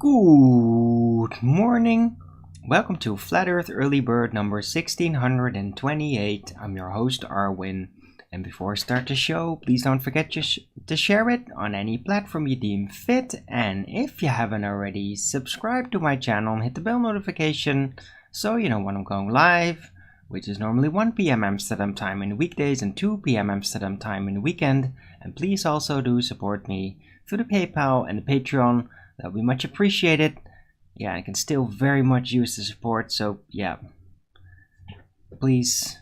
Good morning. Welcome to Flat Earth Early Bird number 1628. I'm your host Arwin. And before I start the show, please don't forget to share it on any platform you deem fit. And if you haven't already, subscribe to my channel and hit the bell notification so you know when I'm going live, which is normally 1 p.m. Amsterdam time in the weekdays and 2 p.m. Amsterdam time in the weekend. And please also do support me through the PayPal and the Patreon. That would be much appreciated. Yeah, I can still very much use the support, so yeah. Please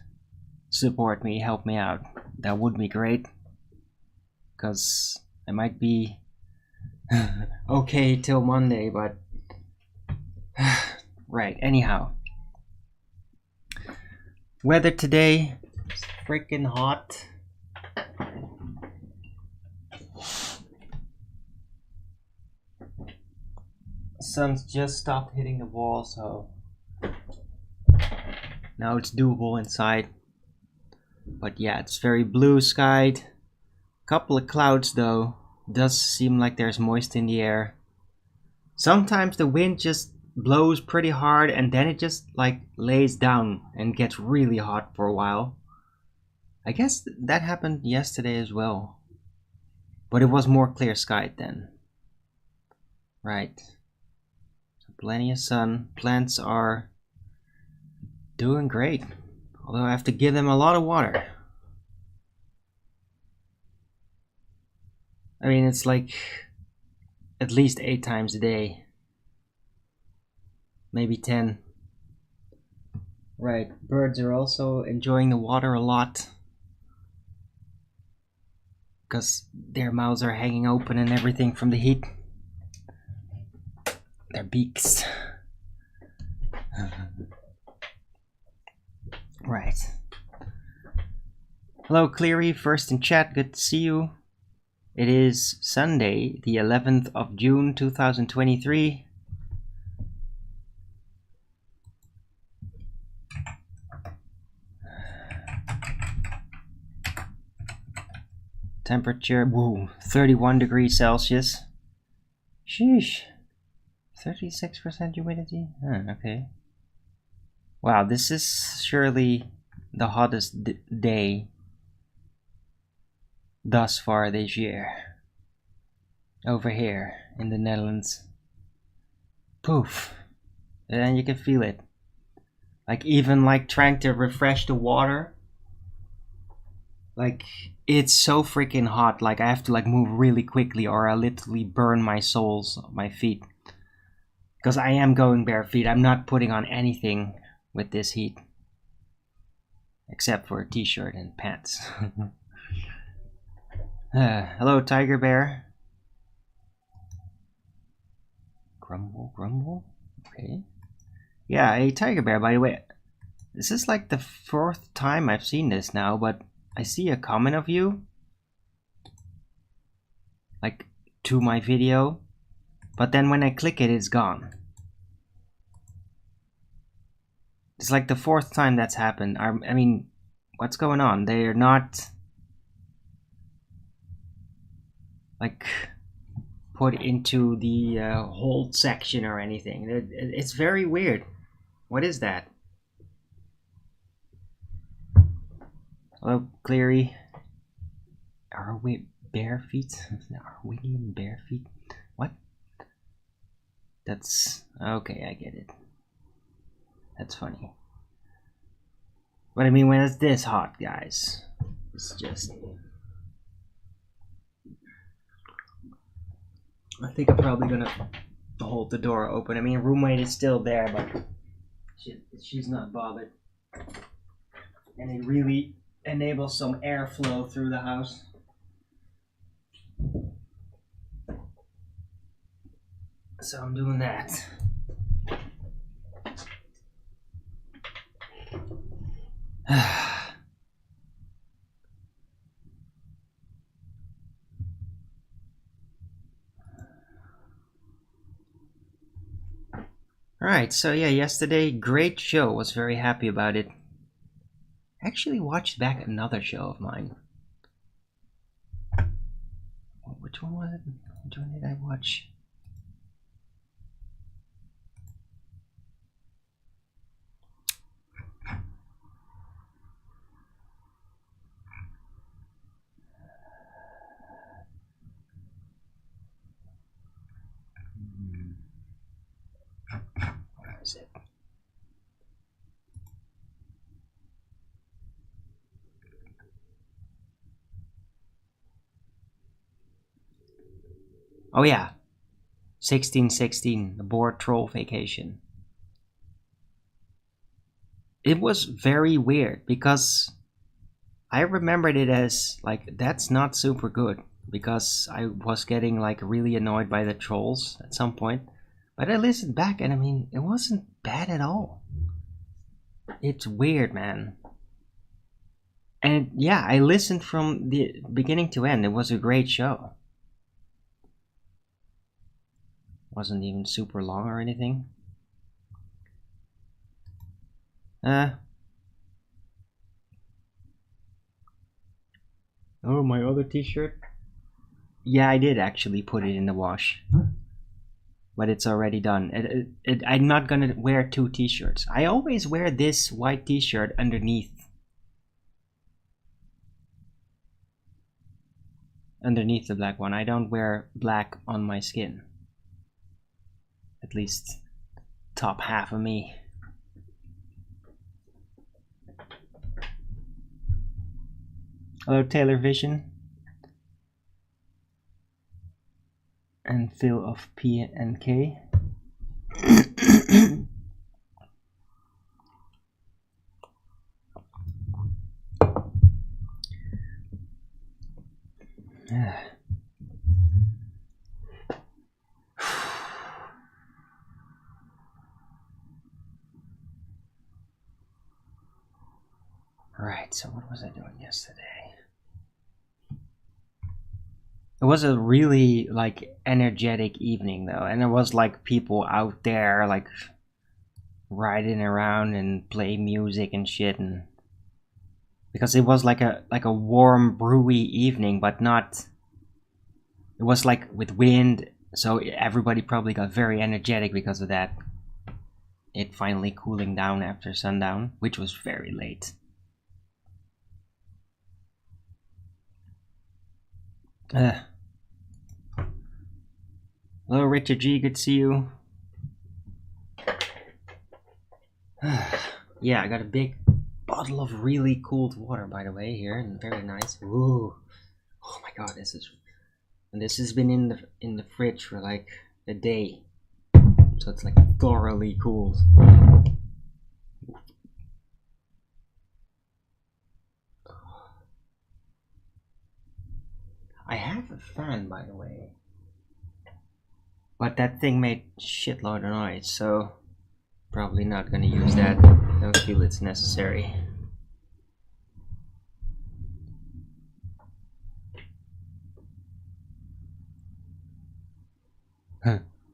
support me, help me out. That would be great. Because I might be okay till Monday, but... right, anyhow. Weather today is freaking hot. Sun's just stopped hitting the wall, so now it's doable inside. But yeah, it's very blue skied. Couple of clouds though. Does seem like there's moist in the air. Sometimes the wind just blows pretty hard and then it just like lays down and gets really hot for a while. I guess that happened yesterday as well. But it was more clear skied then. Right. Plenty of sun. Plants are doing great. Although I have to give them a lot of water. I mean, it's like at least 8 times a day. Maybe 10. Right. Birds are also enjoying the water a lot. Because their mouths are hanging open and everything from the heat. Their beaks. Right. Hello Cleary, first in chat, good to see you. It is Sunday, the 11th of June 2023. Temperature, woo, 31 degrees Celsius. Sheesh. 36% humidity? Okay. Wow, this is surely the hottest day thus far this year. Over here in the Netherlands. Poof. And you can feel it. Like even like trying to refresh the water. Like it's so freaking hot. Like I have to like move really quickly or I literally burn my soles, my feet. Because I am going bare feet. I'm not putting on anything with this heat. Except for a t-shirt and pants. Hello, Tiger Bear. Grumble, grumble? Okay. Yeah, a Tiger Bear, by the way. This is like the 4th time I've seen this now, but I see a comment of you. Like, to my video. But then when I click it, it's gone. It's like the 4th time that's happened. I mean, what's going on? They are not like put into the hold section or anything. It's very weird. What is that? Hello, Cleary. Are we bare feet? Are women bare feet? What? That's okay, I get it. That's funny. But I mean, when it's this hot, guys, it's just. I think I'm probably gonna hold the door open. I mean, roommate is still there, but she's not bothered. And it really enables some airflow through the house. So I'm doing that. Alright, so yeah, yesterday, great show. Was very happy about it. Actually watched back another show of mine. Which one was it? Which one did I watch? Where is it? Oh yeah, 1616, the board troll vacation. It was very weird because I remembered it as like that's not super good because I was getting like really annoyed by the trolls at some point. But I listened back and I mean it wasn't bad at all. It's weird, man. And yeah, I listened from the beginning to end. It was a great show. Wasn't even super long or anything. Oh, my other t-shirt? Yeah, I did actually put it in the wash. But it's already done. I'm not gonna wear two t-shirts. I always wear this white t-shirt underneath. Underneath the black one. I don't wear black on my skin. At least top half of me. Hello, Taylor Vision. And Phil of P and K. Right, so what was I doing yesterday? It was a really like energetic evening though, and there was like people out there like riding around and play music and shit, and because it was like a warm brewy evening, but not. It was like with wind, so everybody probably got very energetic because of that. It finally cooling down after sundown, which was very late. Hello, Richard G. Good to see you. Yeah, I got a big bottle of really cooled water, by the way, here, and very nice. Ooh, oh my god, this has been in the fridge for like a day, so it's like thoroughly cooled. I have a fan, by the way, but that thing made shitload of noise, so probably not gonna use that. Don't feel it's necessary.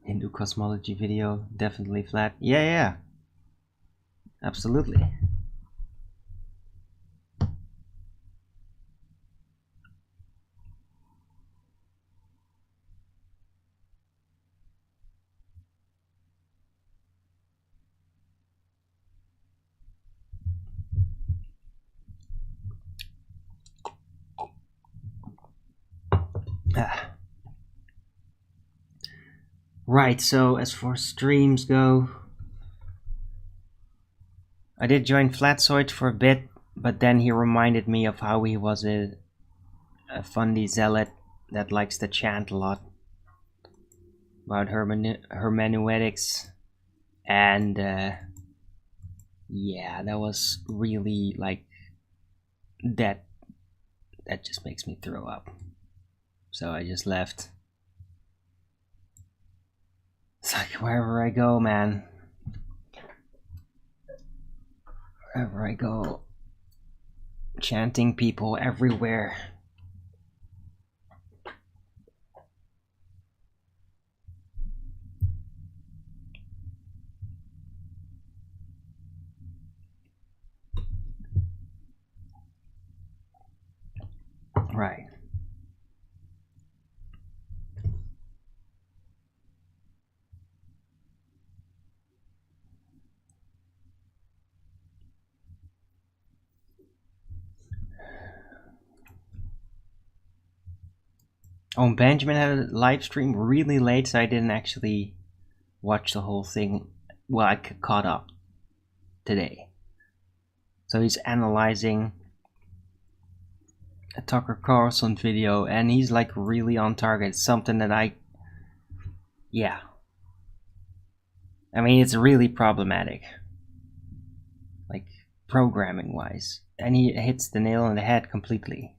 Hindu cosmology video, definitely flat. Yeah, absolutely. Right, so as for streams go, I did join Flatsoid for a bit, but then he reminded me of how he was a fundy zealot that likes to chant a lot about hermeneutics, and yeah, that was really like that just makes me throw up, so I just left. It's like wherever I go, man, wherever I go, chanting people everywhere. Right. Oh, Benjamin had a live stream really late, so I didn't actually watch the whole thing. Well, I caught up today. So he's analyzing a Tucker Carlson video, and he's like really on target. It's something that yeah. I mean, it's really problematic, like programming wise, and he hits the nail on the head completely.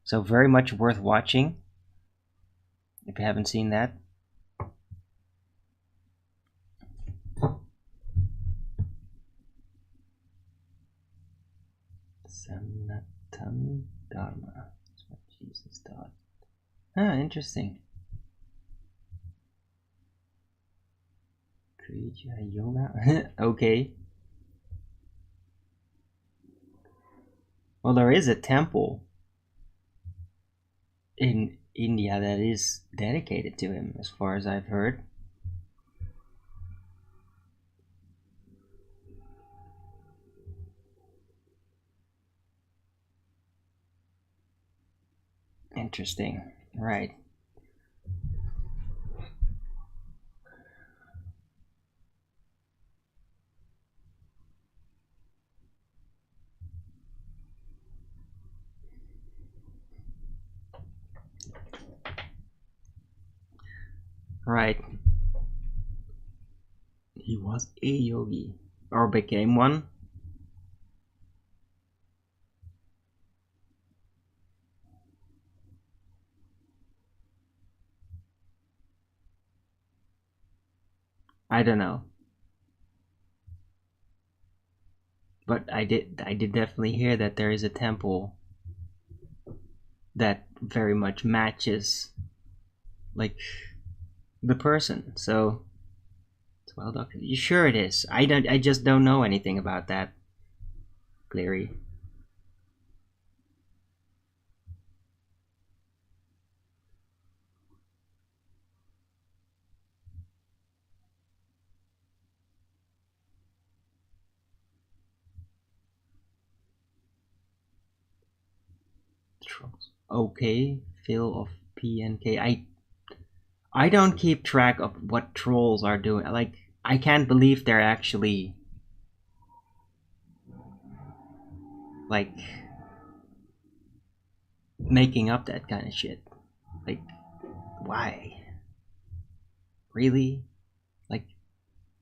So very much worth watching if you haven't seen that. Sanatana Dharma. That's what Jesus taught. Ah, interesting. Kriya Yoga. Okay. Well, there is a temple in India that is dedicated to him, as far as I've heard. Interesting. Right. Right. He was a yogi, or became one. I don't know, but I did definitely hear that there is a temple that very much matches like the person. So it's well documented. You sure it is? I just don't know anything about that, Cleary. Okay, Phil of PNK. I don't keep track of what trolls are doing. Like, I can't believe they're actually like making up that kind of shit. Like, why? Really?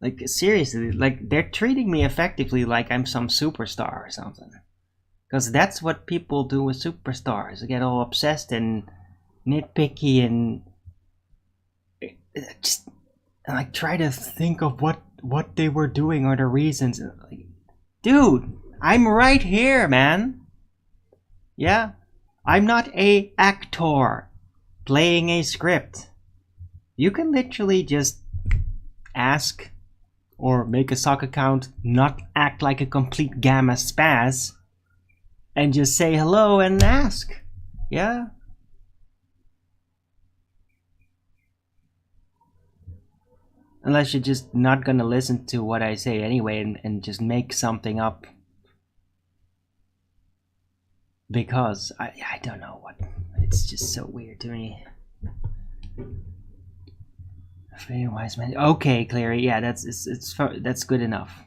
Like seriously, like they're treating me effectively like I'm some superstar or something. Because that's what people do with superstars. They get all obsessed and nitpicky and just like try to think of what they were doing or the reasons. Like, dude, I'm right here, man. Yeah, I'm not a actor playing a script. You can literally just ask or make a sock account, not act like a complete gamma spaz, and just say hello and ask. Yeah. Unless you're just not gonna listen to what I say anyway and just make something up. Because I don't know what, it's just so weird to me. Three wise men. Okay, Clary. Yeah, that's good enough.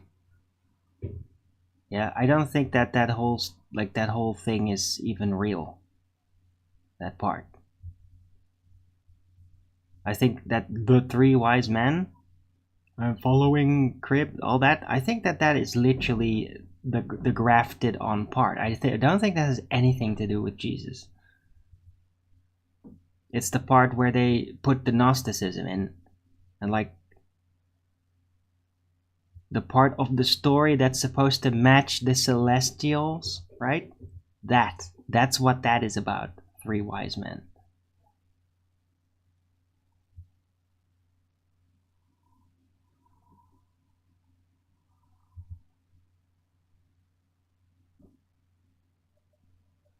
Yeah, I don't think that whole thing is even real. That part. I think that the three wise men following crib, all that. I think that is literally the grafted on part. I don't think that has anything to do with Jesus. It's the part where they put the Gnosticism in, and like the part of the story that's supposed to match the Celestials, right? That's what that is about. Three wise men.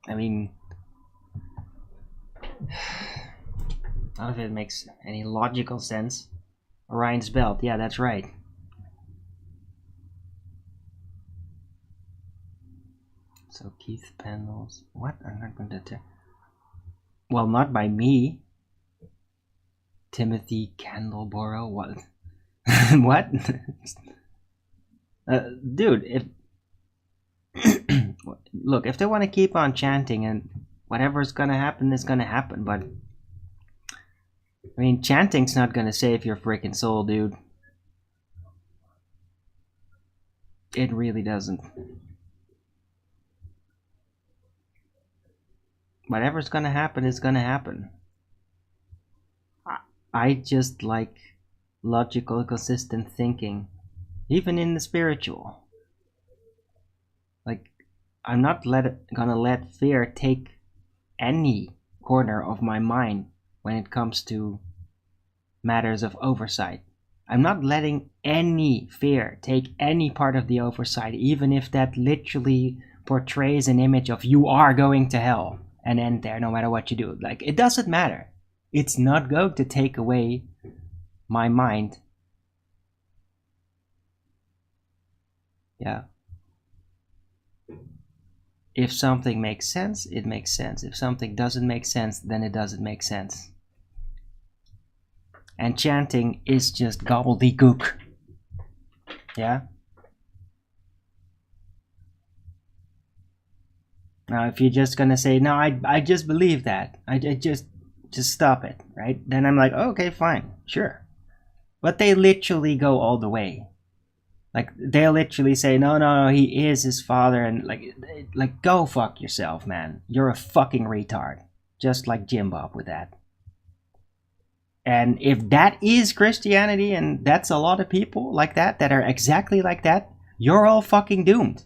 I mean, none of it makes any logical sense. Orion's belt, yeah, that's right. So Keith Pendles, what? I'm not going to. Well, not by me. Timothy Candleborough, what? What? Dude, if look, if they want to keep on chanting and whatever's gonna happen is gonna happen, but I mean, chanting's not gonna save your freaking soul, dude. It really doesn't. Whatever's gonna happen is gonna happen. I just like logical, consistent thinking, even in the spiritual. Like, I'm not gonna let fear take any corner of my mind when it comes to matters of oversight. I'm not letting any fear take any part of the oversight, even if that literally portrays an image of you are going to hell and end there no matter what you do. Like, it doesn't matter. It's not going to take away my mind. Yeah. If something makes sense, it makes sense. If something doesn't make sense, then it doesn't make sense. And chanting is just gobbledygook. Yeah? Now, if you're just gonna say, no, I just believe that. I just stop it, right? Then I'm like, oh, okay, fine, sure. But they literally go all the way. Like, they'll literally say, no, he is his father, and like, go fuck yourself, man. You're a fucking retard. Just like Jim Bob with that. And if that is Christianity, and that's a lot of people like that are exactly like that, you're all fucking doomed.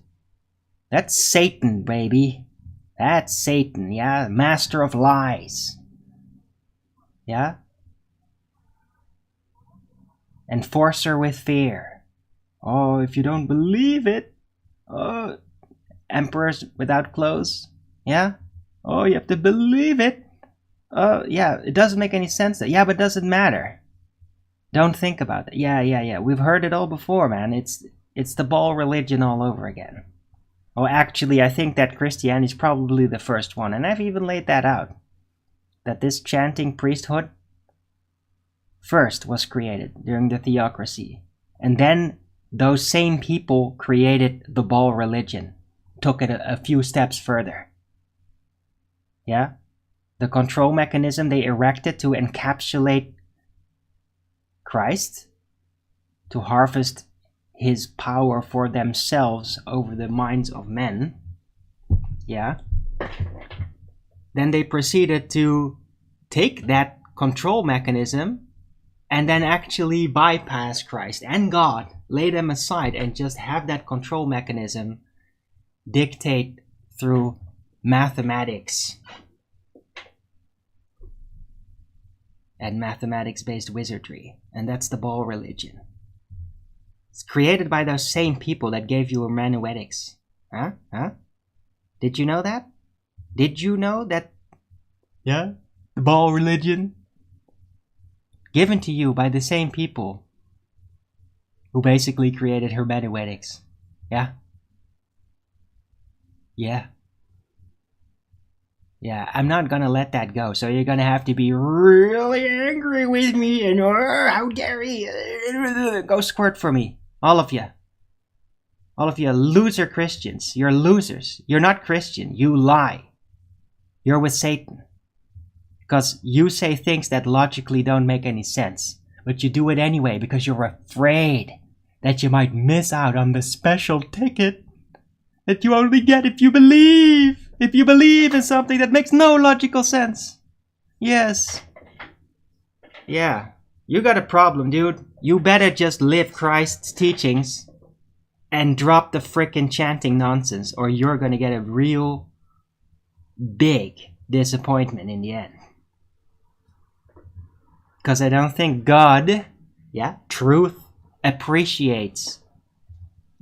That's Satan, baby. That's Satan, yeah? Master of lies. Yeah? Enforcer with fear. Oh, if you don't believe it. Oh, emperors without clothes. Yeah? Oh, you have to believe it. Yeah, it doesn't make any sense. Yeah, but it doesn't matter. Don't think about it. Yeah. We've heard it all before, man. It's the ball religion all over again. Oh, actually, I think that Christianity is probably the first one, and I've even laid that out. That this chanting priesthood first was created during the theocracy, and then those same people created the ball religion, took it a few steps further. Yeah? The control mechanism they erected to encapsulate Christ, to harvest his power for themselves over the minds of men. Yeah. Then they proceeded to take that control mechanism and then actually bypass Christ and God, lay them aside, and just have that control mechanism dictate through mathematics and mathematics-based wizardry. And that's the ball religion. It's created by those same people that gave you hermeneutics. Huh? Did you know that? Did you know that? Yeah? The ball religion? Given to you by the same people who basically created hermeneutics. Yeah? Yeah. Yeah, I'm not gonna let that go. So you're gonna have to be really angry with me and how dare you go squirt for me. All of you. All of you loser Christians. You're losers. You're not Christian. You lie. You're with Satan. Because you say things that logically don't make any sense. But you do it anyway because you're afraid that you might miss out on the special ticket that you only get if you believe. If you believe in something that makes no logical sense. Yes. Yeah. You got a problem, dude. You better just live Christ's teachings and drop the frickin' chanting nonsense, or you're gonna get a real big disappointment in the end. Because I don't think God, truth, appreciates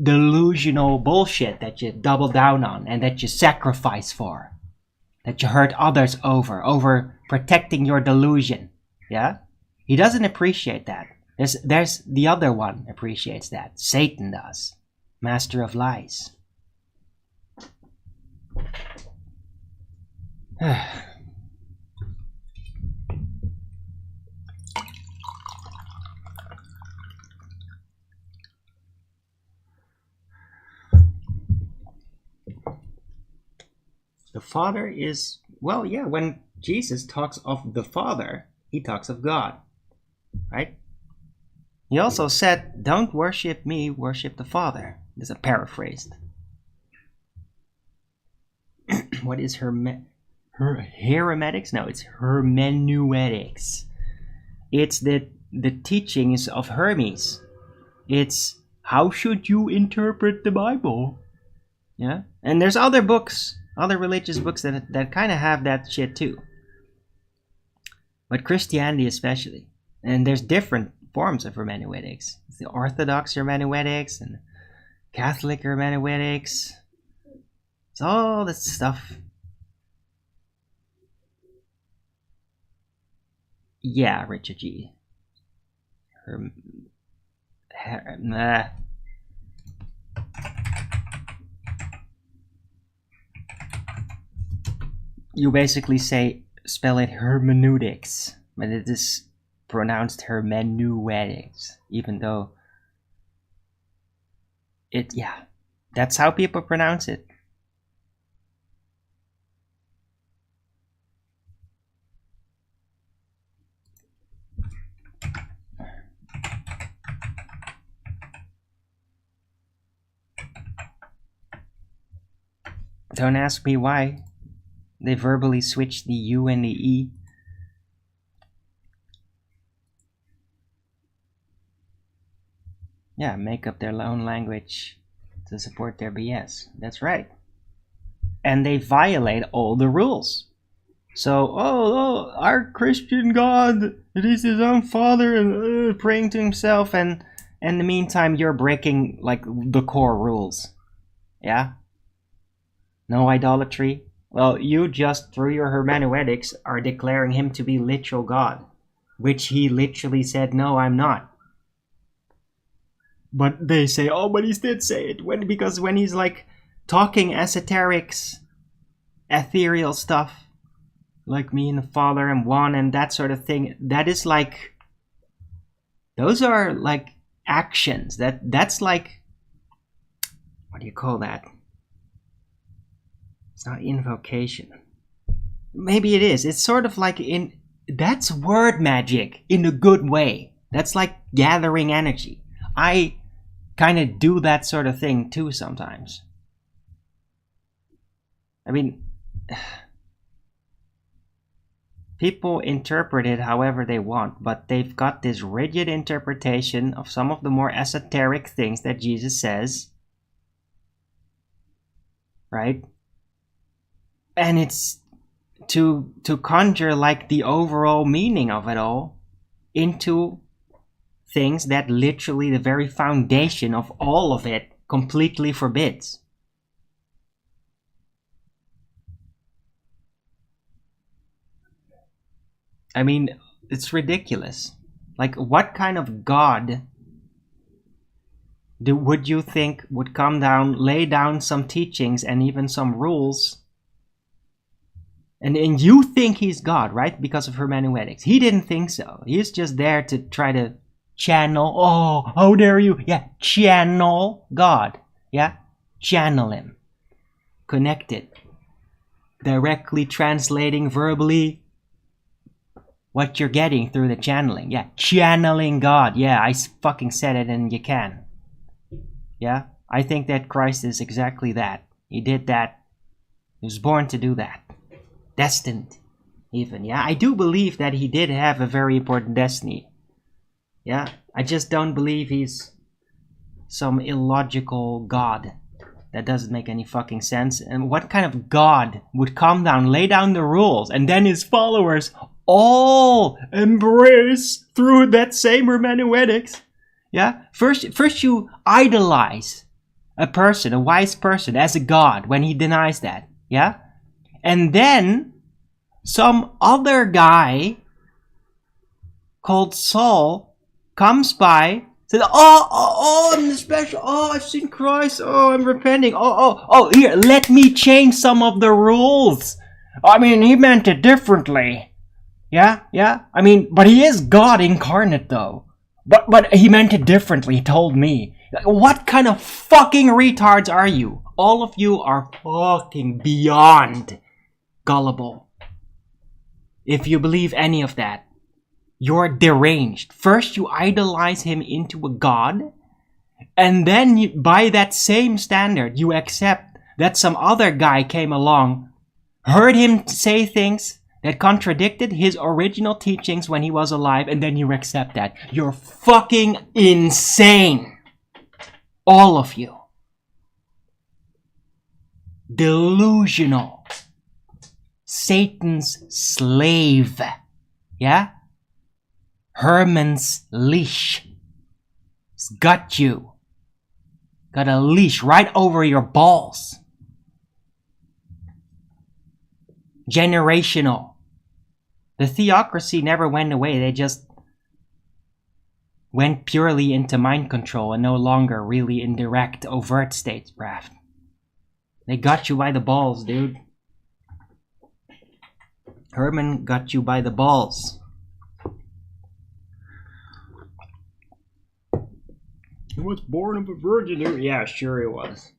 delusional bullshit that you double down on and that you sacrifice for. That you hurt others over protecting your delusion. Yeah? He doesn't appreciate that. There's the other one appreciates that. Satan does. Master of lies. The Father is, well, yeah, when Jesus talks of the Father, he talks of God, right? He also said, don't worship me, worship the Father. This is paraphrased. What is hermeneutics? No, it's hermeneutics. It's the teachings of Hermes. It's how should you interpret the Bible? Yeah, and there's other books, other religious books that kind of have that shit too. But Christianity especially, and there's different forms of hermeneutics. It's the Orthodox hermeneutics and Catholic hermeneutics. It's all that stuff. Yeah, Richard G. You basically spell it hermeneutics, but it is pronounced hermeneutics, even though that's how people pronounce it. Don't ask me why. They verbally switched the U and the E. Yeah, make up their own language to support their BS. That's right. And they violate all the rules. So, our Christian God, it is his own father and praying to himself, and in the meantime you're breaking like the core rules. Yeah? No idolatry. Well, you just, through your hermeneutics, are declaring him to be literal God, which he literally said, no, I'm not. But they say, oh, but he did say it. Because when he's like talking esoterics, ethereal stuff, like me and the Father and one and that sort of thing, that is like, those are like actions. That's like, what do you call that? It's not invocation. Maybe it is. It's sort of like that's word magic in a good way. That's like gathering energy. I kind of do that sort of thing too sometimes. I mean, people interpret it however they want, but they've got this rigid interpretation of some of the more esoteric things that Jesus says. Right? And it's to conjure like the overall meaning of it all into things that literally the very foundation of all of it completely forbids. I mean, it's ridiculous. Like, what kind of God would you think would come down, lay down some teachings and even some rules And you think he's God, right? Because of hermeneutics. He didn't think so. He's just there to try to channel. Oh, how dare you? Yeah, channel God. Yeah, channel him. Connect it. Directly translating verbally what you're getting through the channeling. Yeah, channeling God. Yeah, I fucking said it and you can. Yeah, I think that Christ is exactly that. He did that. He was born to do that. Destined, even. Yeah, I do believe that he did have a very important destiny. Yeah, I just don't believe he's some illogical God. That doesn't make any fucking sense. And what kind of God would come down, lay down the rules, and then his followers all embrace through that same hermeneutics? Yeah, first you idolize a person, a wise person, as a God when he denies that. Yeah, and then some other guy called Saul comes by, says, I'm special. Oh, I've seen Christ. Oh, I'm repenting. Here, let me change some of the rules. I mean, he meant it differently. Yeah. I mean, but he is God incarnate, though. But he meant it differently, he told me. What kind of fucking retards are you? All of you are fucking beyond gullible. If you believe any of that, you're deranged. First, you idolize him into a god, and then by that same standard, you accept that some other guy came along, heard him say things that contradicted his original teachings when he was alive, and then you accept that. You're fucking insane. All of you. Delusional. Satan's slave. Yeah? Herman's leash. It's got you. Got a leash right over your balls. Generational. The theocracy never went away. They just went purely into mind control and no longer really in direct, overt statecraft. They got you by the balls, dude. Herman got you by the balls. He was born of a virgin. Yeah, sure he was.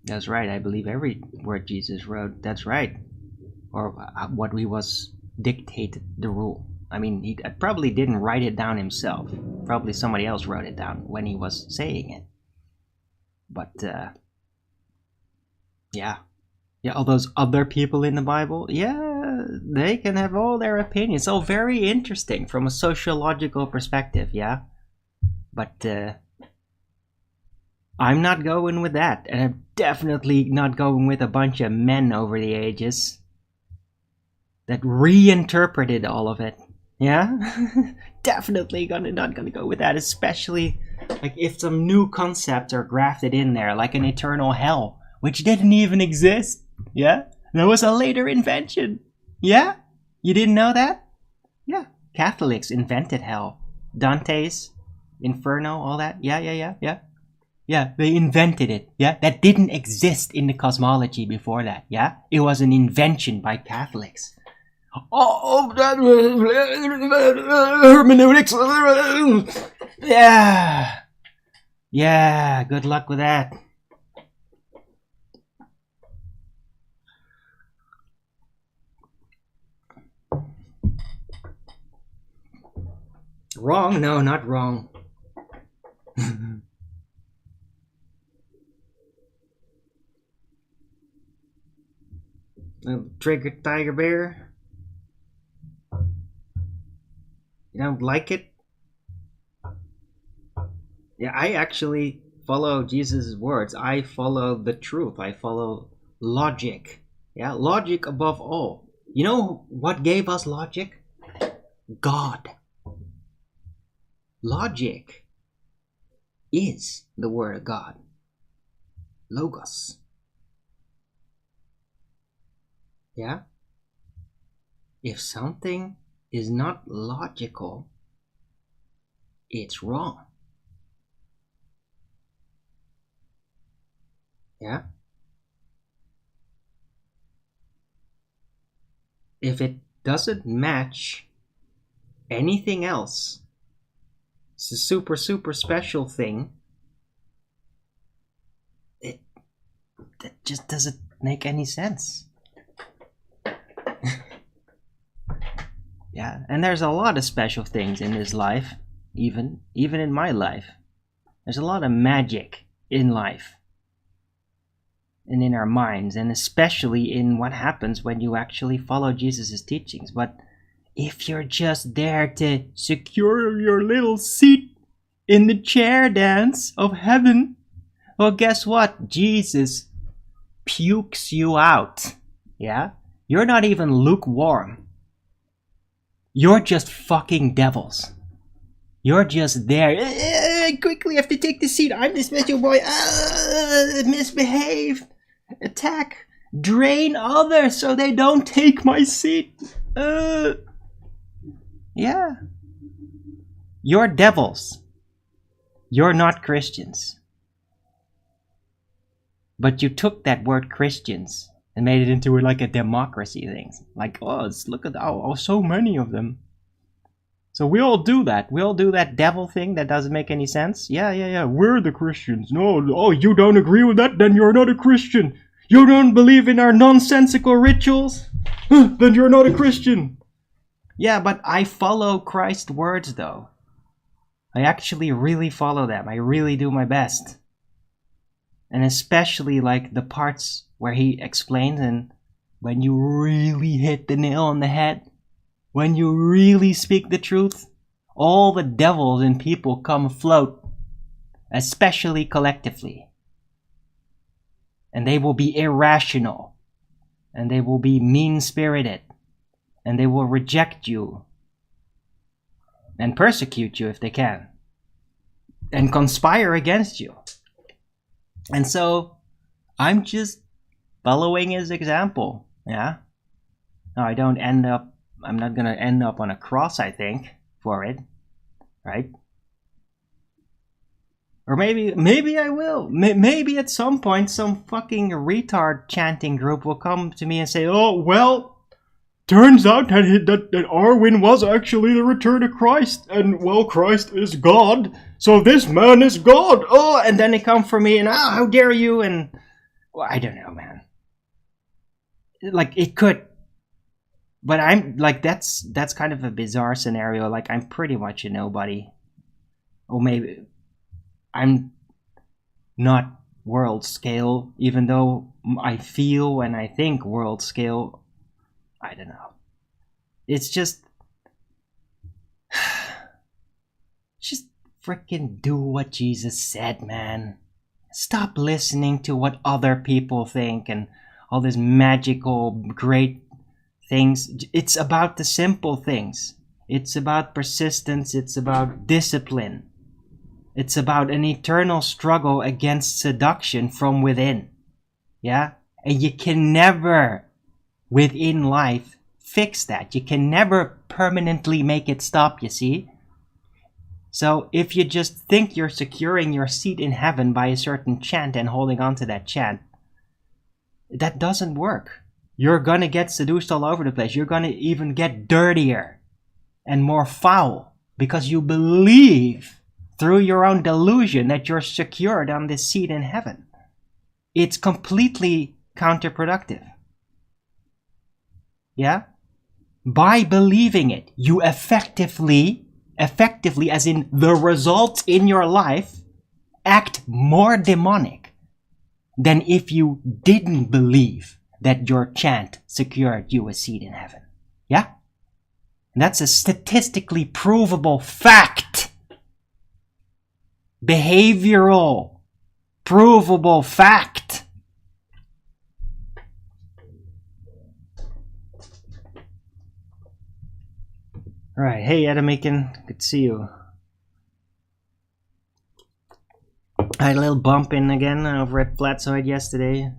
That's right, I believe every word Jesus wrote. That's right. Or what he was dictated the rule. I mean, he probably didn't write it down himself. Probably somebody else wrote it down when he was saying it. But, yeah, all those other people in the Bible, yeah, they can have all their opinions. So very interesting from a sociological perspective, yeah? But, I'm not going with that, and I'm definitely not going with a bunch of men over the ages that reinterpreted all of it. Yeah? Definitely not gonna go with that, especially like if some new concepts are grafted in there, like an eternal hell, which didn't even exist. Yeah? That was a later invention. Yeah? You didn't know that? Yeah. Catholics invented hell. Dante's Inferno, all that. Yeah. Yeah, they invented it. Yeah, that didn't exist in the cosmology before that. Yeah, it was an invention by Catholics. Oh, that hermeneutics. Yeah. Good luck with that. Wrong? No, not wrong. Trigger tiger bear. You don't like it? Yeah, I actually follow Jesus' words. I follow the truth. I follow logic. Yeah, logic above all. You know what gave us logic? God. Logic is the word of God. Logos. Yeah? if something is not logical, it's wrong. Yeah? If it doesn't match anything else, it's a super, super special thing, that just doesn't make any sense. Yeah, and there's a lot of special things in this life, even in my life. There's a lot of magic in life and in our minds, and especially in what happens when you actually follow Jesus' teachings. But if you're just there to secure your little seat in the chair dance of heaven, well, guess what? Jesus pukes you out. Yeah? You're not even lukewarm. You're just fucking devils. You're just there. Quickly have to take the seat. I'm the special boy. Misbehave. Attack. Drain others so they don't take my seat. Yeah. You're devils. You're not Christians. But you took that word Christians and made it into like a democracy thing. Like, oh, look at so many of them. So we all do that. We all do that devil thing that doesn't make any sense. Yeah. We're the Christians. No, oh, you don't agree with that? Then you're not a Christian. You don't believe in our nonsensical rituals? Then you're not a Christian. Yeah, but I follow Christ's words though. I actually really follow them. I really do my best. And especially like the parts where he explains, and when you really hit the nail on the head, when you really speak the truth, all the devils in people come afloat, especially collectively. And they will be irrational, and they will be mean-spirited, and they will reject you, and persecute you if they can, and conspire against you. And so, I'm just following his example, yeah? Now, I'm not gonna end up on a cross, I think, for it, right? Or maybe I will. Maybe at some point, some fucking retard chanting group will come to me and say, oh, well, turns out that Arwen was actually the return of Christ, and, well, Christ is God, so this man is God. Oh, and then they come for me and, how dare you, and, well, I don't know, man. Like, it could. But I'm, like, that's kind of a bizarre scenario. Like, I'm pretty much a nobody. Or maybe I'm not world scale, even though I feel and I think world scale. I don't know. It's just freaking do what Jesus said, man. Stop listening to what other people think and all this magical, great things. It's about the simple things. It's about persistence. It's about discipline. It's about an eternal struggle against seduction from within. Yeah? And you can never, within life, fix that. You can never permanently make it stop, you see? So if you just think you're securing your seat in heaven by a certain chant and holding on to that chant, that doesn't work. You're gonna get seduced all over the place. You're gonna even get dirtier and more foul because you believe through your own delusion that you're secured on this seat in heaven. It's completely counterproductive. Yeah? By believing it, you effectively, as in the results in your life, act more demonic than if you didn't believe that your chant secured you a seat in heaven. Yeah? And that's a statistically provable fact. Behavioral, provable fact. Alright, hey Adamican, good to see you. I had a little bump in again over at Flatsoid yesterday.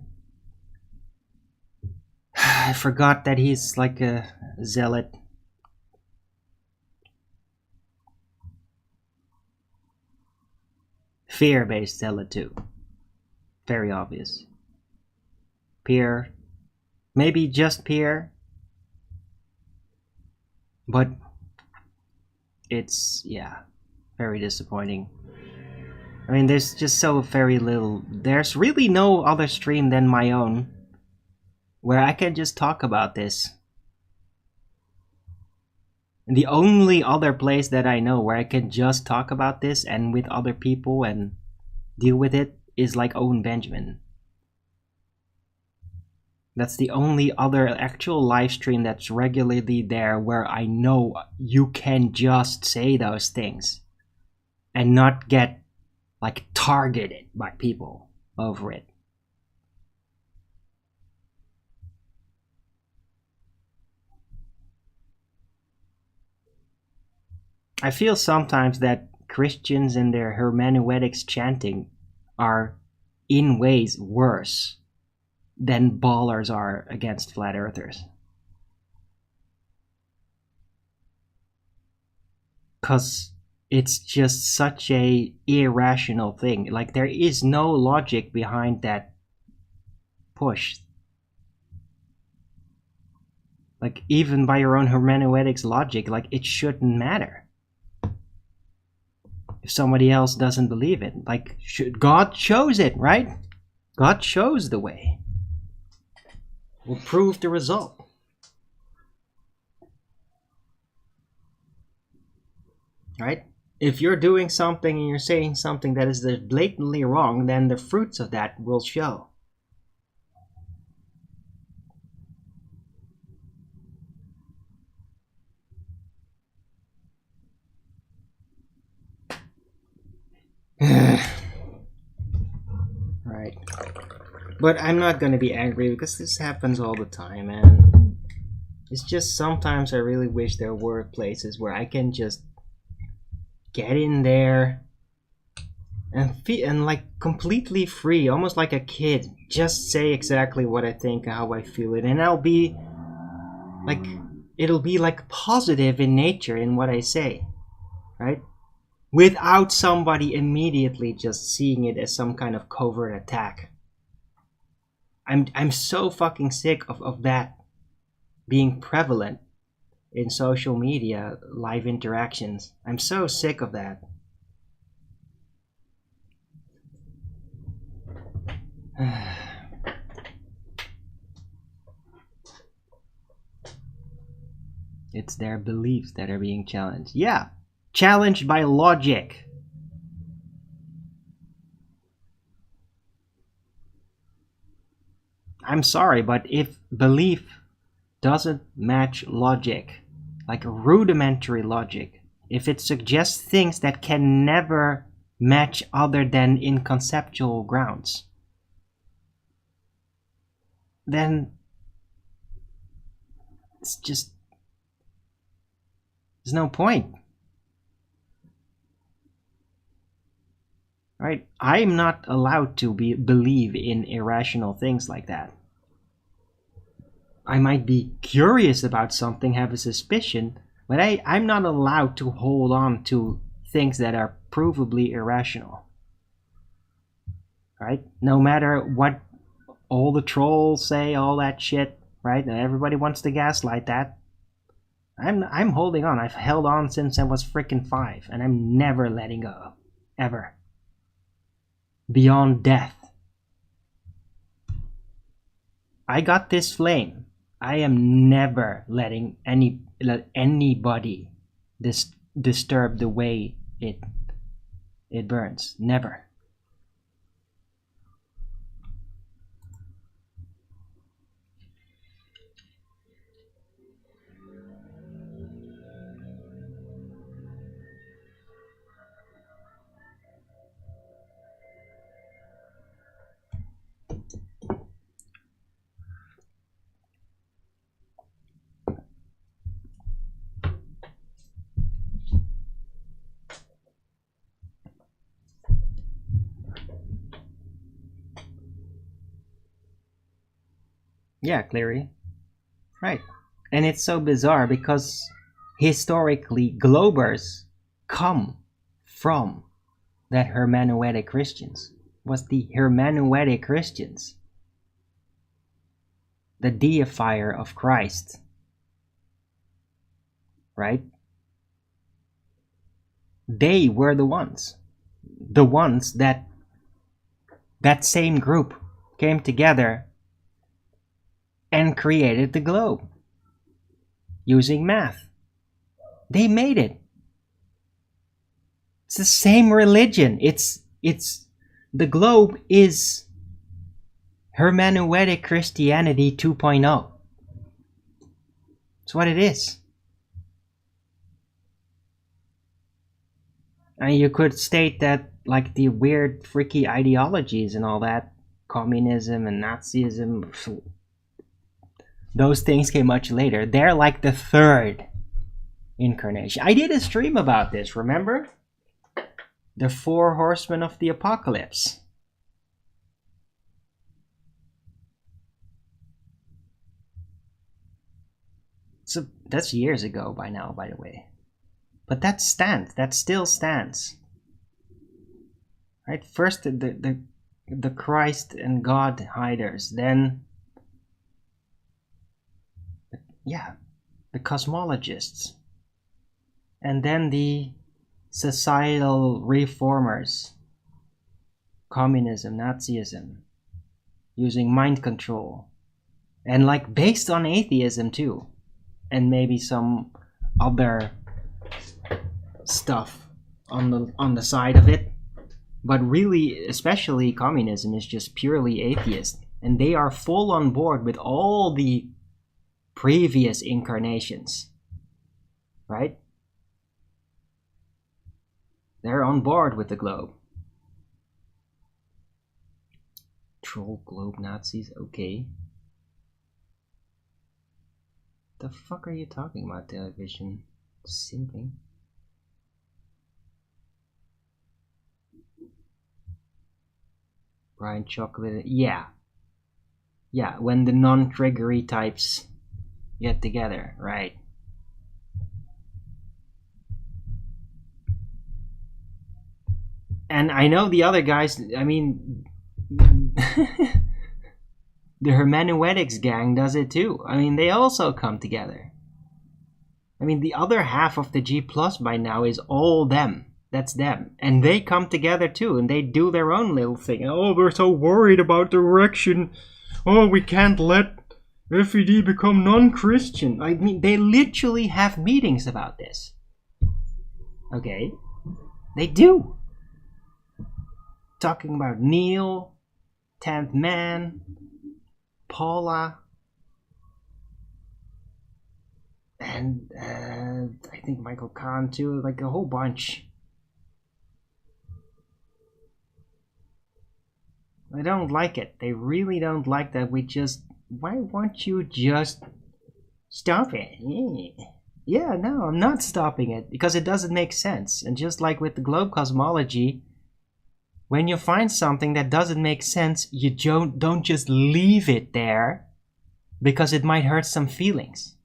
I forgot that he's like a zealot. Fear-based zealot too. Very obvious. Peer. Maybe just peer. But it's, yeah, very disappointing. I mean, there's just so very little. There's really no other stream than my own where I can just talk about this. And the only other place that I know where I can just talk about this and with other people and deal with it is like Owen Benjamin. That's the only other actual live stream that's regularly there where I know you can just say those things and not get like targeted by people over it. I feel sometimes that Christians and their hermeneutics chanting are in ways worse than ballers are against flat earthers. Cause it's just such a irrational thing. Like there is no logic behind that push. Like even by your own hermeneutics logic, like it shouldn't matter if somebody else doesn't believe it. Like God chose it, right? God chose the way. We'll prove the result. Right? If you're doing something and you're saying something that is blatantly wrong, then the fruits of that will show. Right. But I'm not gonna be angry because this happens all the time, man. It's just sometimes I really wish there were places where I can just get in there and like completely free, almost like a kid, just say exactly what I think, how I feel it, and it'll be like positive in nature in what I say, right? Without somebody immediately just seeing it as some kind of covert attack. I'm so fucking sick of that being prevalent in social media live interactions. I'm so sick of that. It's their beliefs that are being challenged. Yeah, challenged by logic. I'm sorry, but if belief doesn't match logic, like rudimentary logic, if it suggests things that can never match other than in conceptual grounds, then it's just, there's no point. Right? I'm not allowed to believe in irrational things like that. I might be curious about something, have a suspicion, but I'm not allowed to hold on to things that are provably irrational. Right? No matter what all the trolls say, all that shit, right? And everybody wants to gaslight that. I'm holding on. I've held on since I was freaking 5, and I'm never letting go. Ever. Beyond death. I got this flame. I am never letting anybody disturb the way it burns. Never. Yeah, Cleary. Right. And it's so bizarre because historically, Globers come from that Hermeneutic Christians. Was the Hermeneutic Christians, the deifier of Christ, right? They were the ones that same group came together and created the globe using math. They made it. It's the same religion. It's the globe is Hermeneutic Christianity 2.0. It's what it is. And you could state that like the weird freaky ideologies and all that, communism and Nazism, those things came much later. They're like the third incarnation. I did a stream about this, remember? The 4 horsemen of the apocalypse. So that's years ago by now, by the way. But that stands. That still stands. Right? First the Christ and God hiders, then the cosmologists, and then the societal reformers, communism, Nazism, using mind control, and like based on atheism too, and maybe some other stuff on the side of it, but really especially communism is just purely atheist, and they are full on board with all the previous incarnations, right? They're on board with the globe. Troll globe Nazis, okay. The fuck are you talking about, television? Simping. Brian Chocolate, yeah, when the non-triggery types get together, right? And I know the other guys, I mean, the Hermeneutics gang does it too. I mean, they also come together. I mean, the other half of the G plus by now is all them. That's them. And they come together too, and they do their own little thing. Oh, we're so worried about direction. Oh, we can't let FED become non-Christian. I mean, they literally have meetings about this. Okay? They do. Talking about Neil, 10th Man, Paula, and I think Michael Kahn too, like a whole bunch. I don't like it. They really don't like that we just... Why won't you just stop it? Yeah, no, I'm not stopping it because it doesn't make sense. And just like with the globe cosmology, when you find something that doesn't make sense, you don't just leave it there because it might hurt some feelings.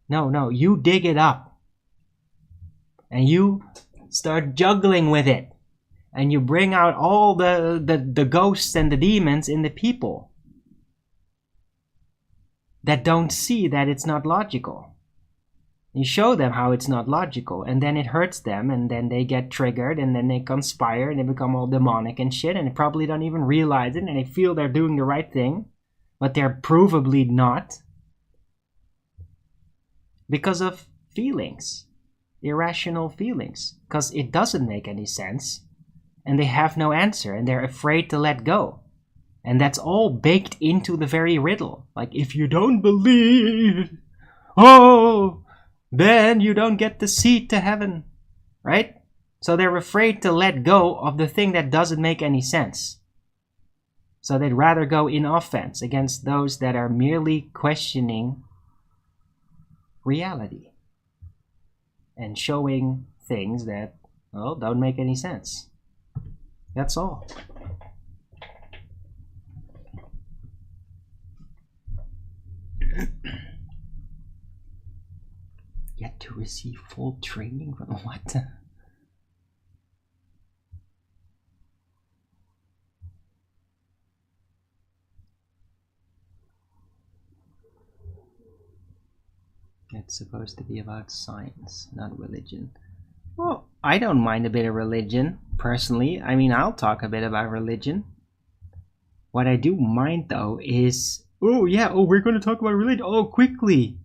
No, you dig it up and you start juggling with it. And you bring out all the ghosts and the demons in the people that don't see that it's not logical. You show them how it's not logical, and then it hurts them, and then they get triggered, and then they conspire, and they become all demonic and shit, and they probably don't even realize it, and they feel they're doing the right thing, but they're provably not. Because of feelings. Irrational feelings. Because it doesn't make any sense. And they have no answer, and they're afraid to let go. And that's all baked into the very riddle. Like, if you don't believe, then you don't get the seat to heaven. Right? So they're afraid to let go of the thing that doesn't make any sense. So they'd rather go in offense against those that are merely questioning reality. And showing things that, don't make any sense. That's all. Yet to receive full training from what? It's supposed to be about science, not religion. Well, I don't mind a bit of religion, personally. I mean, I'll talk a bit about religion. What I do mind, though, is... Oh, yeah, we're going to talk about religion. Oh, quickly,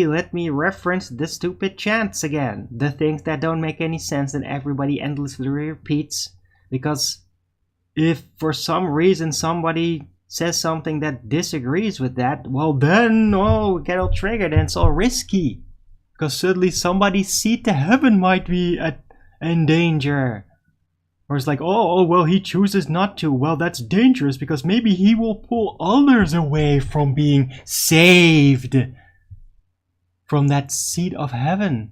let me reference the stupid chants again. The things that don't make any sense that everybody endlessly repeats. Because if for some reason somebody says something that disagrees with that, well then, we get all triggered and it's all risky. Because suddenly somebody's seat to heaven might be in danger. Or it's like, well, he chooses not to. Well, that's dangerous because maybe he will pull others away from being saved from that seat of heaven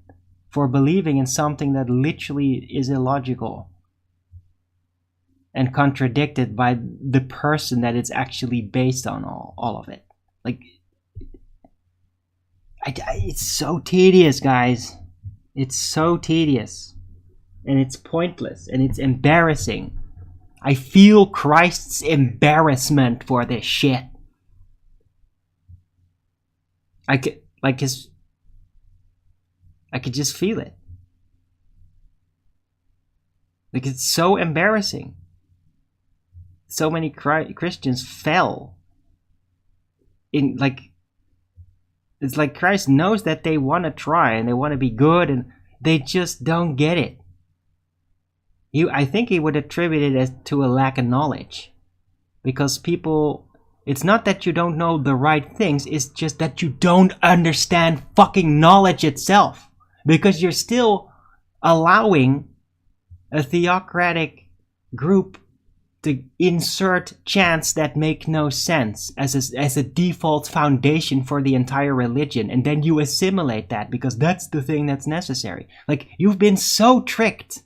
for believing in something that literally is illogical and contradicted by the person that it's actually based on, all of it. Like, it's so tedious, guys. It's so tedious. And it's pointless. And it's embarrassing. I feel Christ's embarrassment for this shit. I could just feel it. Like, it's so embarrassing. So many Christians fell in, like, it's like Christ knows that they want to try and they want to be good and they just don't get it. I think he would attribute it to a lack of knowledge. Because people, it's not that you don't know the right things, it's just that you don't understand fucking knowledge itself. Because you're still allowing a theocratic group to insert chants that make no sense as a default foundation for the entire religion, and then you assimilate that because that's the thing that's necessary. Like, you've been so tricked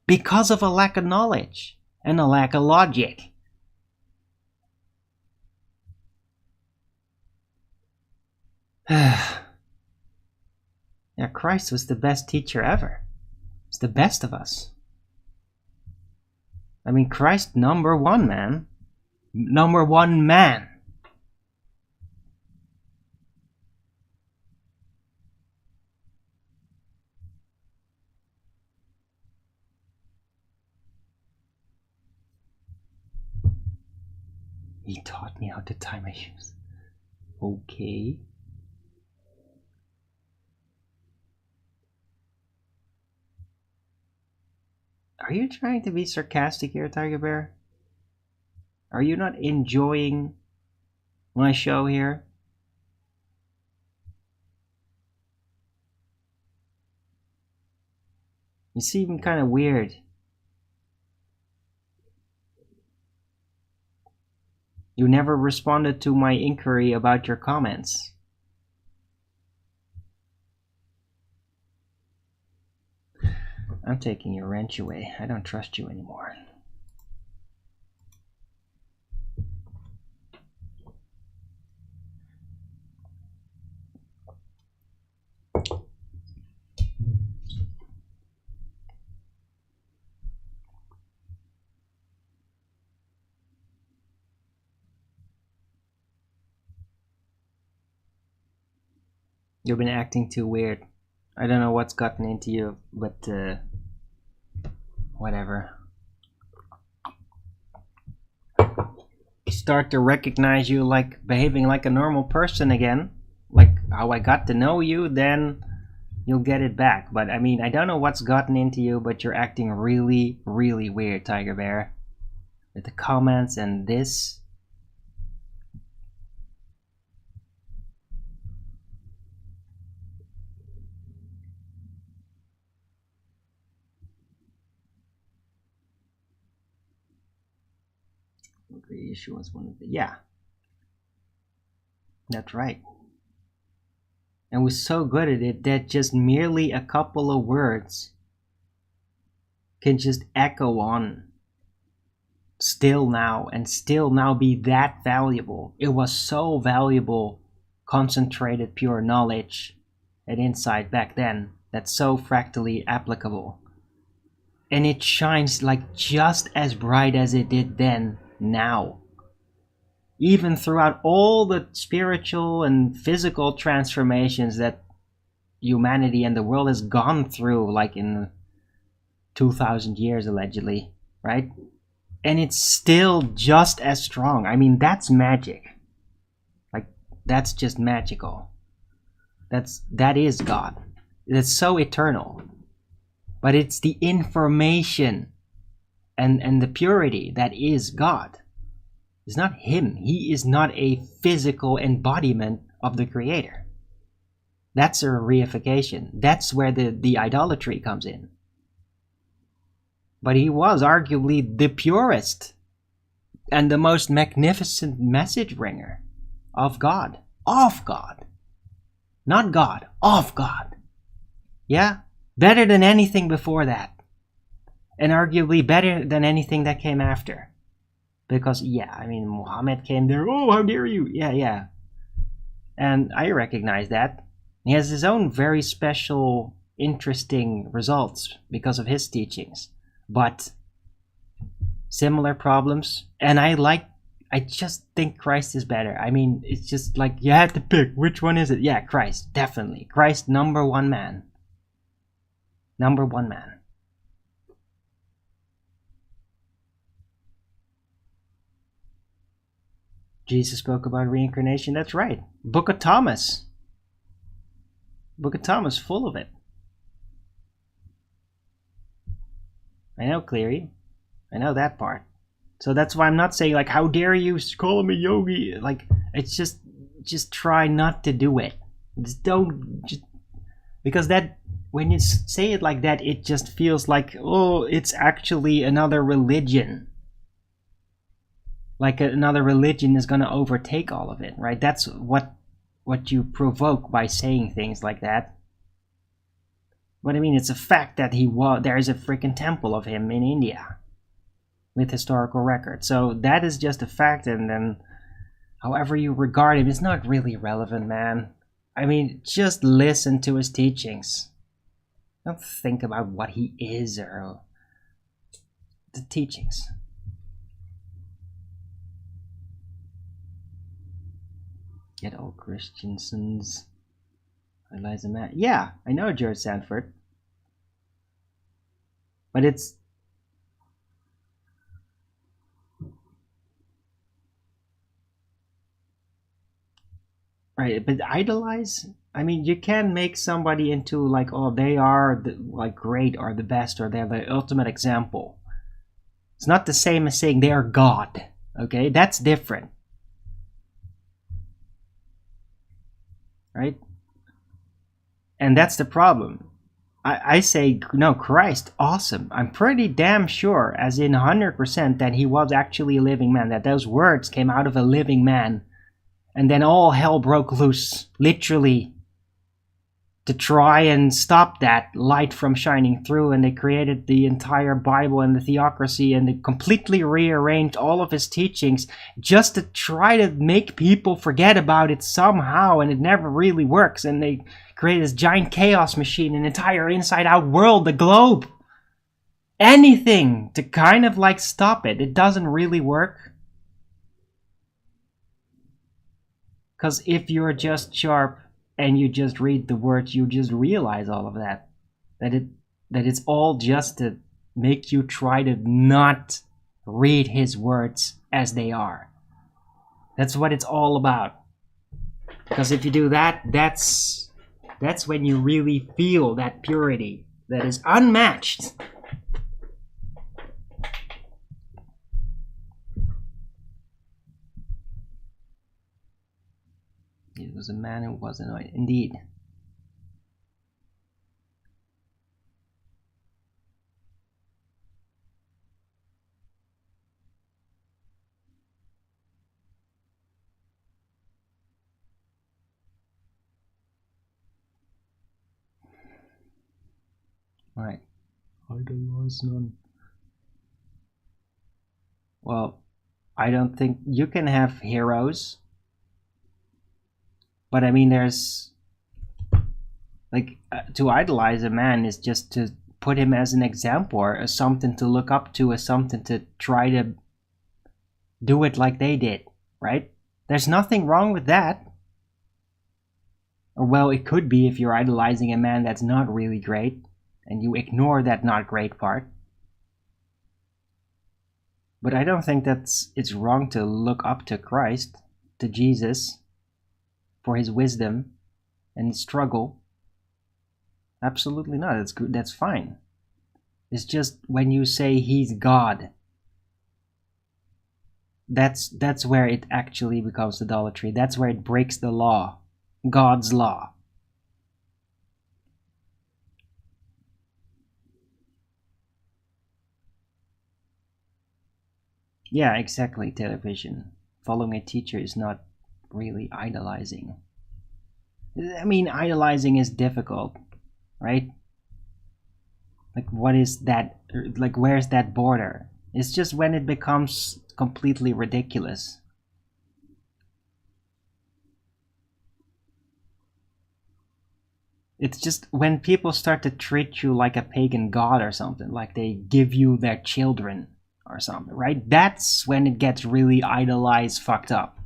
because of a lack of knowledge and a lack of logic. Yeah, Christ was the best teacher ever. He's the best of us. I mean, Christ, number one, man. Number one man. He taught me how to tie my shoes. Okay. Are you trying to be sarcastic here, Tiger Bear? Are you not enjoying my show here? You seem kind of weird. You never responded to my inquiry about your comments. I'm taking your wrench away. I don't trust you anymore. You've been acting too weird. I don't know what's gotten into you, but whatever. Start to recognize you like behaving like a normal person again, like how I got to know you, then you'll get it back. But I mean, I don't know what's gotten into you, but you're acting really, really weird, Tiger Bear. With the comments and this. The issue was one of the, yeah, that's right. And was so good at it that just merely a couple of words can just echo on still now and still now be that valuable. It was so valuable, concentrated, pure knowledge and insight back then that's so fractally applicable. And it shines like just as bright as it did then, now. Even throughout all the spiritual and physical transformations that humanity and the world has gone through, like in 2,000 years allegedly, right? And it's still just as strong. I mean, that's magic. Like, that's just magical. That is God. It's so eternal. But it's the information and the purity that is God. It's not him. He is not a physical embodiment of the Creator. That's a reification. That's where the idolatry comes in. But he was arguably the purest and the most magnificent message bringer of God. Of God. Not God. Of God. Yeah? Better than anything before that. And arguably better than anything that came after. Because, yeah, I mean, Muhammad came there. Oh, how dare you? Yeah. And I recognize that. He has his own very special, interesting results because of his teachings. But similar problems. And I just think Christ is better. I mean, it's just like you have to pick. Which one is it? Yeah, Christ. Definitely. Christ, number one man. Number one man. Jesus spoke about reincarnation. That's right. Book of Thomas. Book of Thomas, full of it. I know, Cleary. I know that part. So that's why I'm not saying, like, how dare you call him a yogi? Like, it's just try not to do it. Because that, when you say it like that, it just feels like, oh, it's actually another religion. Like another religion is going to overtake all of it, right? That's what you provoke by saying things like that. But I mean, it's a fact that there's a freaking temple of him in India with historical record. So that is just a fact, and then however you regard him is not really relevant, man. I mean, just listen to his teachings. Don't think about what he is or the teachings. Get all Christiansons. Eliza Matt. Yeah, I know George Sanford. But it's... Right, but idolize? I mean, you can make somebody into like, oh, they are like great or the best or they're the ultimate example. It's not the same as saying they are God. Okay, that's different. Right? And that's the problem. I say, no, Christ, awesome. I'm pretty damn sure, as in 100%, that he was actually a living man, that those words came out of a living man. And then all hell broke loose, literally, to try and stop that light from shining through. And they created the entire Bible and the theocracy, and they completely rearranged all of his teachings just to try to make people forget about it somehow. And it never really works. And they create this giant chaos machine, an entire inside-out world, the globe. Anything to kind of like stop it. It doesn't really work. Because if you're just sharp and you just read the words, you just realize all of that. That it's all just to make you try to not read his words as they are. That's what it's all about. Because if you do that, that's when you really feel that purity that is unmatched. It was a man who was annoyed. Indeed. Right. Idolize none. Well, I don't think you can have heroes. But I mean, there's Like, to idolize a man is just to put him as an example, or as something to look up to, as something to try to do it like they did, right? There's nothing wrong with that. Or, well, it could be if you're idolizing a man that's not really great, and you ignore that not great part. But I don't think it's wrong to look up to Christ, to Jesus, for his wisdom and his struggle. Absolutely not. That's good. That's fine. It's just when you say he's God, that's where it actually becomes idolatry. That's where it breaks the law, God's law. Yeah, exactly, television. Following a teacher is not really idolizing. I mean, idolizing is difficult, right? Like, what is that? Like, where's that border? It's just when it becomes completely ridiculous. It's just when people start to treat you like a pagan god or something, like they give you their children or something, right? That's when it gets really idolized, fucked up.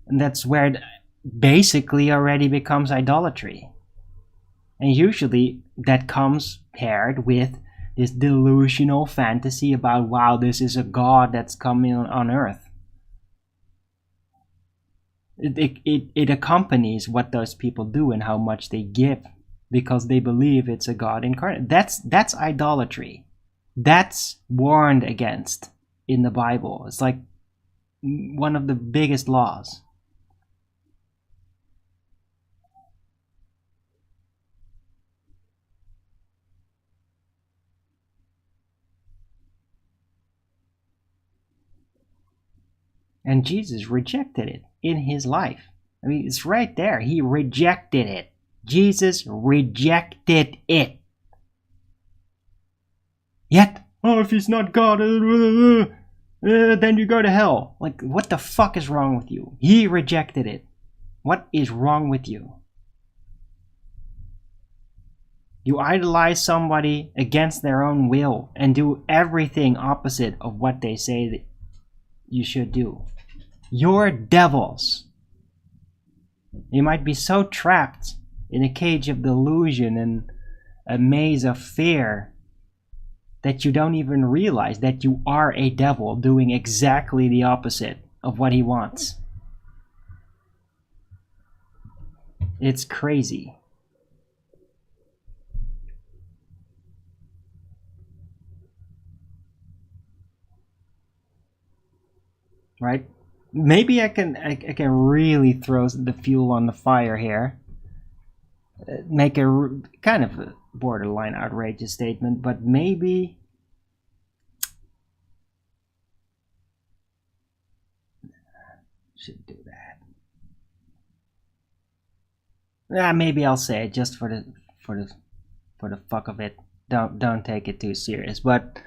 And that's where it basically already becomes idolatry. And usually that comes paired with this delusional fantasy about, wow, this is a god that's coming on earth. It accompanies what those people do and how much they give because they believe it's a god incarnate. That's idolatry. That's warned against in the Bible. It's like one of the biggest laws. And Jesus rejected it in his life. I mean, it's right there. He rejected it. Jesus rejected it. Yet, oh, if he's not God, then you go to hell. Like, what the fuck is wrong with you? He rejected it. What is wrong with you? You idolize somebody against their own will and do everything opposite of what they say that you should do. You're devils. You might be so trapped in a cage of delusion and a maze of fear that you don't even realize that you are a devil doing exactly the opposite of what he wants. It's crazy. Right? Maybe I can really throw the fuel on the fire here. Make a kind of a borderline outrageous statement, but maybe should do that. Yeah, maybe I'll say it just for the fuck of it. Don't take it too serious. But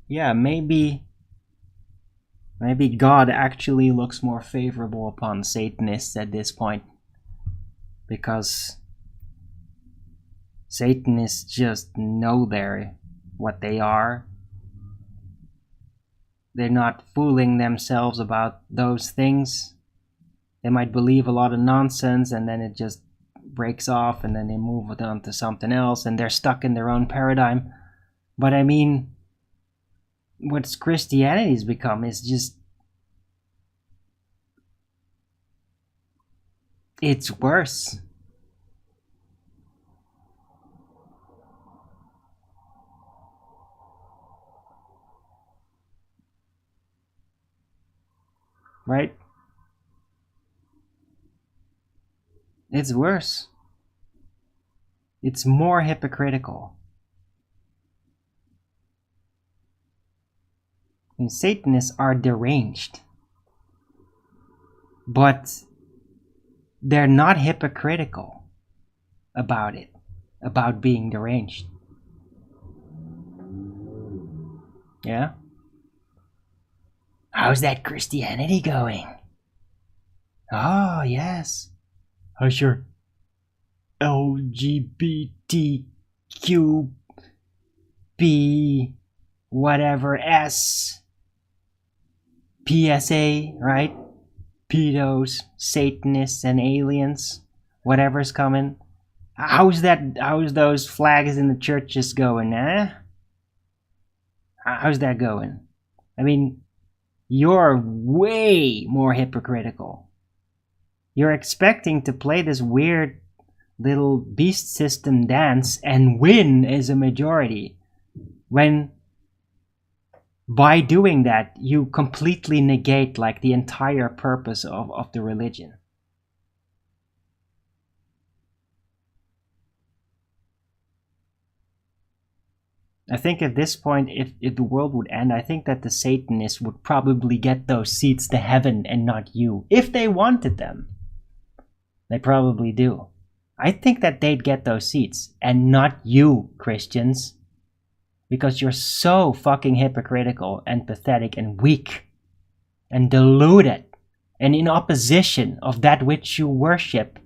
yeah, maybe God actually looks more favorable upon Satanists at this point, because Satanists just know what they are. They're not fooling themselves about those things. They might believe a lot of nonsense and then it just breaks off and then they move on to something else and they're stuck in their own paradigm. But I mean, what Christianity's become is just, it's worse. Right? It's worse. It's more hypocritical. And Satanists are deranged. But they're not hypocritical about it, about being deranged. Yeah? How's that Christianity going? Oh, yes. Oh, sure. LGBTQB whatever S PSA, right? Pedos, Satanists, and aliens, whatever's coming. How's those flags in the churches going, eh? How's that going? I mean, you're way more hypocritical. You're expecting to play this weird little beast system dance and win as a majority, when by doing that you completely negate like the entire purpose of the religion. I think at this point, if the world would end, I think that the Satanists would probably get those seats to heaven and not you, if they wanted them. They probably do. I think that they'd get those seats and not you, Christians, because you're so fucking hypocritical and pathetic and weak and deluded and in opposition of that which you worship.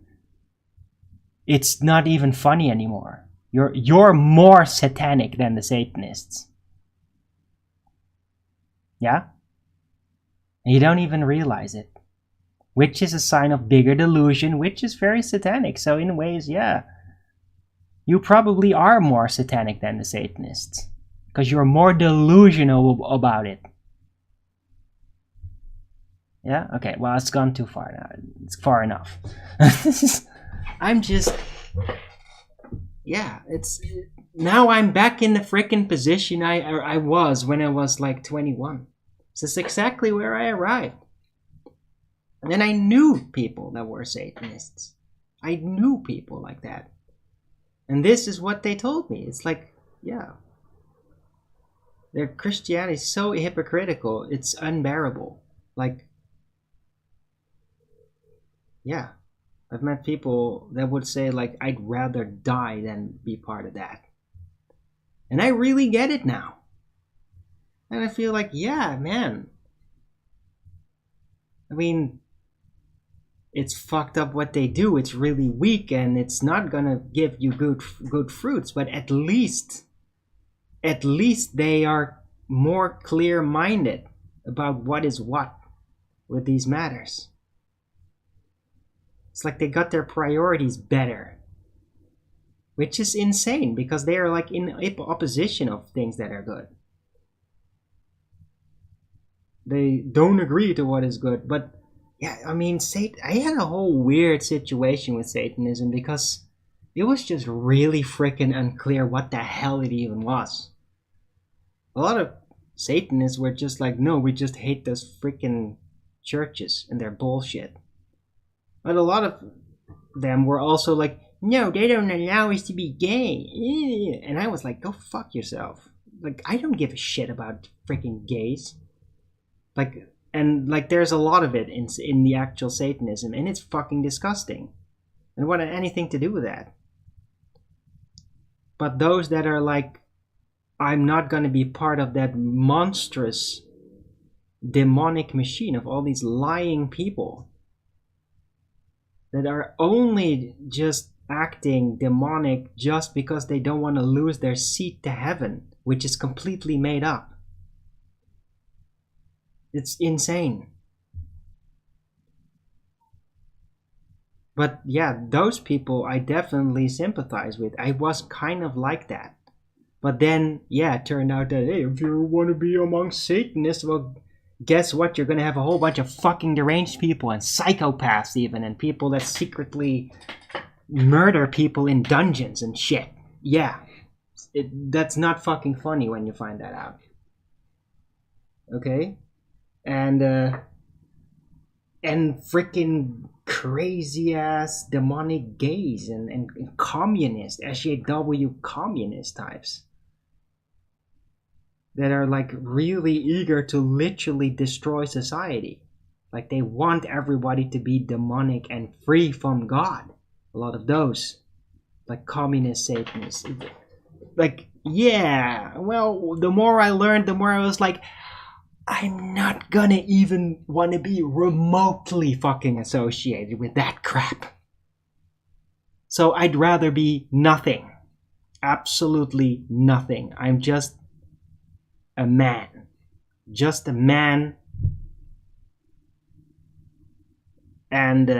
It's not even funny anymore. You're more satanic than the Satanists. Yeah? And you don't even realize it. Which is a sign of bigger delusion, which is very satanic. So in ways, yeah, you probably are more satanic than the Satanists, because you're more delusional about it. Yeah? Okay, well, it's gone too far now. It's far enough. I'm just... Yeah, it's... Now I'm back in the frickin' position I was when I was like 21. This is exactly where I arrived. And I knew people that were Satanists. I knew people like that. And this is what they told me. It's like, yeah. Their Christianity is so hypocritical, it's unbearable. Like, yeah. I've met people that would say, like, I'd rather die than be part of that. And I really get it now. And I feel like, yeah, man. I mean, it's fucked up what they do. It's really weak and it's not gonna give you good fruits. But at least they are more clear-minded about what is what with these matters. It's like they got their priorities better, which is insane because they are like in opposition of things that are good. They don't agree to what is good. But yeah, I mean, I had a whole weird situation with Satanism because it was just really freaking unclear what the hell it even was. A lot of Satanists were just like, no, we just hate those freaking churches and their bullshit. But a lot of them were also like, no, they don't allow us to be gay. And I was like, go fuck yourself. Like, I don't give a shit about freaking gays. Like, and like, there's a lot of it in the actual Satanism, and it's fucking disgusting. And what had anything to do with that? But those that are like, I'm not going to be part of that monstrous demonic machine of all these lying people that are only just acting demonic just because they don't want to lose their seat to heaven, which is completely made up. It's insane. But yeah, those people I definitely sympathize with. I was kind of like that. But then, yeah, it turned out that, hey, if you want to be among Satanists, well, guess what? You're going to have a whole bunch of fucking deranged people and psychopaths even, and people that secretly murder people in dungeons and shit. Yeah. That's not fucking funny when you find that out. Okay? And freaking crazy ass demonic gays and communist, SJW communist types that are like really eager to literally destroy society. Like they want everybody to be demonic and free from God. A lot of those, like communist Satanists. Like, yeah, well, the more I learned, the more I was like, I'm not gonna even want to be remotely fucking associated with that crap. So I'd rather be nothing. Absolutely nothing. I'm just a man. Just a man. And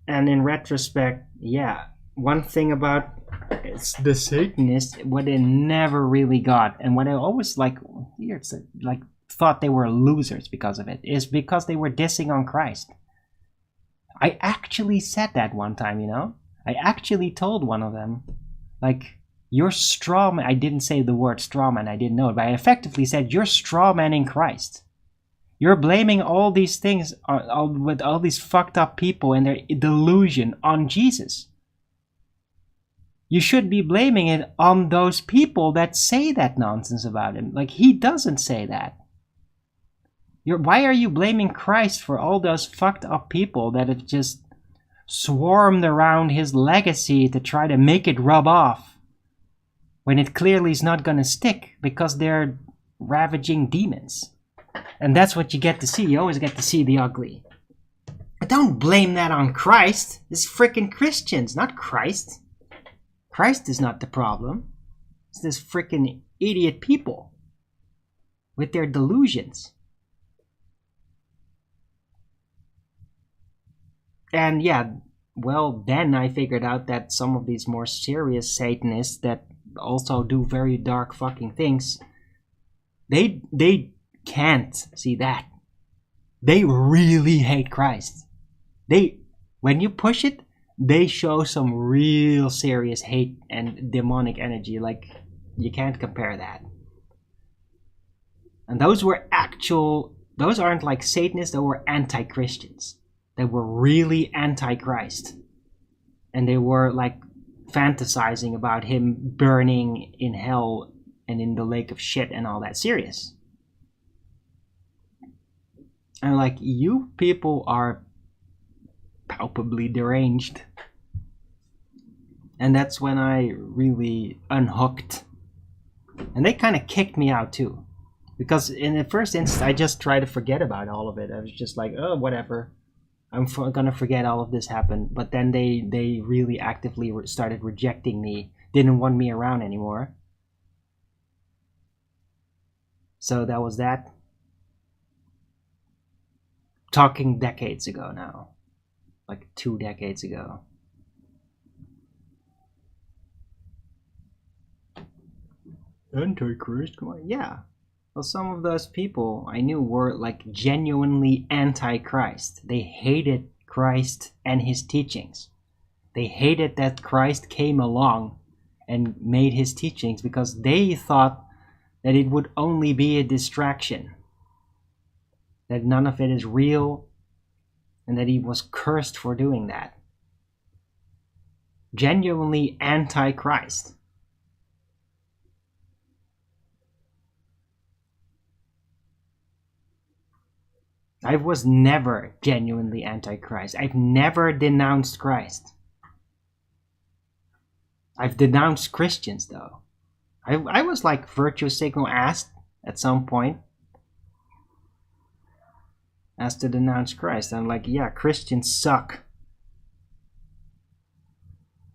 in retrospect, yeah, one thing about it's the Satanists, what they never really got, and what I always thought they were losers because of it, is because they were dissing on Christ. I actually said that one time, you know? I actually told one of them, like, you're straw man. I didn't say the word straw man, I didn't know it, but I effectively said, you're straw manning Christ. You're blaming all these things with all these fucked up people and their delusion on Jesus. You should be blaming it on those people that say that nonsense about him. Like, he doesn't say that. Why are you blaming Christ for all those fucked up people that have just swarmed around his legacy to try to make it rub off, when it clearly is not going to stick because they're ravaging demons? And that's what you get to see. You always get to see the ugly. But don't blame that on Christ. It's freaking Christians, not Christ. Christ is not the problem. It's this freaking idiot people with their delusions. And yeah, well, then I figured out that some of these more serious Satanists that also do very dark fucking things, they can't see that. They really hate Christ. When you push it, they show some real serious hate and demonic energy. Like, you can't compare that. And those aren't like Satanists, they were anti-Christians. They were really anti-Christ. And they were like fantasizing about him burning in hell and in the lake of shit and all that. Serious. And like, you people are palpably deranged. And that's when I really unhooked. And they kind of kicked me out too. Because in the first instance, I just tried to forget about all of it. I was just like, oh, whatever. I'm gonna forget all of this happened. But then they really actively started rejecting me. Didn't want me around anymore. So that was that. Talking decades ago now. Like 2 decades ago. Antichrist? Come on. Yeah. Well, some of those people I knew were like genuinely anti-Christ. They hated Christ and his teachings. They hated that Christ came along and made his teachings because they thought that it would only be a distraction. That none of it is real and that he was cursed for doing that. Genuinely anti-Christ. I was never genuinely anti-Christ. I've never denounced Christ. I've denounced Christians, though. I was like virtue signal asked at some point. Asked to denounce Christ. I'm like, yeah, Christians suck.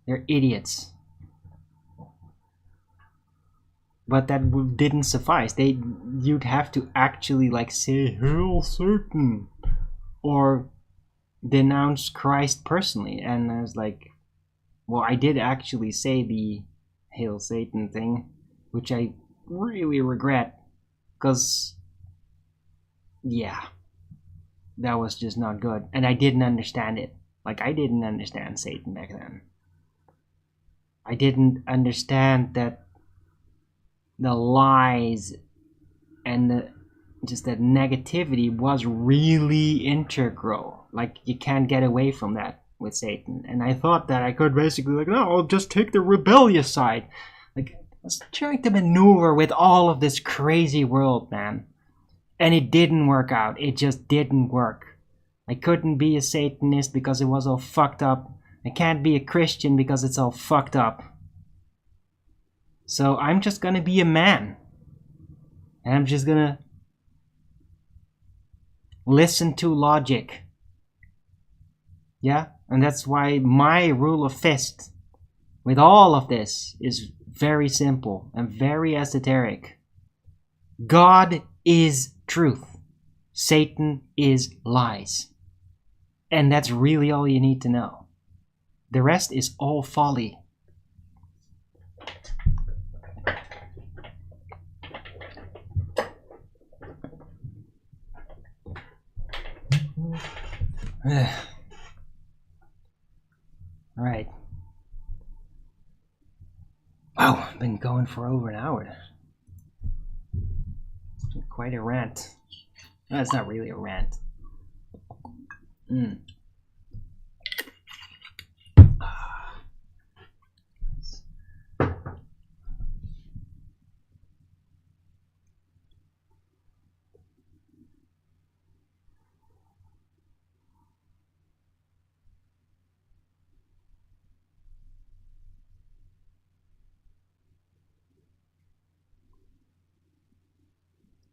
They're idiots. But that didn't suffice. You'd have to actually like say Hail Satan or denounce Christ personally. And I was like, well, I did actually say the Hail Satan thing, which I really regret, because yeah, that was just not good. And I didn't understand it. Like, I didn't understand Satan back then. I didn't understand that the lies and just that negativity was really integral. Like, you can't get away from that with Satan. And I thought that I could basically, like, no, I'll just take the rebellious side. Like, I was trying to maneuver with all of this crazy world, man. And it didn't work out. It just didn't work. I couldn't be a Satanist because it was all fucked up. I can't be a Christian because it's all fucked up. So I'm just gonna be a man. And I'm just gonna listen to logic. Yeah? And that's why my rule of fist with all of this is very simple and very esoteric. God is truth. Satan is lies. And that's really all you need to know. The rest is all folly. Right. Wow, I've been going for over an hour. Quite a rant. No, it's not really a rant.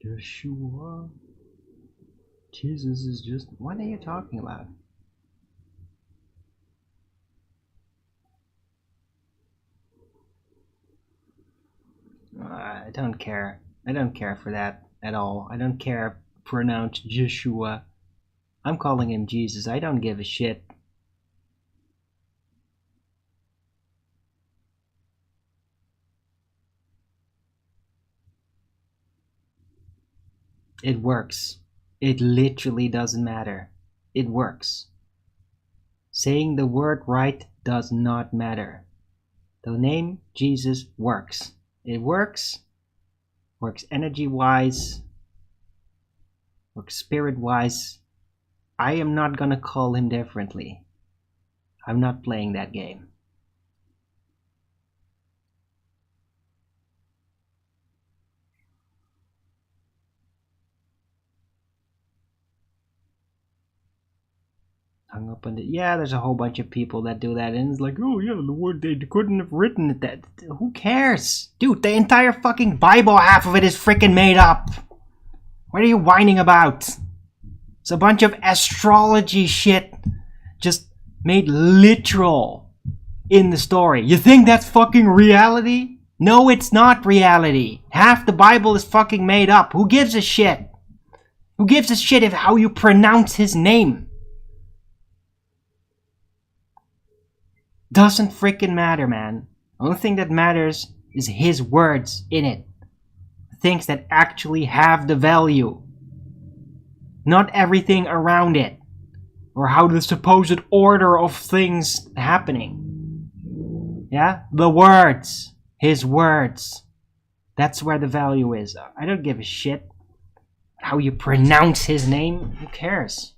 Yeshua. Jesus is just... What are you talking about? I don't care. I don't care for that at all. I don't care pronounce Yeshua. I'm calling him Jesus. I don't give a shit. It works. It literally doesn't matter. It works. Saying the word right does not matter. The name Jesus works. It works. Works energy-wise. Works spirit-wise. I am not gonna call him differently. I'm not playing that game. Hung up on the... Yeah, there's a whole bunch of people that do that, and it's like, oh yeah, the word, they couldn't have written it that. Who cares? Dude, the entire fucking Bible, half of it is freaking made up. What are you whining about? It's a bunch of astrology shit just made literal in the story. You think that's fucking reality? No, it's not reality. Half the Bible is fucking made up. Who gives a shit? Who gives a shit if how you pronounce his name? Doesn't freaking matter, man. The only thing that matters is his words in it. Things that actually have the value. Not everything around it. Or how the supposed order of things happening. Yeah? The words. His words. That's where the value is. I don't give a shit how you pronounce his name. Who cares?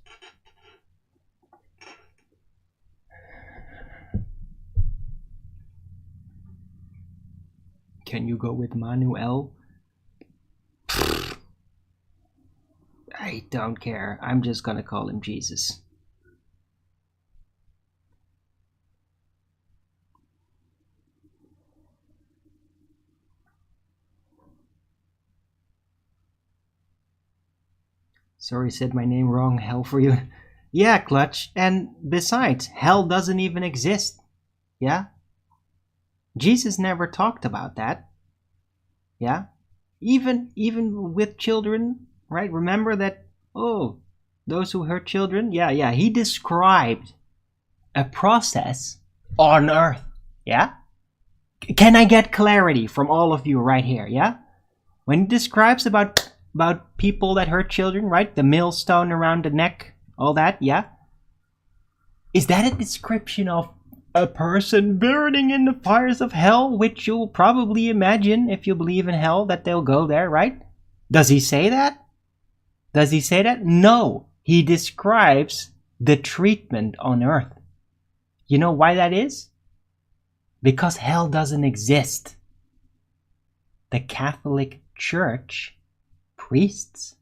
Can you go with Manuel? I don't care. I'm just gonna call him Jesus. Sorry, said my name wrong. Hell for you. Yeah, Clutch. And besides, hell doesn't even exist. Yeah? Jesus never talked about that. Yeah? Even with children, right? Remember that, oh, those who hurt children? Yeah. He described a process on earth. Yeah? Can I get clarity from all of you right here? Yeah? When he describes about people that hurt children, right? The millstone around the neck, all that, yeah? Is that a description of a person burning in the fires of hell, which you'll probably imagine if you believe in hell that they'll go there, right? Does he say that? Does he say that? No. He describes the treatment on earth. You know why that is? Because hell doesn't exist. The Catholic Church priests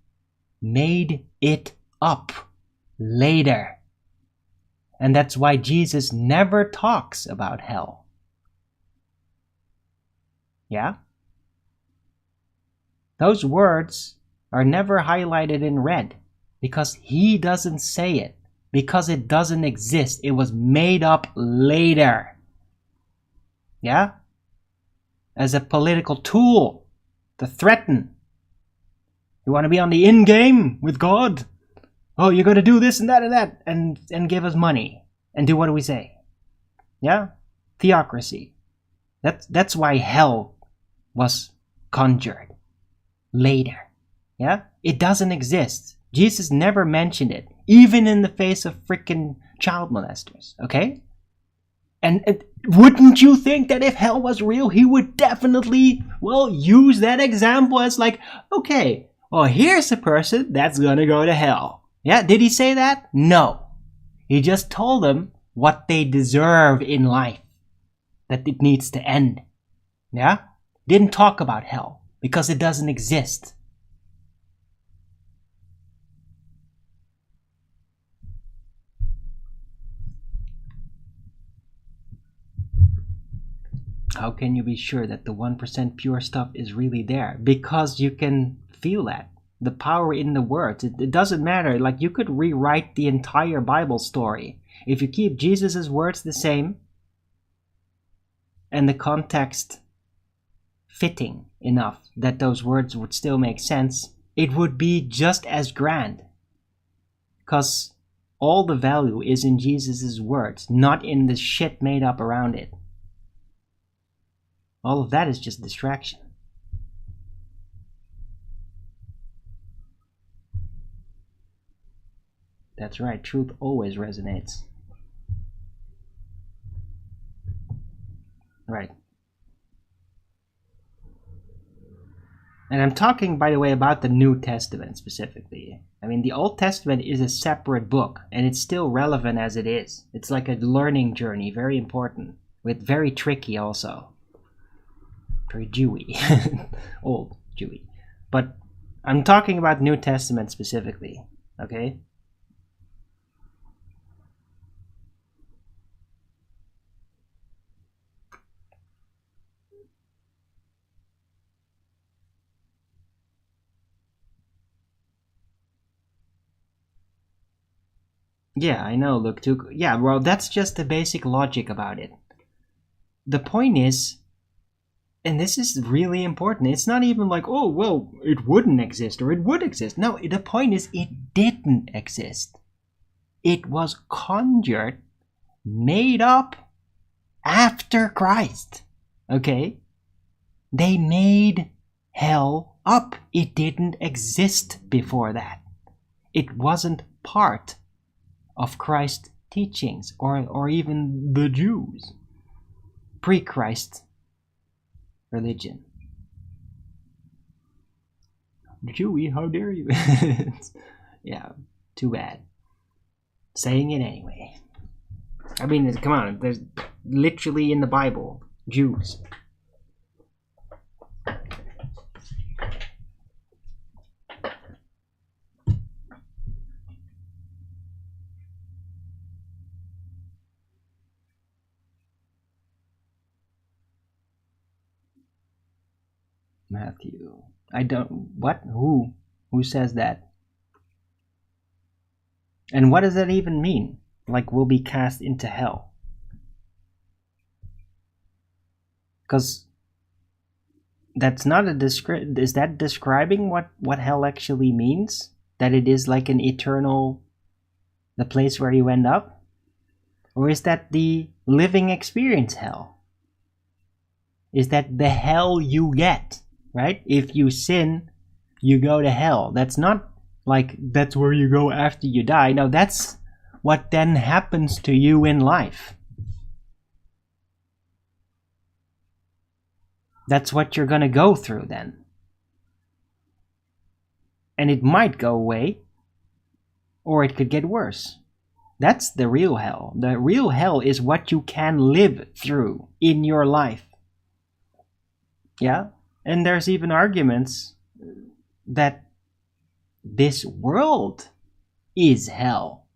made it up later. And that's why Jesus never talks about hell. Yeah? Those words are never highlighted in red because he doesn't say it. because it doesn't exist. It was made up later. Yeah? As a political tool to threaten. You want to be on the in game with God? Oh, you're going to do this and that and give us money. And do what do we say? Yeah? Theocracy. That's why hell was conjured later. Yeah? It doesn't exist. Jesus never mentioned it, even in the face of freaking child molesters. Okay? And wouldn't you think that if hell was real, he would definitely, use that example as like, okay, well, here's a person that's gonna go to hell. Yeah, did he say that? No. He just told them what they deserve in life. That it needs to end. Yeah? Didn't talk about hell, because it doesn't exist. How can you be sure that the 1% pure stuff is really there? Because you can feel that. The power in the words. It doesn't matter. Like, you could rewrite the entire Bible story. If you keep Jesus' words the same, and the context fitting enough that those words would still make sense, it would be just as grand. Because all the value is in Jesus' words, not in the shit made up around it. All of that is just distraction. That's right, truth always resonates. Right. And I'm talking, by the way, about the New Testament specifically. I mean, the Old Testament is a separate book, and it's still relevant as it is. It's like a learning journey, very important, with very tricky also. Very Jewy. Old Jewy. But I'm talking about New Testament specifically, okay? Yeah, I know, look, too. Yeah, well, that's just the basic logic about it. The point is, and this is really important, it's not even like, oh, well, it wouldn't exist or it would exist. No, the point is it didn't exist. It was conjured, made up after Christ. Okay? They made hell up. It didn't exist before that. It wasn't part of Christ's teachings or even the Jews. Pre-Christ religion. Jewy, how dare you? Yeah, too bad. Saying it anyway. I mean, come on, there's literally in the Bible, Jews. Matthew. I don't... What? Who? Who says that? And what does that even mean? Like, will be cast into hell? Because that's not a description. Is that describing what hell actually means? That it is like an eternal... the place where you end up? Or is that the living experience hell? Is that the hell you get? Right? If you sin, you go to hell. That's not like that's where you go after you die. No, that's what then happens to you in life. That's what you're gonna go through then. And it might go away, or it could get worse. That's the real hell. The real hell is what you can live through in your life. Yeah? And there's even arguments that this world is hell.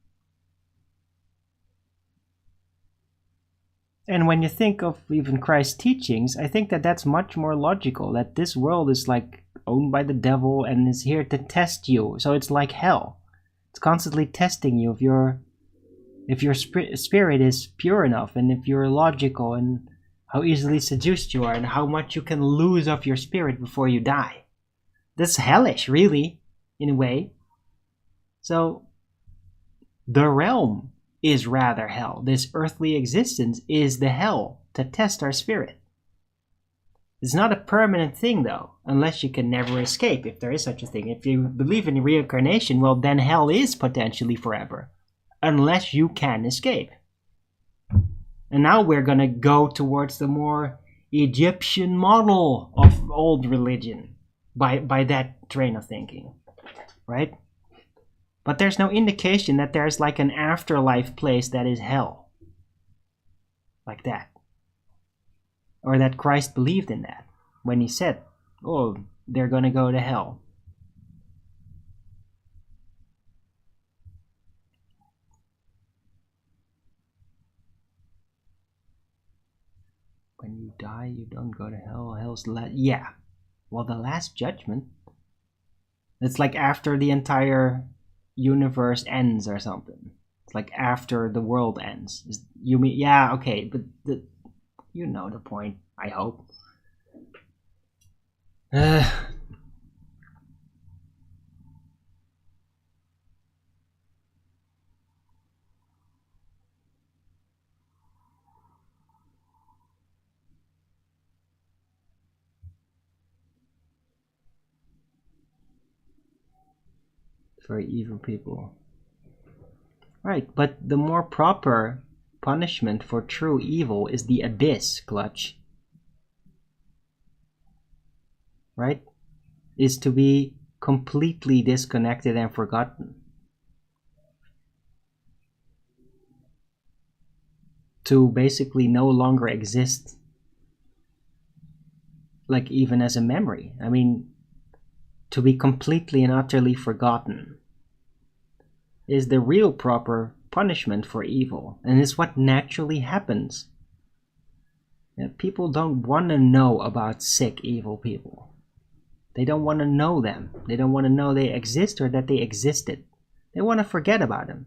And when you think of even Christ's teachings, I think that that's much more logical, that this world is like owned by the devil and is here to test you. So it's like hell. It's constantly testing you if you're If your spirit is pure enough, and if you're logical, and how easily seduced you are, and how much you can lose of your spirit before you die. That's hellish, really, in a way. So, the realm is rather hell. This earthly existence is the hell to test our spirit. It's not a permanent thing, though, unless you can never escape, if there is such a thing. If you believe in reincarnation, well, then hell is potentially forever, unless you can escape. And now we're going to go towards the more Egyptian model of old religion by that train of thinking, right? But there's no indication that there's like an afterlife place that is hell. Like that. Or that Christ believed in that when he said, oh, they're going to go to hell. When you die, you don't go to hell. Hell's yeah. Well, the last judgment. It's like after the entire universe ends or something. It's like after the world ends. You mean, yeah, okay, but you know the point, I hope. For evil people. Right, but the more proper punishment for true evil is the abyss, Clutch. Right? Is to be completely disconnected and forgotten. To basically no longer exist. Like even as a memory. I mean, to be completely and utterly forgotten is the real proper punishment for evil, and it's what naturally happens. People don't want to know about sick, evil people. They don't want to know them. They don't want to know they exist or that they existed. They want to forget about them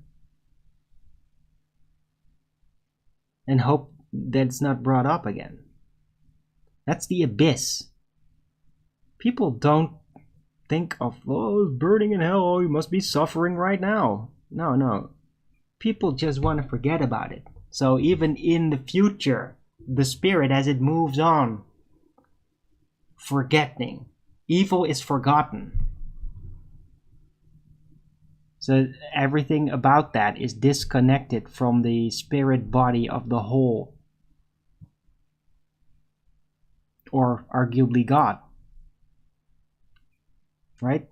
and hope that it's not brought up again. That's the abyss. People don't think of, oh, burning in hell, oh, you must be suffering right now. No. People just want to forget about it. So even in the future, the spirit, as it moves on, forgetting. Evil is forgotten. So everything about that is disconnected from the spirit body of the whole. Or arguably God. Right?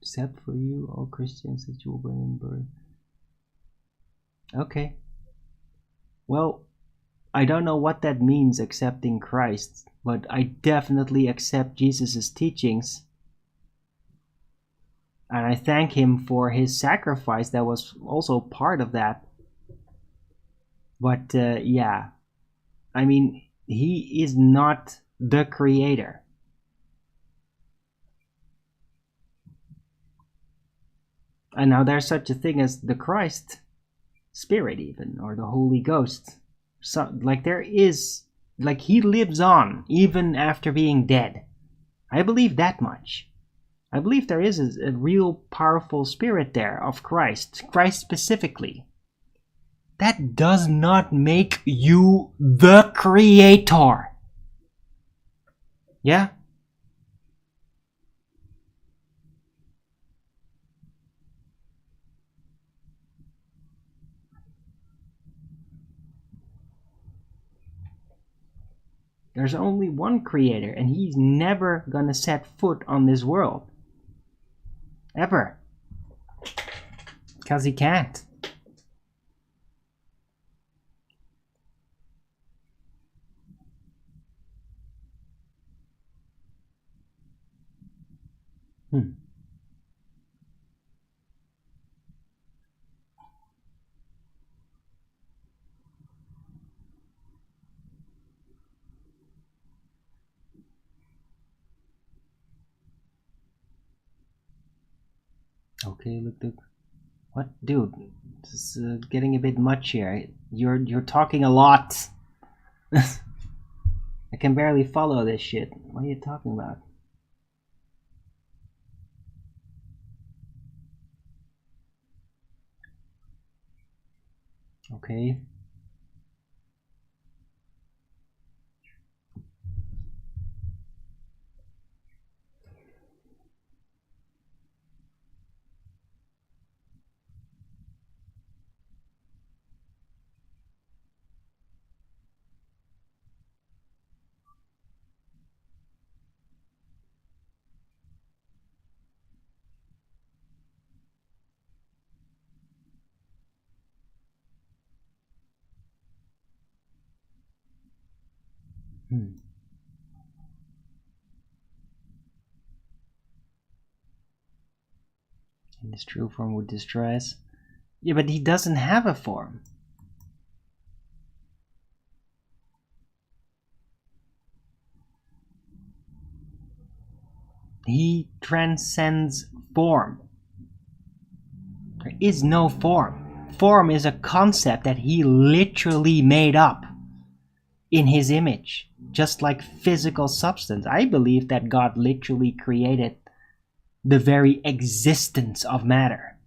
Except for you, all Christians, that you will bring in birth. Okay. Well, I don't know what that means, accepting Christ, but I definitely accept Jesus' teachings. And I thank him for his sacrifice that was also part of that. But yeah, I mean, he is not the creator. And now there's such a thing as the Christ Spirit even, or the Holy Ghost. So, like there is, like he lives on even after being dead. I believe that much. I believe there is a real powerful spirit there of Christ specifically. That does not make you the creator. Yeah? There's only one creator, and he's never gonna set foot on this world. Ever. Because he can't. Okay, look. What? Dude, this is getting a bit much here. You're talking a lot. I can barely follow this shit. What are you talking about? Okay. In his true form would distress. Yeah, but he doesn't have a form. He transcends form. There is no form. Form is a concept that he literally made up in his image, just like physical substance. I believe that God literally created the very existence of matter.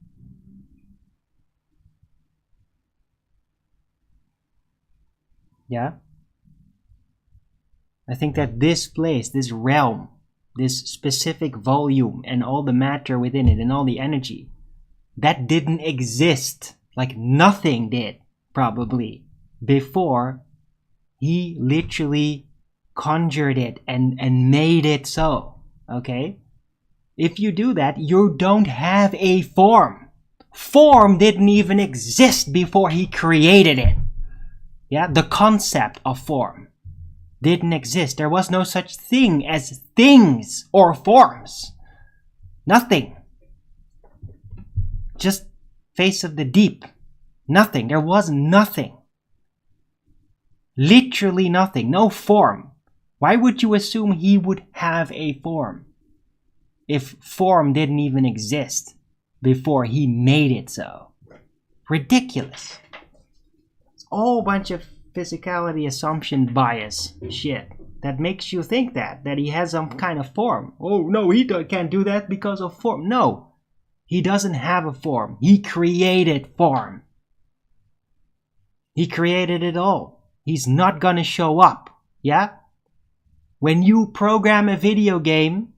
Yeah? I think that this place, this realm, this specific volume and all the matter within it and all the energy, that didn't exist, like nothing did, probably, before he literally conjured it and made it so, okay? If you do that, you don't have a form. Form didn't even exist before he created it. Yeah, the concept of form didn't exist. There was no such thing as things or forms. Nothing. Just face of the deep. Nothing. There was nothing. Literally nothing. No form. Why would you assume he would have a form if form didn't even exist before he made it so? Ridiculous. It's a whole bunch of physicality assumption bias shit that makes you think that he has some kind of form. Oh no, he can't do that because of form. No, he doesn't have a form. He created form. He created it all. He's not gonna show up. Yeah? When you program a video game,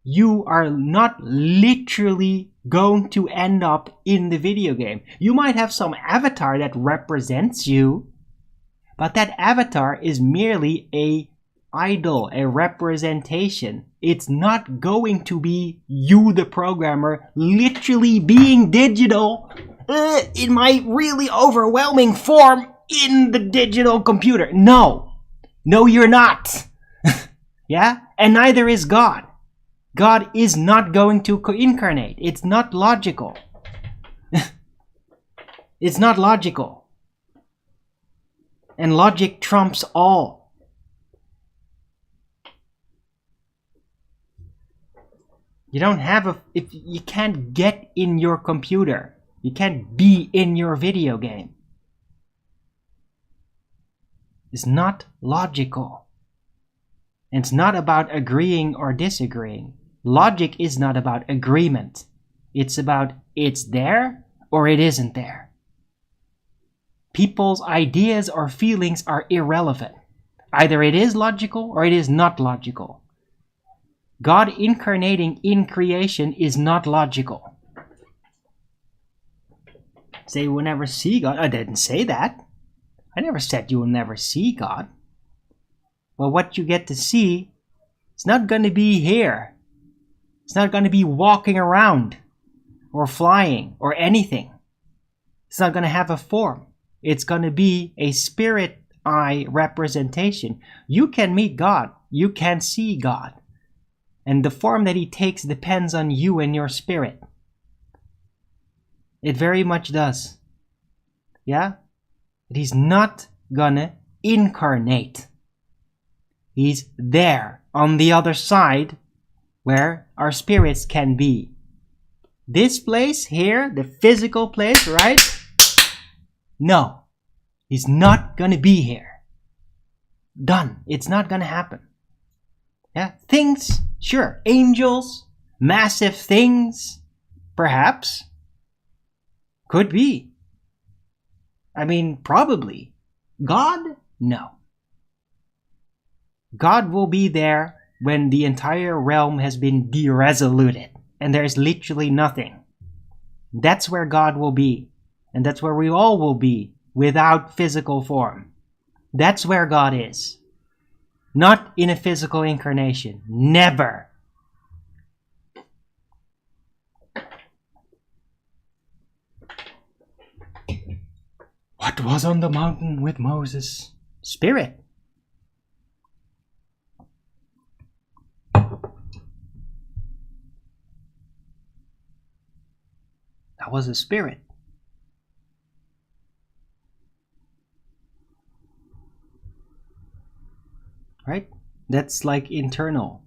you are not literally going to end up in the video game. You might have some avatar that represents you, but that avatar is merely a idol, a representation. It's not going to be you, the programmer, literally being digital in my really overwhelming form in the digital computer. No, you're not. Yeah? And neither is God. God is not going to incarnate. It's not logical. It's not logical. And logic trumps all. You don't have if you can't get in your computer. You can't be in your video game. It's not logical. And it's not about agreeing or disagreeing. Logic is not about agreement. It's about it's there or it isn't there. People's ideas or feelings are irrelevant. Either it is logical or it is not logical. God incarnating in creation is not logical. Say you will never see God. I didn't say that. I never said you will never see God. But what you get to see, it's not going to be here. It's not going to be walking around or flying or anything. It's not going to have a form. It's going to be a spirit eye representation. You can meet God. You can see God. And the form that he takes depends on you and your spirit. It very much does. Yeah? But he's not gonna incarnate. He's there on the other side where our spirits can be. This place here, the physical place, right? No, he's not gonna be here. Done. It's not gonna happen. Yeah, things, sure, angels, massive things, perhaps, could be. I mean, probably. God? No. God will be there when the entire realm has been deresoluted and there's literally nothing. That's where God will be. And that's where we all will be without physical form. That's where God is. Not in a physical incarnation. Never. What was on the mountain with Moses? Spirit. That was a spirit. Right? That's like internal.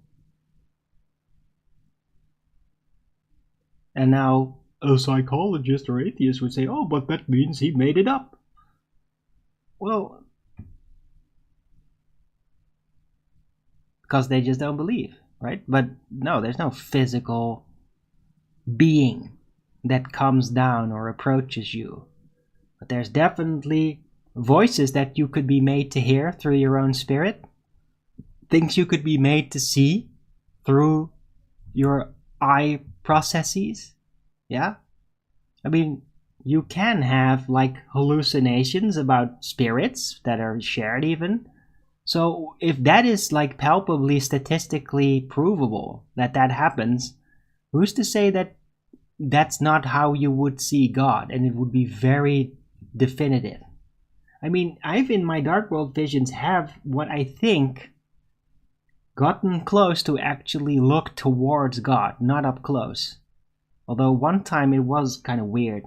And now a psychologist or atheist would say, oh, but that means he made it up. Well, because they just don't believe, right? But no, there's no physical being that comes down or approaches you. But there's definitely voices that you could be made to hear through your own spirit. Things you could be made to see through your eye processes. Yeah? I mean, you can have like hallucinations about spirits that are shared even. So if that is like palpably statistically provable that happens, who's to say that that's not how you would see God and it would be very definitive? I mean, I've in my dark world visions have what I think gotten close to actually look towards God, not up close. Although one time it was kind of weird.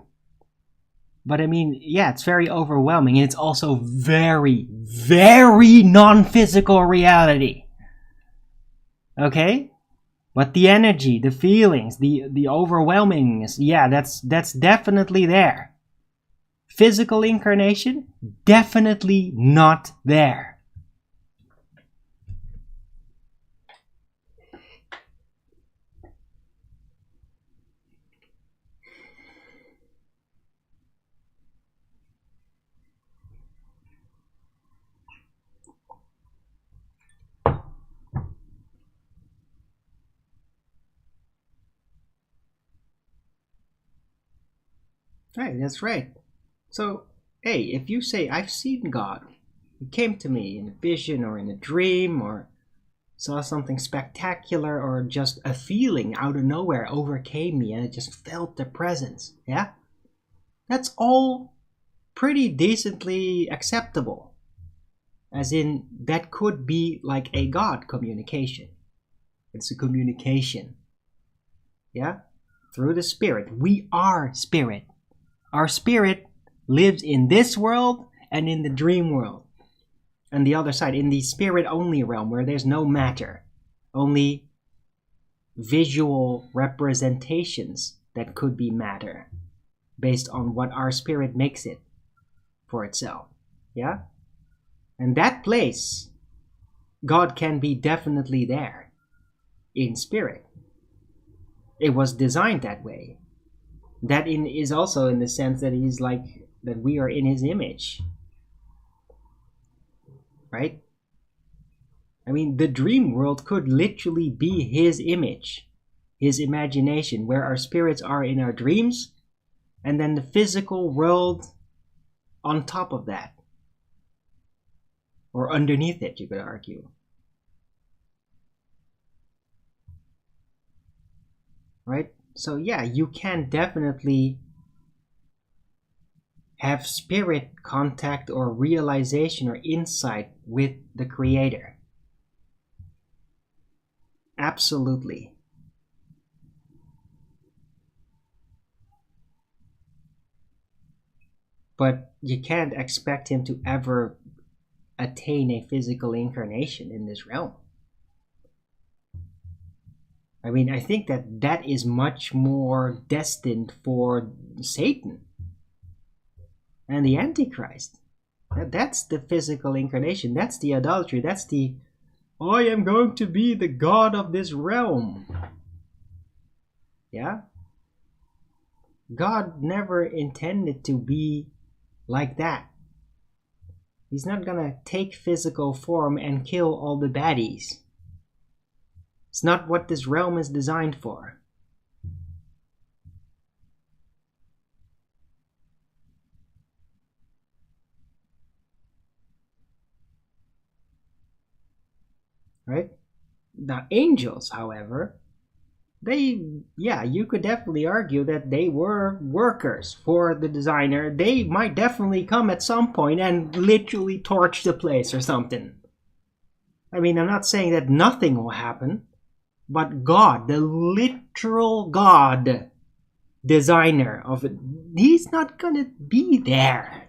But I mean, yeah, it's very overwhelming. And it's also very, very non-physical reality. Okay? But the energy, the feelings, the overwhelmingness, yeah, that's definitely there. Physical incarnation, definitely not there. Right, that's right. So, hey, if you say, I've seen God, He came to me in a vision or in a dream or saw something spectacular or just a feeling out of nowhere overcame me and I just felt the presence, yeah? That's all pretty decently acceptable. As in, that could be like a God communication. It's a communication, yeah? Through the spirit. We are spirit. Our spirit lives in this world and in the dream world. And the other side, in the spirit-only realm, where there's no matter. Only visual representations that could be matter. Based on what our spirit makes it for itself. Yeah? And that place, God can be definitely there. In spirit. It was designed that way. That is also in the sense that he's like, that we are in his image. Right? I mean, the dream world could literally be his image. His imagination, where our spirits are in our dreams. And then the physical world on top of that. Or underneath it, you could argue. Right? So yeah, you can definitely have spirit contact or realization or insight with the Creator. Absolutely. But you can't expect him to ever attain a physical incarnation in this realm. I mean, I think that is much more destined for Satan and the Antichrist. That's the physical incarnation. That's the idolatry. That's the, I am going to be the god of this realm. Yeah? God never intended to be like that. He's not gonna take physical form and kill all the baddies. It's not what this realm is designed for. Right? The angels, however, you could definitely argue that they were workers for the designer. They might definitely come at some point and literally torch the place or something. I mean, I'm not saying that nothing will happen, but God, the literal God, designer of it, he's not gonna be there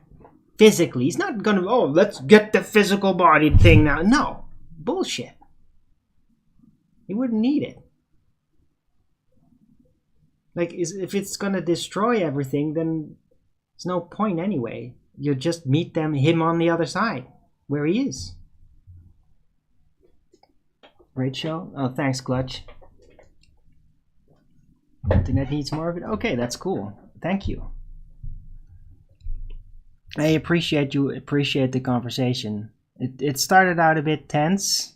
physically. He's not gonna, oh, let's get the physical body thing now. No, bullshit. He wouldn't need it. Like, if it's gonna destroy everything, then there's no point anyway. You just meet him on the other side, where he is. Great show. Oh, thanks, Clutch. Internet needs more of it. Okay, that's cool. Thank you. I appreciate the conversation. It started out a bit tense,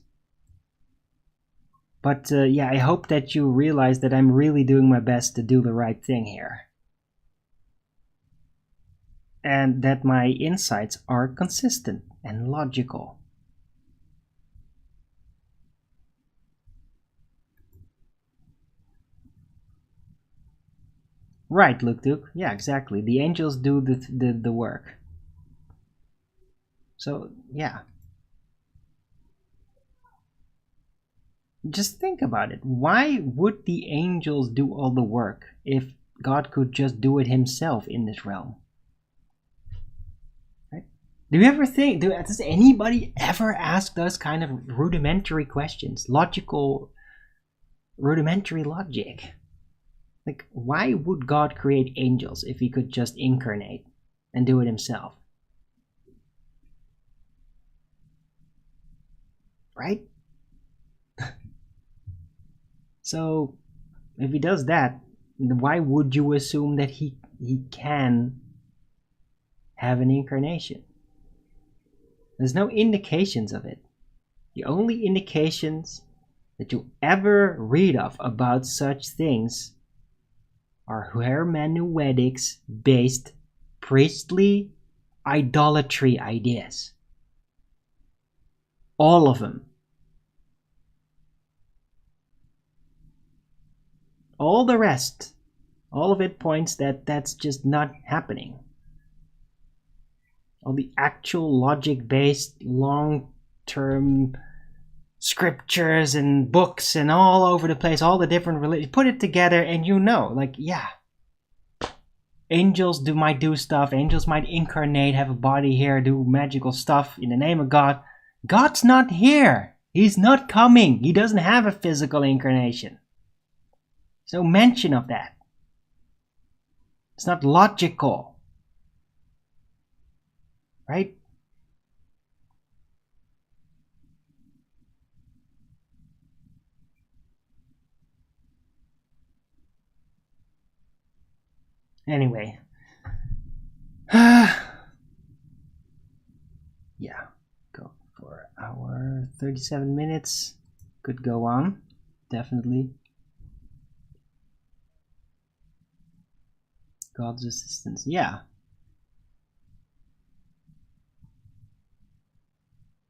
but yeah, I hope that you realize that I'm really doing my best to do the right thing here, and that my insights are consistent and logical. Right, Luke Duke. Yeah, exactly. The angels do the work. So, yeah. Just think about it. Why would the angels do all the work if God could just do it himself in this realm? Right? Do you ever think, does anybody ever ask those kind of rudimentary questions? Rudimentary logic. Like, why would God create angels if he could just incarnate and do it himself? Right? So, if he does that, why would you assume that he can have an incarnation? There's no indications of it. The only indications that you ever read of about such things are hermeneutics based priestly idolatry ideas. All of them. All the rest, all of it points that that's just not happening. All the actual logic-based long-term scriptures and books and all over the place, all the different religions, put it together and like, yeah. Angels might do stuff, angels might incarnate, have a body here, do magical stuff in the name of God. God's not here. He's not coming. He doesn't have a physical incarnation. No mention of that. It's not logical. Right? Anyway. Yeah. Go for an hour, 37 minutes. Could go on. Definitely. God's assistance. Yeah.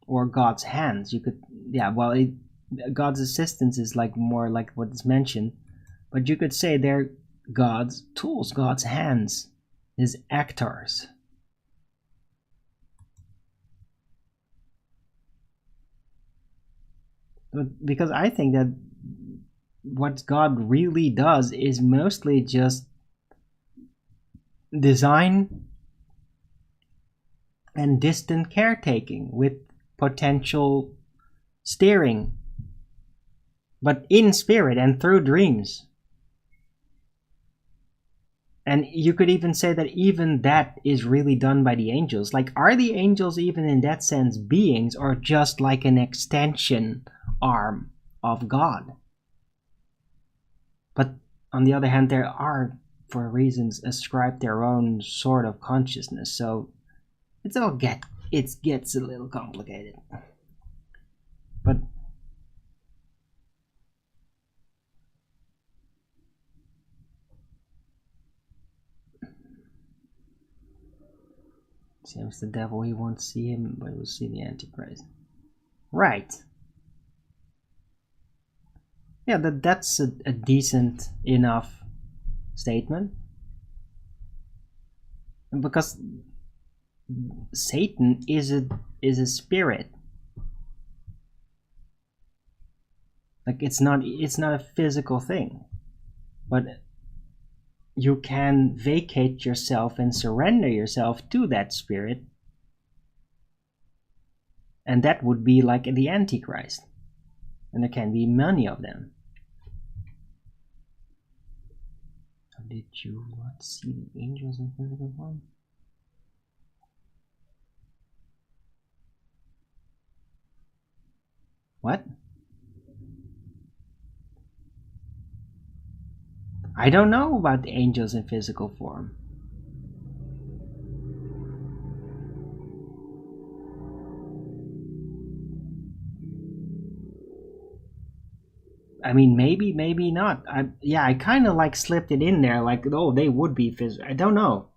Or God's hands. You could, yeah, well, God's assistance is like more like what is mentioned. But you could say they're God's tools, God's hands, his actors. Because I think that what God really does is mostly just design and distant caretaking with potential steering. but in spirit and through dreams. And you could even say that even that is really done by the angels. Like, are the angels even in that sense beings, or just like an extension arm of God? But on the other hand, there are, for reasons, ascribed their own sort of consciousness. So it gets a little complicated. But seems the devil, he won't see him, but he will see the Antichrist. Right. Yeah, that's a decent enough statement. Because Satan is a spirit. Like, it's not a physical thing. But you can vacate yourself and surrender yourself to that spirit. And that would be like the Antichrist. And there can be many of them. Did you not see the angels in physical form? What? I don't know about the angels in physical form. I mean, maybe, maybe not. I kind of like slipped it in there, like, oh, they would be physical. I don't know.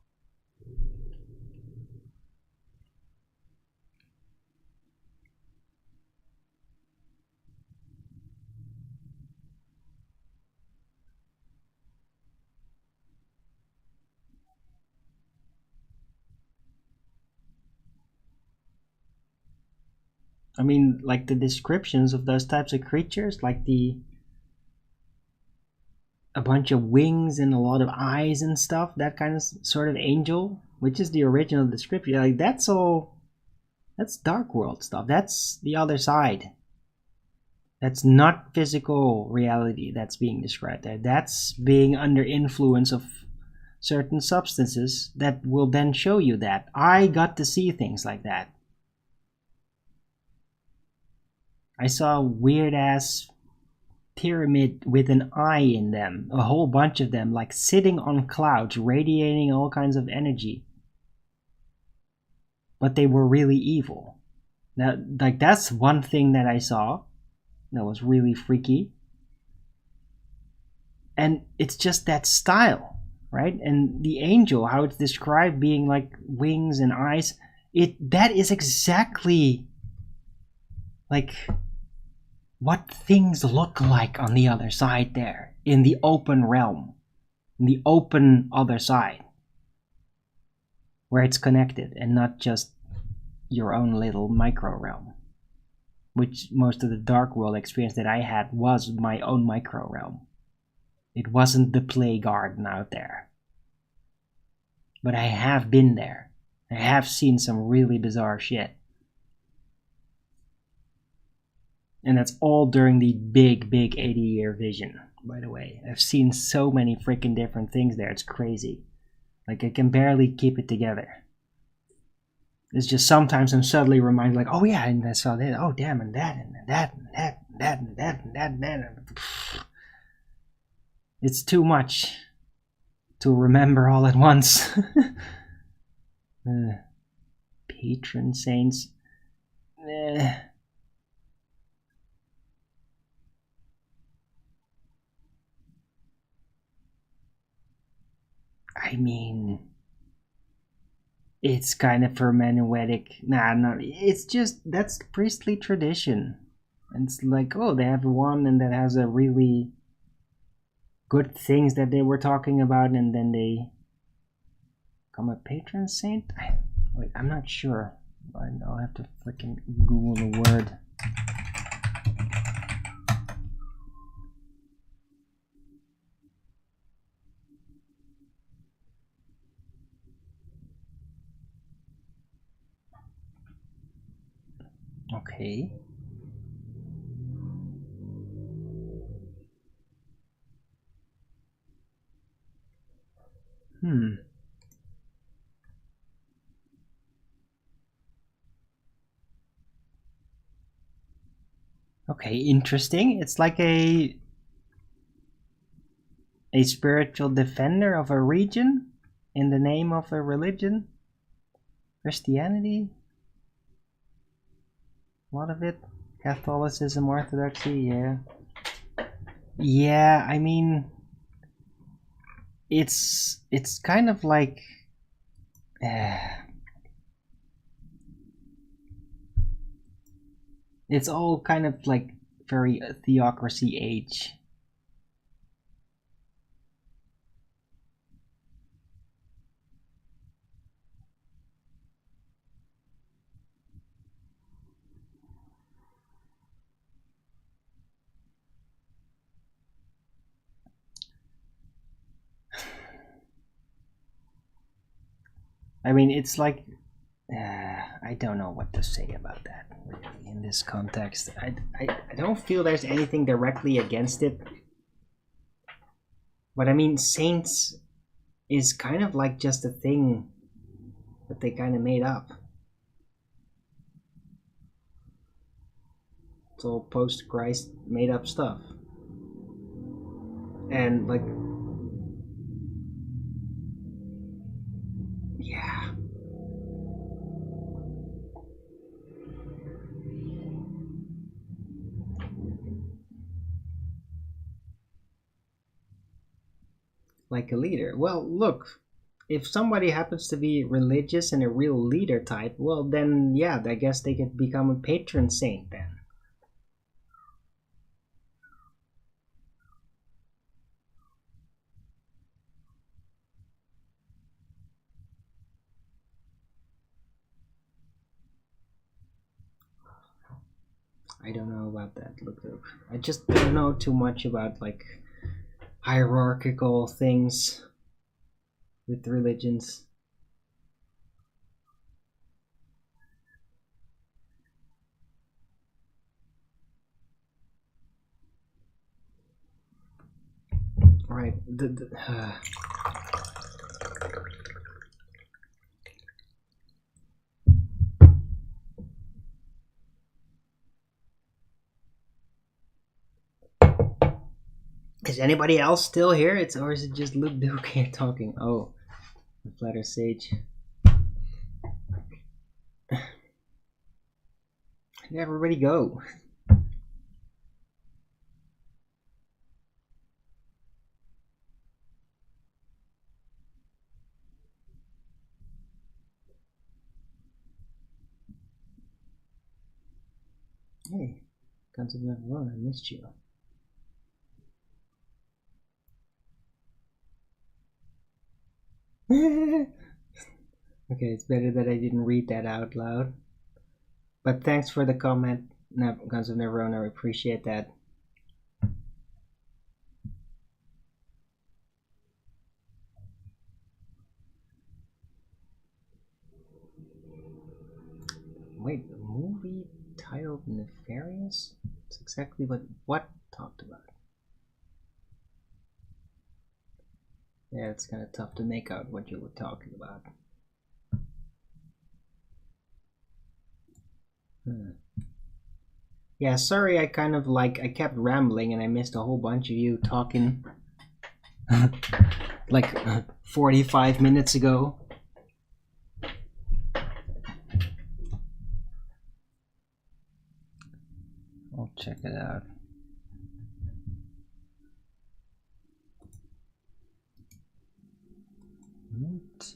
I mean, like the descriptions of those types of creatures, like a bunch of wings and a lot of eyes and stuff, that kind of sort of angel, which is the original description. Like, that's dark world stuff. That's the other side. That's not physical reality that's being described there. That's being under influence of certain substances that will then show you that. I got to see things like that. I saw a weird ass pyramid with an eye in them, a whole bunch of them, like sitting on clouds, radiating all kinds of energy. But they were really evil. Now, like, that's one thing that I saw that was really freaky. And it's just that style, right? And the angel, how it's described being like wings and eyes, that is exactly like what things look like on the other side there, in the open realm, in the open other side, where it's connected and not just your own little micro realm, which most of the dark world experience that I had was my own micro realm. It wasn't the play garden out there. But I have been there. I have seen some really bizarre shit. And that's all during the big 80-year vision, by the way. I've seen so many freaking different things there. It's crazy. Like, I can barely keep it together. It's just sometimes I'm suddenly reminded, like, oh yeah, and I saw that. Oh damn, and that, and that, and that, and that, and that, and that, and that. It's too much to remember all at once. Patron saints. I mean, it's kind of Hermeneutic. Nah, no, it's just, that's priestly tradition. And it's like, oh, they have one and that has a really good things that they were talking about, and then they become a patron saint? Wait, I'm not sure. I'll have to freaking Google the word. Okay. Okay, interesting. It's like a spiritual defender of a region in the name of a religion. Christianity. A lot of it. Catholicism, Orthodoxy, yeah. Yeah, I mean, it's kind of like it's all kind of like very theocracy age. I mean, it's like I don't know what to say about that really in this context. I don't feel there's anything directly against it. But I mean, saints is kind of like just a thing that they kind of made up. It's all post-Christ made up stuff. And like, yeah. Like a leader. Well, look, if somebody happens to be religious and a real leader type, well, then yeah, I guess they could become a patron saint then. I don't know about that. Look, I just don't know too much about like hierarchical things with religions. Right. Is anybody else still here? Or is it just Luke Duke here talking? Oh, the Flatter Sage. Where'd everybody go? Hey, Guns of Neverone, I missed you. Okay, it's better that I didn't read that out loud. But thanks for the comment, Guns of Neverone. I appreciate that. Wait, the movie titled Nefarious? It's exactly what talked about. Yeah, it's kind of tough to make out what you were talking about. Yeah, sorry, I kept rambling and I missed a whole bunch of you talking like 45 minutes ago. I'll check it out. What?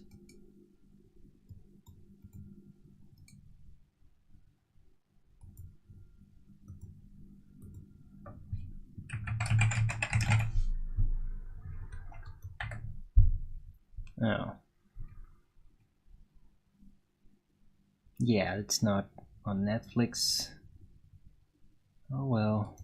Oh. Yeah, it's not on Netflix. Oh well.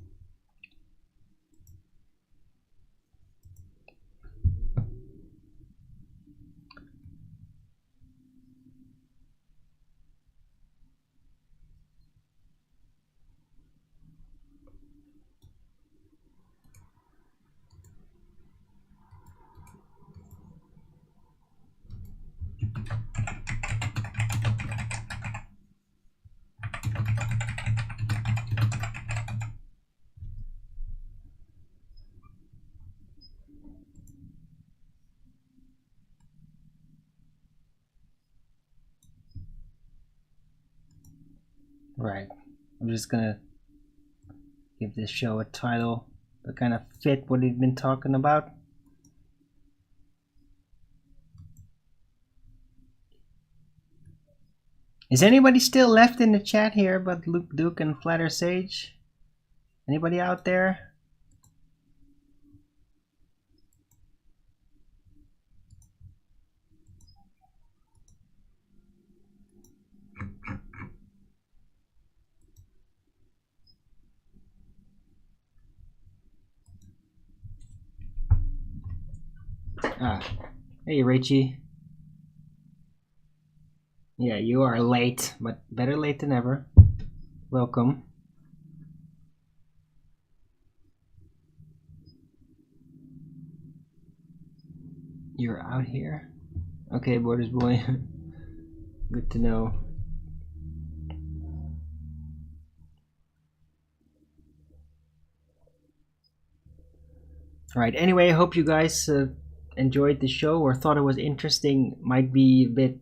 Right. I'm just gonna give this show a title that kind of fit what we've been talking about. Is anybody still left in the chat here but Luke Duke and Flatter Sage? Anybody out there? Hey Richie. Yeah, you are late, but better late than never. Welcome. You're out here? Okay, Borders Boy. Good to know. Alright, anyway, I hope you guys enjoyed the show or thought it was interesting. Might be a bit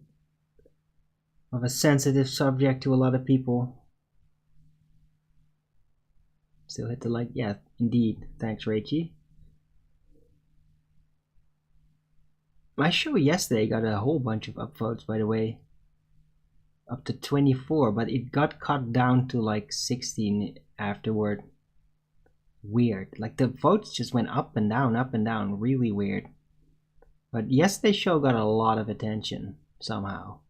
of a sensitive subject to a lot of people. Still hit the like. Yeah, indeed. Thanks, Rachie. My show yesterday got a whole bunch of upvotes, by the way. Up to 24, but it got cut down to like 16 afterward. Weird. Like the votes just went up and down. Really weird. But yesterday's show got a lot of attention somehow.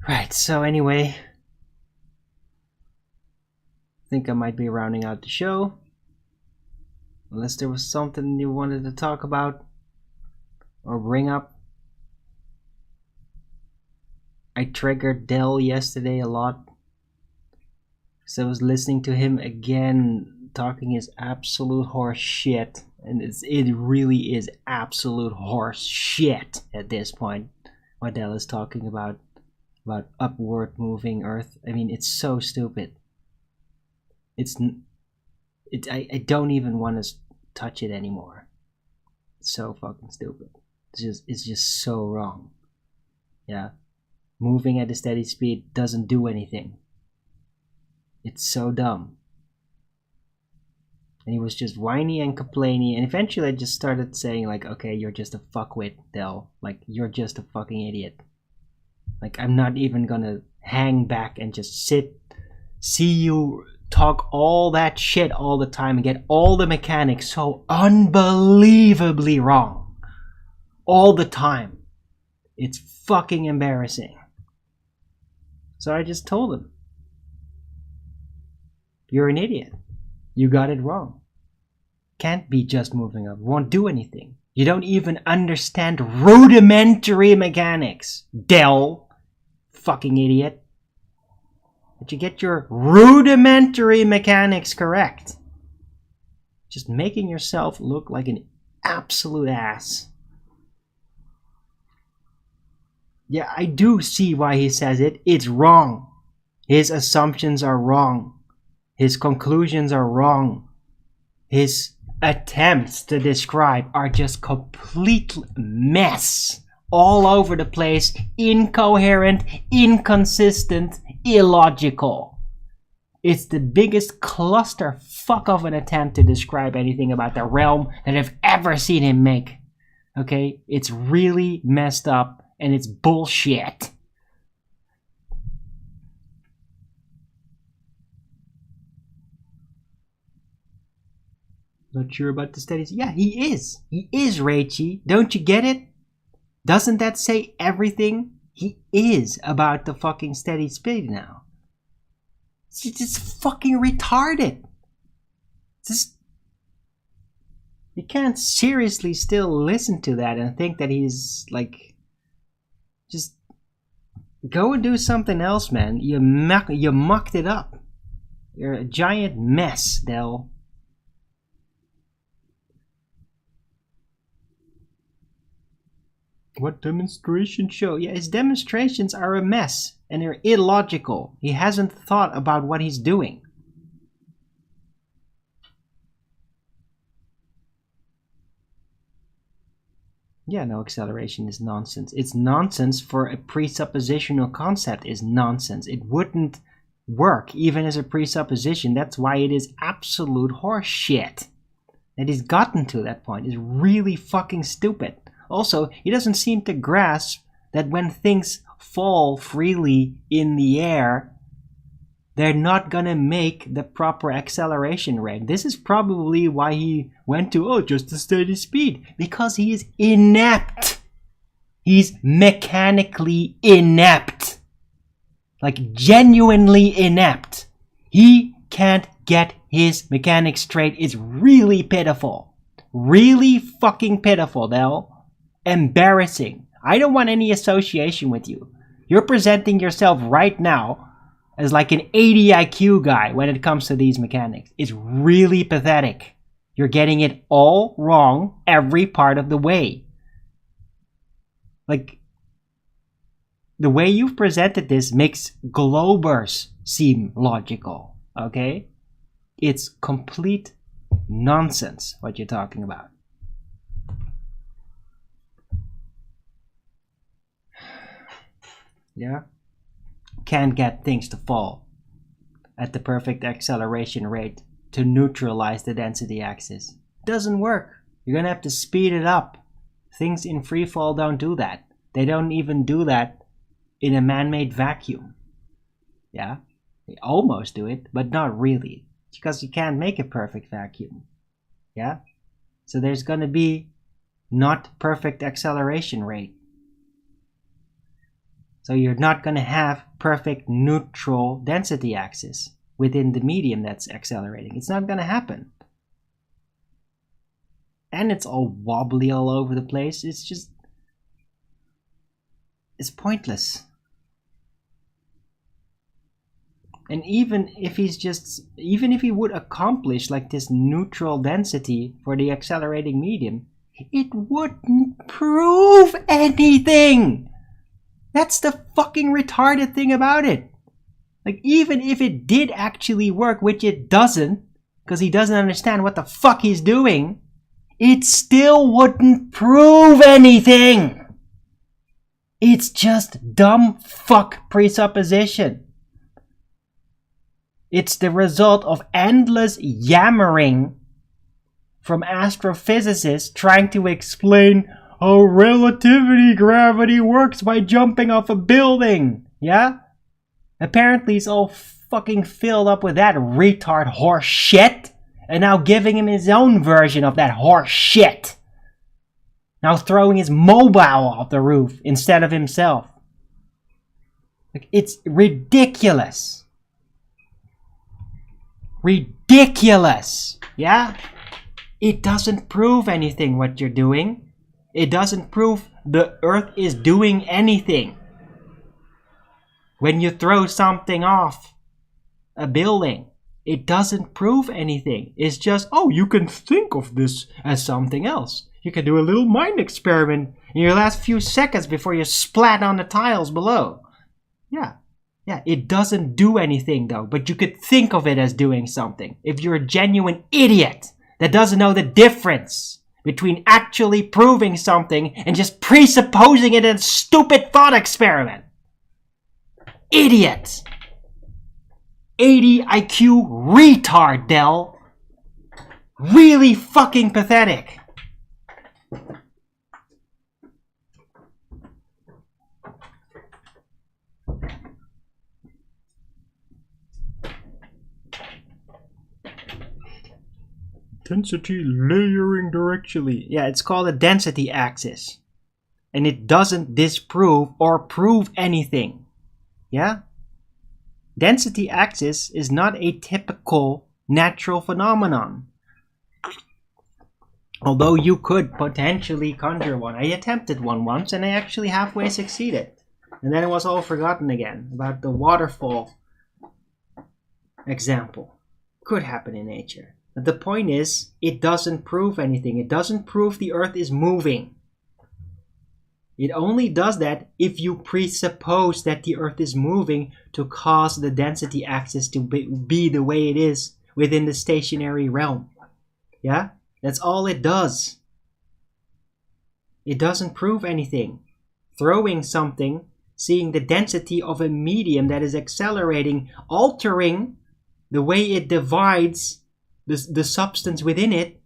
Right, so anyway, I think I might be rounding out the show. Unless there was something you wanted to talk about or bring up. I triggered Dell yesterday a lot. So I was listening to him again talking his absolute horse shit. And it really is absolute horse shit at this point. What Dell is talking about upward moving Earth. I mean, it's so stupid. I don't even want to touch it anymore. It's so fucking stupid. It's just so wrong. Yeah. Moving at a steady speed doesn't do anything. It's so dumb. And he was just whiny and complainy, and eventually I just started saying like, okay, you're just a fuckwit, Dell. Like, you're just a fucking idiot. Like, I'm not even gonna hang back and just see you talk all that shit all the time and get all the mechanics so unbelievably wrong. All the time. It's fucking embarrassing. So I just told him, you're an idiot. You got it wrong. Can't be just moving up. Won't do anything. You don't even understand rudimentary mechanics, Dell. Fucking idiot. But you get your rudimentary mechanics correct. Just making yourself look like an absolute ass. Yeah, I do see why he says it. It's wrong. His assumptions are wrong. His conclusions are wrong. His attempts to describe are just complete mess. All over the place, incoherent, inconsistent, illogical. It's the biggest clusterfuck of an attempt to describe anything about the realm that I've ever seen him make. Okay? It's really messed up and it's bullshit. Not sure about the studies. Yeah, he is. He is, Rachie. Don't you get it? Doesn't that say everything? He is about the fucking steady speed now. It's just fucking retarded. You can't seriously still listen to that and think that he's like, just go and do something else, man. You mucked it up. You're a giant mess, Dell. What demonstrations show? Yeah, his demonstrations are a mess and they're illogical. He hasn't thought about what he's doing. Yeah, no acceleration is nonsense. It's nonsense for a presuppositional concept is nonsense. It wouldn't work even as a presupposition. That's why it is absolute horseshit. That he's gotten to that point is really fucking stupid. Also, he doesn't seem to grasp that when things fall freely in the air, they're not gonna make the proper acceleration rate. This is probably why he went to, just a steady speed. Because he is inept. He's mechanically inept. Like, genuinely inept. He can't get his mechanics straight. It's really pitiful. Really fucking pitiful, Del. Embarrassing. I don't want any association with you. You're presenting yourself right now as like an 80 IQ guy when it comes to these mechanics. It's really pathetic. You're getting it all wrong every part of the way. Like, the way you've presented this makes Globers seem logical, okay? It's complete nonsense what you're talking about. Yeah? Can't get things to fall at the perfect acceleration rate to neutralize the density axis. Doesn't work. You're gonna have to speed it up. Things in free fall don't do that. They don't even do that in a man-made vacuum. Yeah? They almost do it, but not really. Because you can't make a perfect vacuum. Yeah? So there's gonna be not perfect acceleration rate. So you're not gonna have perfect neutral density axis within the medium that's accelerating. It's not gonna happen. And it's all wobbly all over the place. It's pointless. And even if he would accomplish like this neutral density for the accelerating medium, it wouldn't prove anything. That's the fucking retarded thing about it. Like, even if it did actually work, which it doesn't, because he doesn't understand what the fuck he's doing, it still wouldn't prove anything. It's just dumb fuck presupposition. It's the result of endless yammering from astrophysicists trying to explain how relativity gravity works by jumping off a building. Yeah? Apparently he's all fucking filled up with that retard horse shit, and now giving him his own version of that horse shit. Now throwing his mobile off the roof instead of himself. Like, it's ridiculous. Ridiculous. Yeah? It doesn't prove anything what you're doing. It doesn't prove the Earth is doing anything. When you throw something off a building, it doesn't prove anything. It's just, you can think of this as something else. You can do a little mind experiment in your last few seconds before you splat on the tiles below. Yeah, it doesn't do anything though, but you could think of it as doing something. If you're a genuine idiot that doesn't know the difference between actually proving something and just presupposing it in a stupid thought experiment. Idiot! 80 IQ retard, Del. Really fucking pathetic. Density layering directionally. Yeah, it's called a density axis. And it doesn't disprove or prove anything. Yeah? Density axis is not a typical natural phenomenon. Although you could potentially conjure one. I attempted one once and I actually halfway succeeded. And then it was all forgotten again. About the waterfall example. Could happen in nature. But the point is, it doesn't prove anything. It doesn't prove the Earth is moving. It only does that if you presuppose that the Earth is moving to cause the density axis to be the way it is within the stationary realm. Yeah? That's all it does. It doesn't prove anything. Throwing something, seeing the density of a medium that is accelerating, altering the way it divides the substance within it,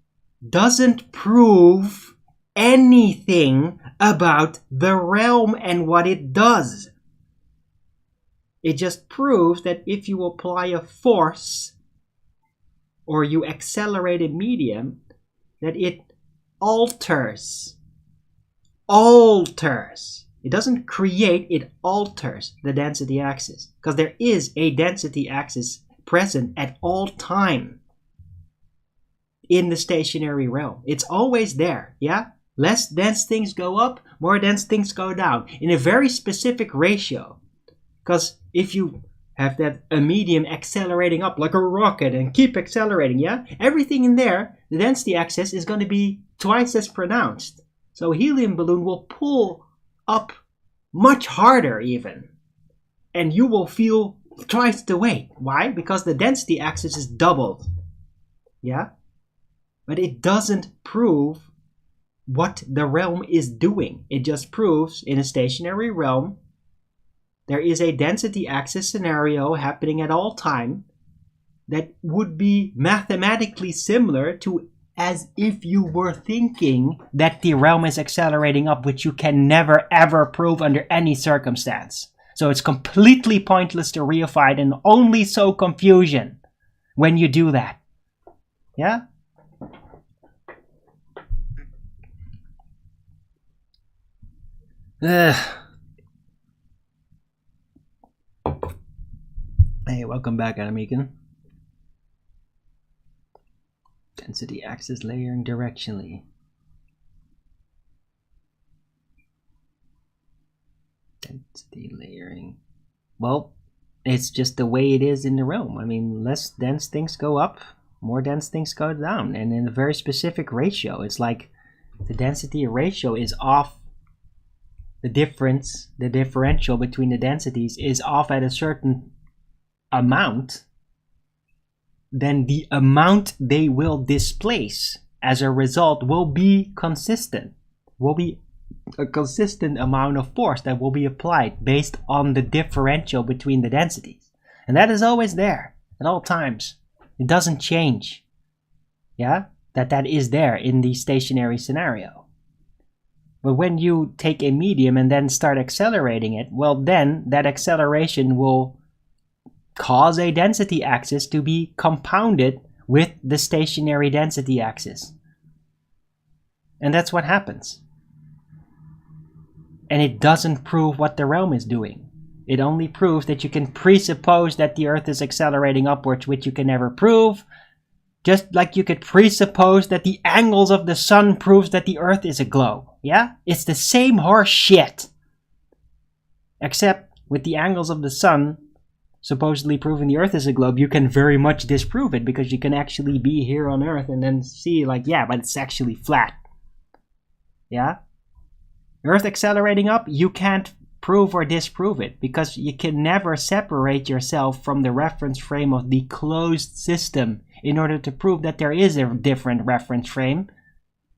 doesn't prove anything about the realm and what it does. It just proves that if you apply a force or you accelerate a medium, that it alters. It doesn't create, it alters the density axis. Because there is a density axis present at all time in the stationary realm. It's always there, yeah? Less dense things go up, more dense things go down in a very specific ratio. Because if you have a medium accelerating up like a rocket and keep accelerating, yeah? Everything in there, the density axis is going to be twice as pronounced. So a helium balloon will pull up much harder even. And you will feel twice the weight. Why? Because the density axis is doubled. Yeah? But it doesn't prove what the realm is doing. It just proves in a stationary realm there is a density axis scenario happening at all time that would be mathematically similar to as if you were thinking that the realm is accelerating up, which you can never ever prove under any circumstance. So it's completely pointless to reify it and only sow confusion when you do that. Yeah? Hey, welcome back, Anamikan. Density axis layering directionally. Density layering. Well, it's just the way it is in the realm. I mean, less dense things go up, more dense things go down, and in a very specific ratio. It's like the density ratio is off. The differential between the densities is off at a certain amount. Then the amount they will displace as a result will be consistent. Will be a consistent amount of force that will be applied based on the differential between the densities. And that is always there at all times. It doesn't change. Yeah? That is there in the stationary scenario. But when you take a medium and then start accelerating it, well then that acceleration will cause a density axis to be compounded with the stationary density axis. And that's what happens. And it doesn't prove what the realm is doing. It only proves that you can presuppose that the Earth is accelerating upwards, which you can never prove. Just like you could presuppose that the angles of the sun proves that the Earth is a globe. Yeah? It's the same horse shit. Except with the angles of the sun supposedly proving the Earth is a globe, you can very much disprove it because you can actually be here on Earth and then see like, yeah, but it's actually flat. Yeah? Earth accelerating up, you can't prove or disprove it because you can never separate yourself from the reference frame of the closed system in order to prove that there is a different reference frame.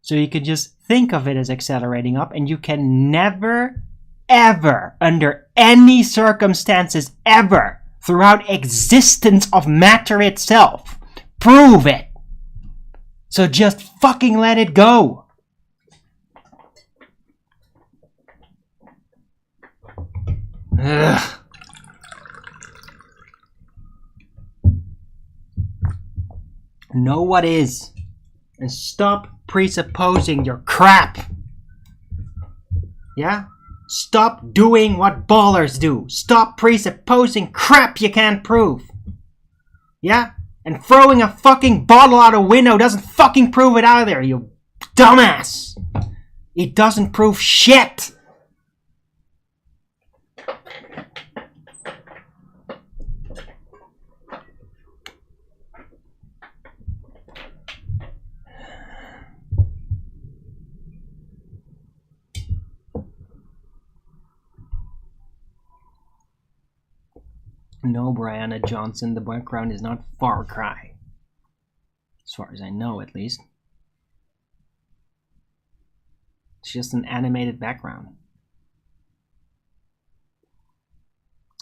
So you can just think of it as accelerating up, and you can never, ever, under any circumstances ever, throughout existence of matter itself, prove it. So just fucking let it go. Ugh. Know what is, and stop presupposing your crap. Yeah? Stop doing what ballers do. Stop presupposing crap you can't prove. Yeah? And throwing a fucking bottle out a window doesn't fucking prove it either, you dumbass. It doesn't prove shit. No, Brianna Johnson, the background is not Far Cry. As far as I know, at least. It's just an animated background.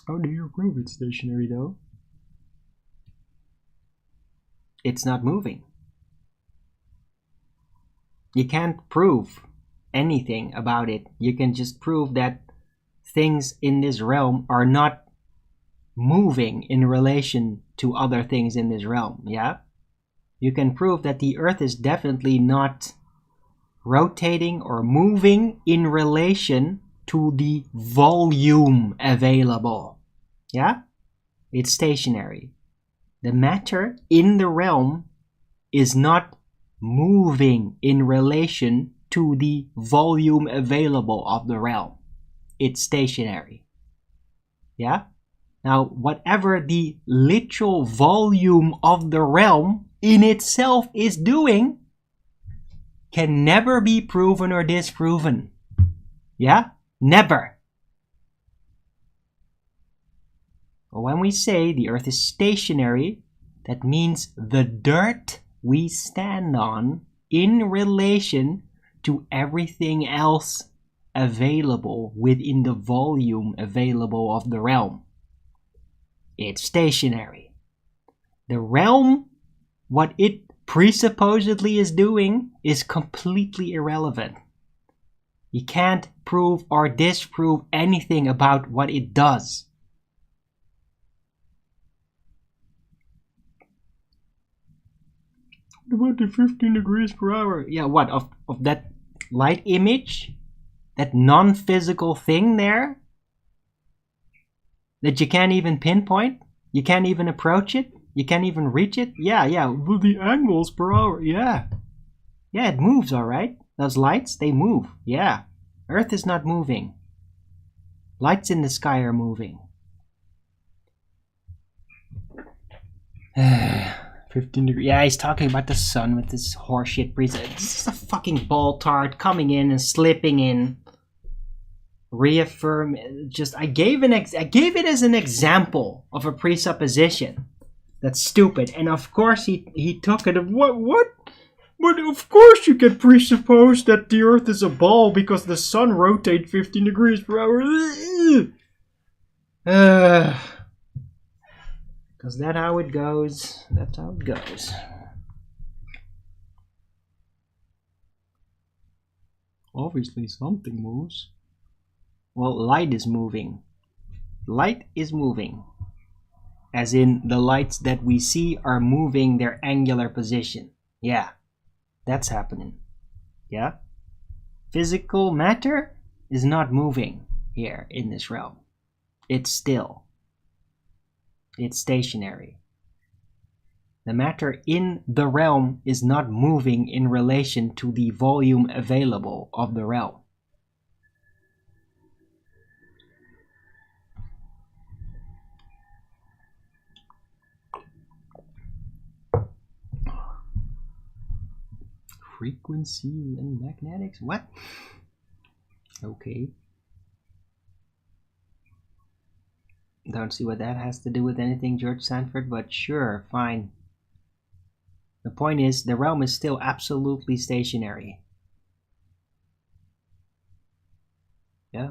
How do you prove it's stationary, though? It's not moving. You can't prove anything about it. You can just prove that things in this realm are not moving in relation to other things in this realm, yeah? You can prove that the Earth is definitely not rotating or moving in relation to the volume available, yeah? It's stationary. The matter in the realm is not moving in relation to the volume available of the realm. It's stationary. Yeah? Now, whatever the literal volume of the realm in itself is doing can never be proven or disproven. Yeah? Never. When we say the Earth is stationary, that means the dirt we stand on in relation to everything else available within the volume available of the realm. It's stationary. The realm, what it presupposedly is doing, is completely irrelevant. You can't prove or disprove anything about what it does. About the 15 degrees per hour. Yeah, what? Of that light image? That non-physical thing there? That you can't even pinpoint? You can't even approach it? You can't even reach it? Yeah. Well, the angles per hour. Yeah. Yeah, it moves, alright. Those lights, they move. Yeah. Earth is not moving. Lights in the sky are moving. 15 degrees. Yeah, he's talking about the sun with this horseshit breeze. This is a fucking ball tart coming in and slipping in. Reaffirm. Just I gave it as an example of a presupposition that's stupid, and of course he took it. What? But of course you can presuppose that the Earth is a ball because the sun rotates 15 degrees per hour. Because that's how it goes. That's how it goes. Obviously something moves. Well, light is moving. Light is moving. As in, the lights that we see are moving their angular position. Yeah, that's happening. Yeah? Physical matter is not moving here in this realm. It's still. It's stationary. The matter in the realm is not moving in relation to the volume available of the realm. Frequency and magnetics? What? Okay. Don't see what that has to do with anything, George Sanford, but sure, fine. The point is, the realm is still absolutely stationary. Yeah?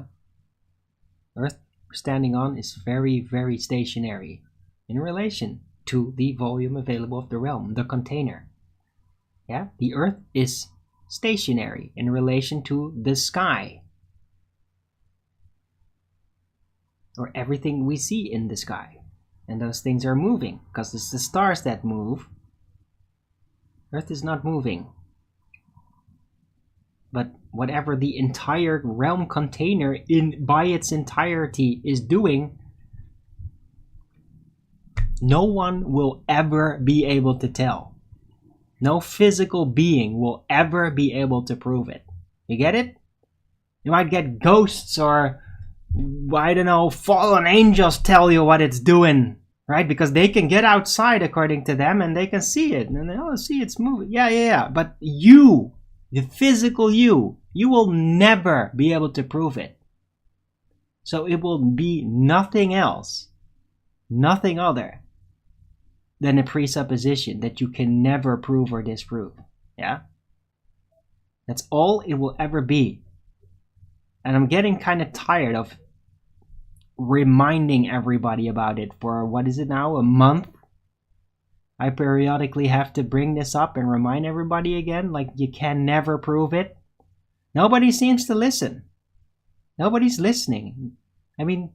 Earth we're standing on is very, very stationary in relation to the volume available of the realm, the container. Yeah? The Earth is stationary in relation to the sky. Or everything we see in the sky. And those things are moving, because it's the stars that move. Earth is not moving. But whatever the entire realm container by its entirety is doing, no one will ever be able to tell. No physical being will ever be able to prove it. You get it? You might get ghosts or, I don't know, fallen angels tell you what it's doing, right? Because they can get outside according to them and they can see it. And they see it's moving. Yeah. But you, the physical you will never be able to prove it. So it will be nothing else nothing other than a presupposition that you can never prove or disprove. Yeah? That's all it will ever be. And I'm getting kind of tired of reminding everybody about it for, what is it now, a month? I periodically have to bring this up and remind everybody again, like, you can never prove it. Nobody seems to listen. Nobody's listening. I mean,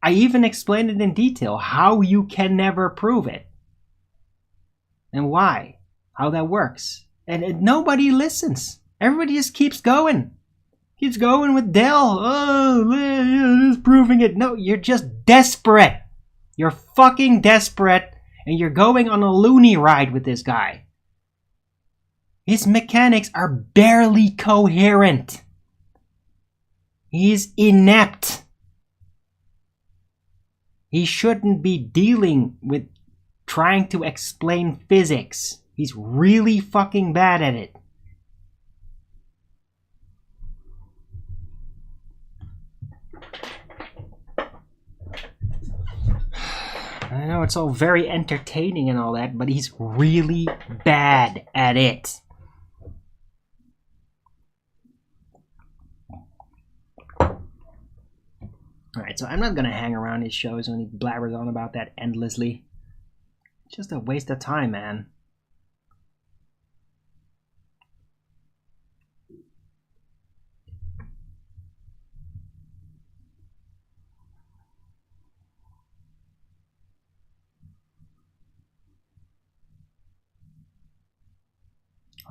I even explained it in detail, how you can never prove it. And why. How that works. And nobody listens. Everybody just keeps going. Keeps going with Dell. Oh, yeah, it's proving it. No, you're just desperate. You're fucking desperate. And you're going on a loony ride with this guy. His mechanics are barely coherent. He's inept. He shouldn't be dealing with trying to explain physics. He's really fucking bad at it. I know it's all very entertaining and all that, but he's really bad at it. Alright, so I'm not gonna hang around his shows when he blabbers on about that endlessly. It's just a waste of time, man.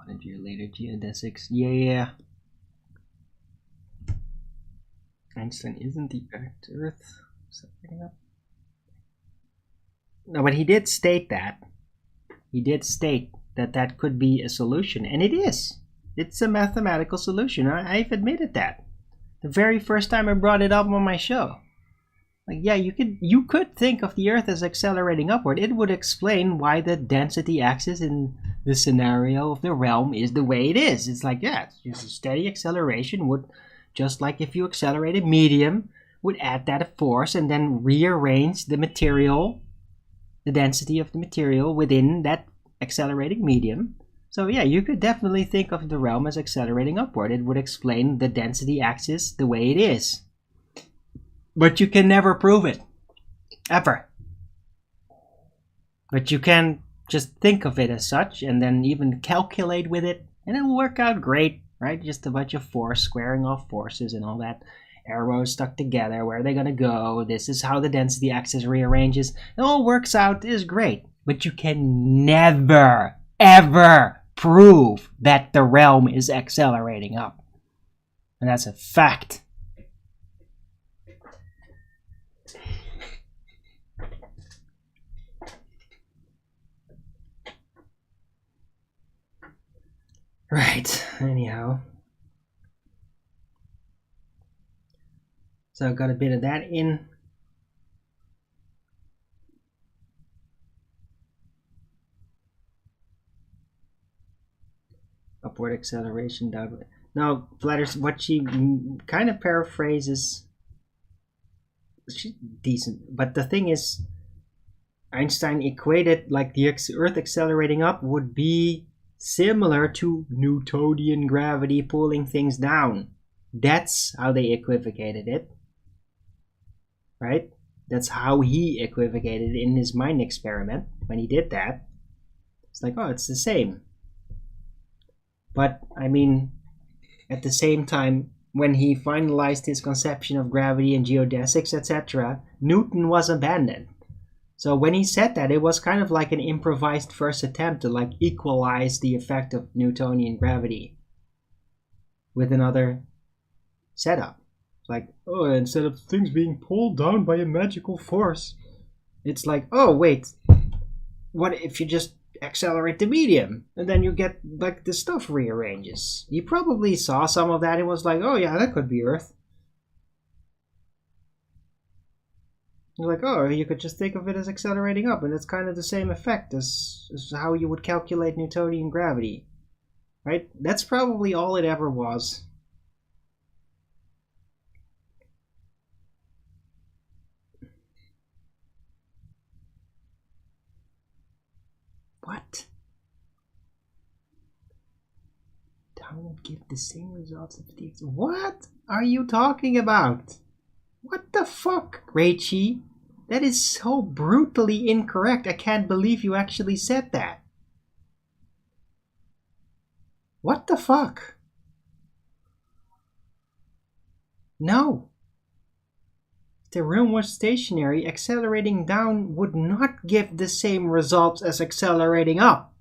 A year later, geodesics. Yeah. Einstein isn't the Earth. No, but he did state that. He did state that that could be a solution, and it is. It's a mathematical solution. I've admitted that. The very first time I brought it up on my show. Like, yeah, you could think of the Earth as accelerating upward. It would explain why the density axis in the scenario of the realm is the way it is. It's like, yeah, it's just a steady acceleration would, just like if you accelerate a medium, would add that a force and then rearrange the material, the density of the material within that accelerating medium. So yeah, you could definitely think of the realm as accelerating upward. It would explain the density axis the way it is. But you can never prove it. Ever. But you can just think of it as such and then even calculate with it and it will work out great, right? Just a bunch of force, squaring off forces and all that. Arrows stuck together, where are they going to go? This is how the density axis rearranges. It all works out, is great. But you can never, ever prove that the realm is accelerating up. And that's a fact. Right, anyhow. So I've got a bit of that in. Upward acceleration, downward. Now, Flatters, what she kind of paraphrases, she's decent. But the thing is, Einstein equated like the Earth accelerating up would be similar to Newtonian gravity pulling things down. That's how they equivocated it. Right? That's how he equivocated it in his mind experiment when he did that. It's like, oh, it's the same. But, I mean, at the same time, when he finalized his conception of gravity and geodesics, etc., Newton was abandoned. So when he said that, it was kind of like an improvised first attempt to like equalize the effect of Newtonian gravity with another setup. Like, oh, instead of things being pulled down by a magical force, it's like, oh, wait, what if you just accelerate the medium and then you get like the stuff rearranges? You probably saw some of that and was like, oh yeah, that could be Earth. You're like, oh, you could just think of it as accelerating up, and it's kind of the same effect as how you would calculate Newtonian gravity, right? That's probably all it ever was. What? Down would give the same results of the... What are you talking about? What the fuck, Raichi? That is so brutally incorrect. I can't believe you actually said that. What the fuck? No. If the room was stationary, accelerating down would not give the same results as accelerating up.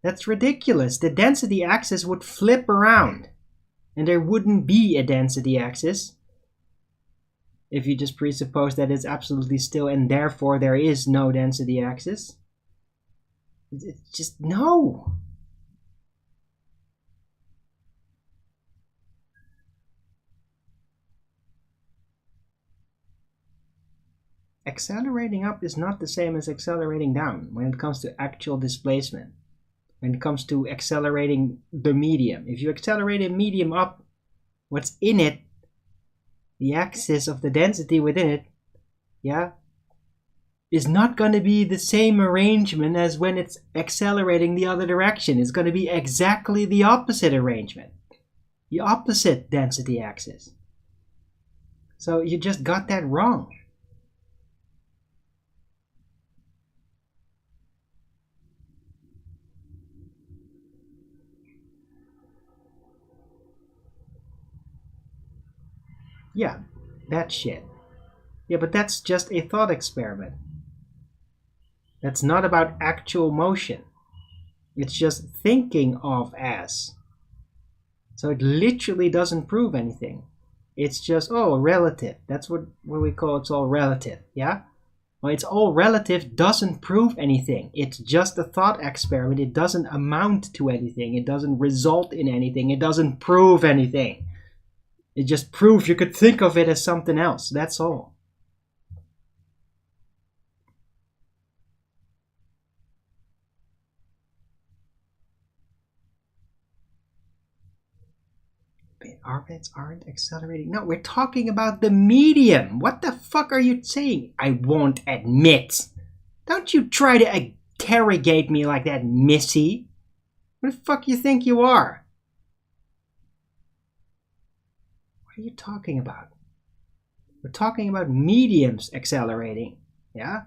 That's ridiculous. The density axis would flip around, and there wouldn't be a density axis if you just presuppose that it's absolutely still and therefore there is no density axis. It's just no. Accelerating up is not the same as accelerating down when it comes to actual displacement. When it comes to accelerating the medium. If you accelerate a medium up, what's in it, the axis of the density within it, yeah, is not going to be the same arrangement as when it's accelerating the other direction. It's going to be exactly the opposite arrangement. The opposite density axis. So you just got that wrong. Yeah, that shit. Yeah, but that's just a thought experiment. That's not about actual motion. It's just thinking of as. So it literally doesn't prove anything. It's just, oh, relative. That's what we call it's all relative, yeah? Well, it's all relative doesn't prove anything. It's just a thought experiment. It doesn't amount to anything. It doesn't result in anything. It doesn't prove anything. It just proves you could think of it as something else. That's all. Orbits aren't accelerating. No, we're talking about the medium. What the fuck are you saying? I won't admit. Don't you try to interrogate me like that, Missy. What the fuck you think you are? What are you talking about? We're talking about mediums accelerating. Yeah?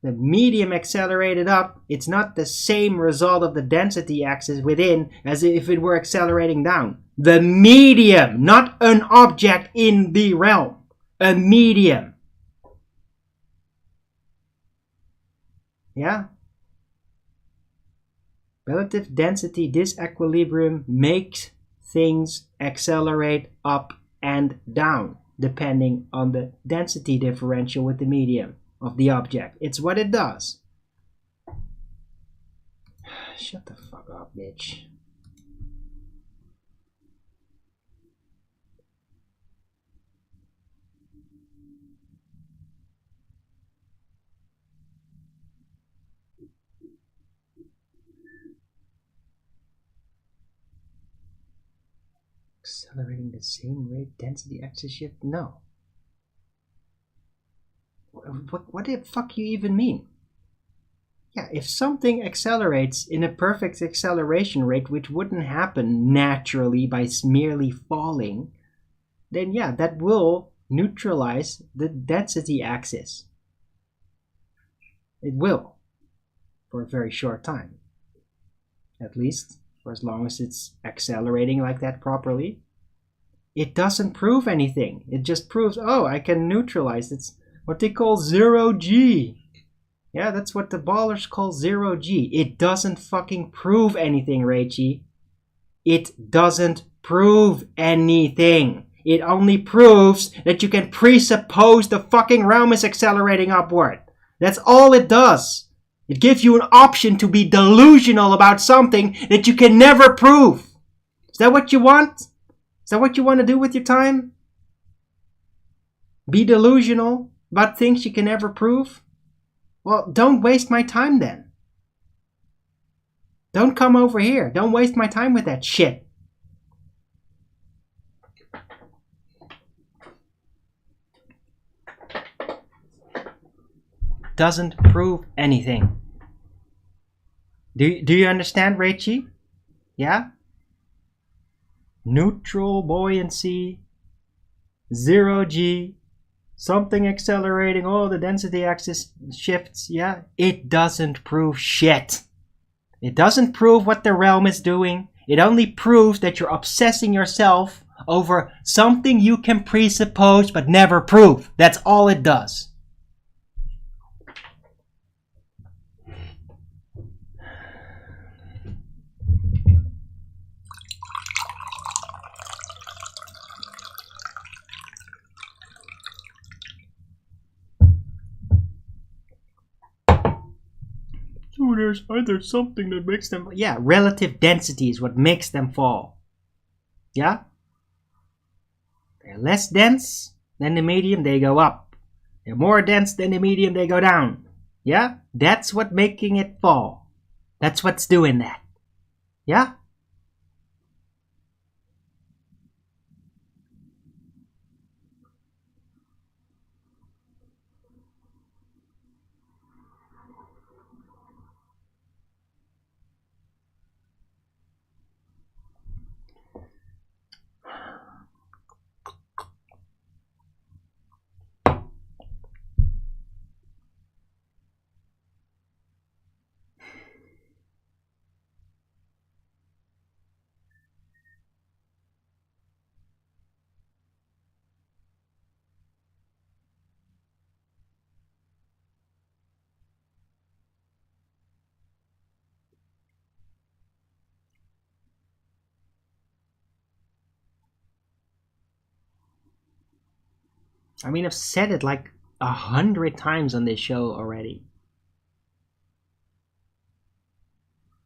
The medium accelerated up, it's not the same result of the density axis within as if it were accelerating down. The medium, not an object in the realm. A medium. Yeah? Relative density disequilibrium makes things accelerate up and down, depending on the density differential with the medium of the object. It's what it does. Shut the fuck up, bitch. Accelerating the same rate density axis shift? No. What the fuck you even mean? Yeah, if something accelerates in a perfect acceleration rate, which wouldn't happen naturally by merely falling, then yeah, that will neutralize the density axis. It will. For a very short time. At least, for as long as it's accelerating like that properly. It doesn't prove anything. It just proves, oh, I can neutralize. It's what they call 0G. Yeah, that's what the ballers call 0G. It doesn't fucking prove anything, Reichi. It doesn't prove anything. It only proves that you can presuppose the fucking realm is accelerating upward. That's all it does. It gives you an option to be delusional about something that you can never prove. Is that what you want? Is that what you want to do with your time? Be delusional about things you can never prove? Well, don't waste my time then. Don't come over here. Don't waste my time with that shit. Doesn't prove anything. Do you understand, Raichi? Yeah? Neutral buoyancy, 0G, something accelerating all the density axis shifts, yeah? It doesn't prove shit. It doesn't prove what the realm is doing. It only proves that you're obsessing yourself over something you can presuppose but never prove. That's all it does. So there's either something that makes them... Yeah, relative density is what makes them fall. Yeah? They're less dense than the medium, they go up. They're more dense than the medium, they go down. Yeah? That's what making it fall. That's what's doing that. Yeah? I mean, I've said it like 100 times on this show already.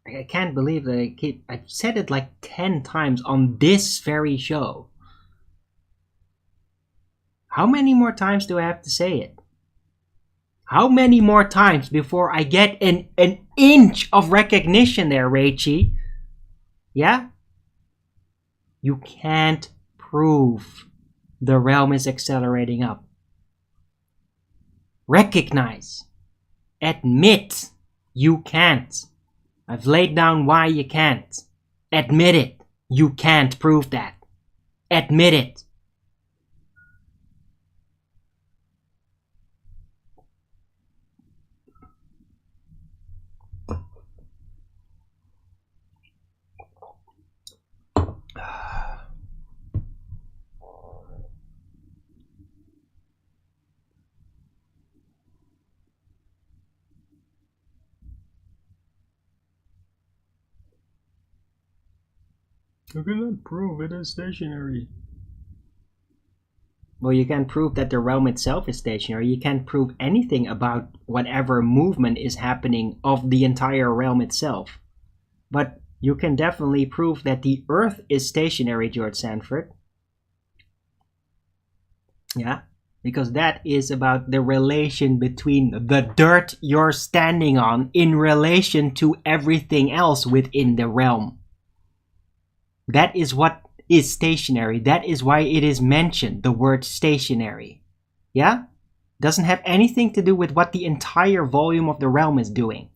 I can't believe that I've said it like 10 times on this very show. How many more times do I have to say it? How many more times before I get an inch of recognition there, Raichi? Yeah? You can't prove the realm is accelerating up. Recognize. Admit you can't. I've laid down why you can't. Admit it. You can't prove that. Admit it. You cannot prove it is stationary. Well, you can prove that the realm itself is stationary. You can't prove anything about whatever movement is happening of the entire realm itself. But you can definitely prove that the Earth is stationary, George Sanford. Yeah, because that is about the relation between the dirt you're standing on in relation to everything else within the realm. That is what is stationary. That is why it is mentioned, the word stationary. Yeah? Doesn't have anything to do with what the entire volume of the realm is doing.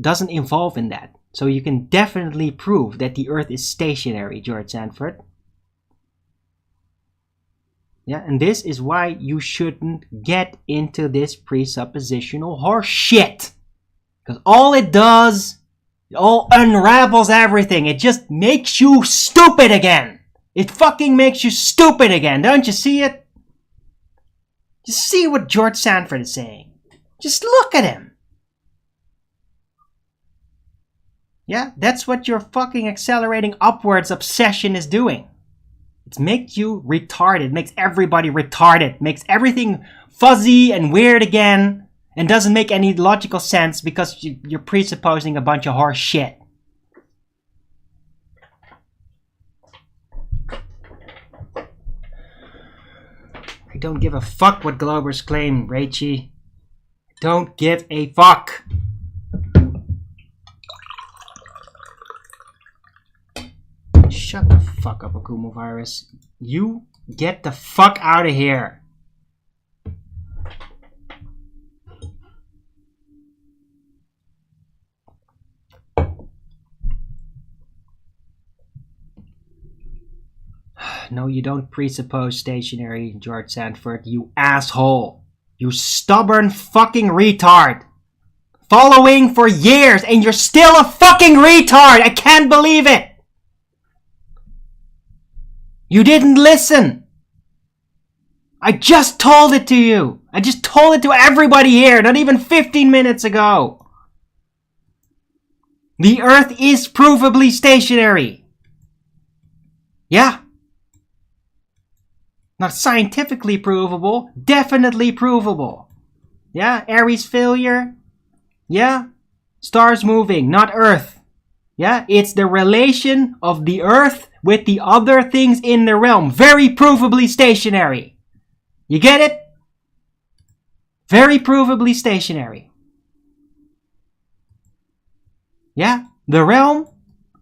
Doesn't involve in that. So you can definitely prove that the Earth is stationary, George Sanford. Yeah, and this is why you shouldn't get into this presuppositional horse shit. Because all it does... It all unravels everything. It just makes you stupid again. It fucking makes you stupid again. Don't you see it? Just see what George Sanford is saying. Just look at him. Yeah, that's what your fucking accelerating upwards obsession is doing. It makes you retarded. It makes everybody retarded. It makes everything fuzzy and weird again. And doesn't make any logical sense because you're presupposing a bunch of horse shit. I don't give a fuck what Globers claim, Raichi. Don't give a fuck. Shut the fuck up, Akumo Virus. You get the fuck out of here. No, you don't presuppose stationary, George Sanford, you asshole. You stubborn fucking retard. Following for years and you're still a fucking retard. I can't believe it. You didn't listen. I just told it to you. I just told it to everybody here, not even 15 minutes ago. The Earth is provably stationary. Yeah. Not scientifically provable, definitely provable. Yeah, Aries failure. Yeah, stars moving, not Earth. Yeah, it's the relation of the Earth with the other things in the realm. Very provably stationary. You get it? Very provably stationary. Yeah, the realm,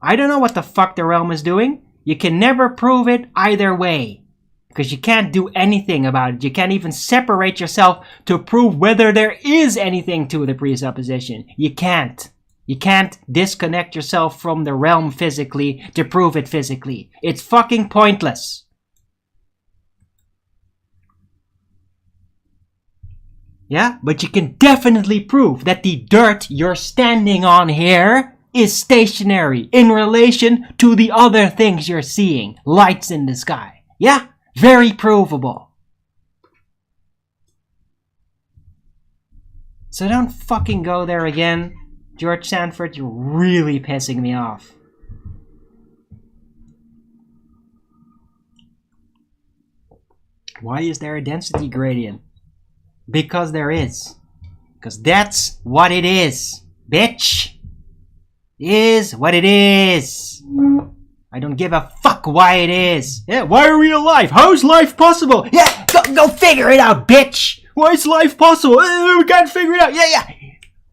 I don't know what the fuck the realm is doing. You can never prove it either way. Because you can't do anything about it. You can't even separate yourself to prove whether there is anything to the presupposition. You can't. You can't disconnect yourself from the realm physically to prove it physically. It's fucking pointless. Yeah, but you can definitely prove that the dirt you're standing on here is stationary in relation to the other things you're seeing. Lights in the sky. Yeah, very provable. So don't fucking go there again. George Sanford, you're really pissing me off. Why is there a density gradient? Because there is. Because that's what it is. Bitch. Is what it is. I don't give a fuck why it is. Yeah, why are we alive? How's life possible? Yeah, go figure it out, bitch. Why is life possible? We can't figure it out. Yeah.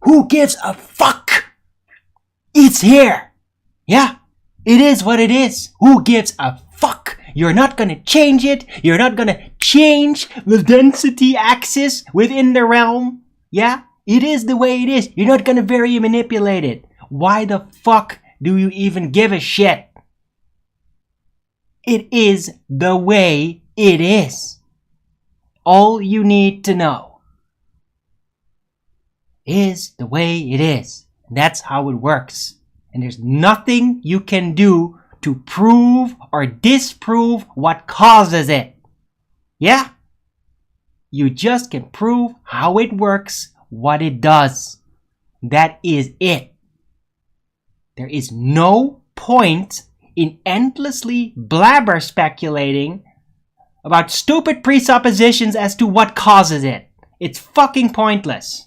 Who gives a fuck? It's here. Yeah, it is what it is. Who gives a fuck? You're not gonna change it. You're not gonna change the density axis within the realm. Yeah, it is the way it is. You're not gonna vary manipulate it. Why the fuck do you even give a shit? It is the way it is. All you need to know is the way it is. That's how it works. And there's nothing you can do to prove or disprove what causes it. Yeah? You just can prove how it works, what it does. That is it. There is no point in endlessly blabber speculating about stupid presuppositions as to what causes it. It's fucking pointless.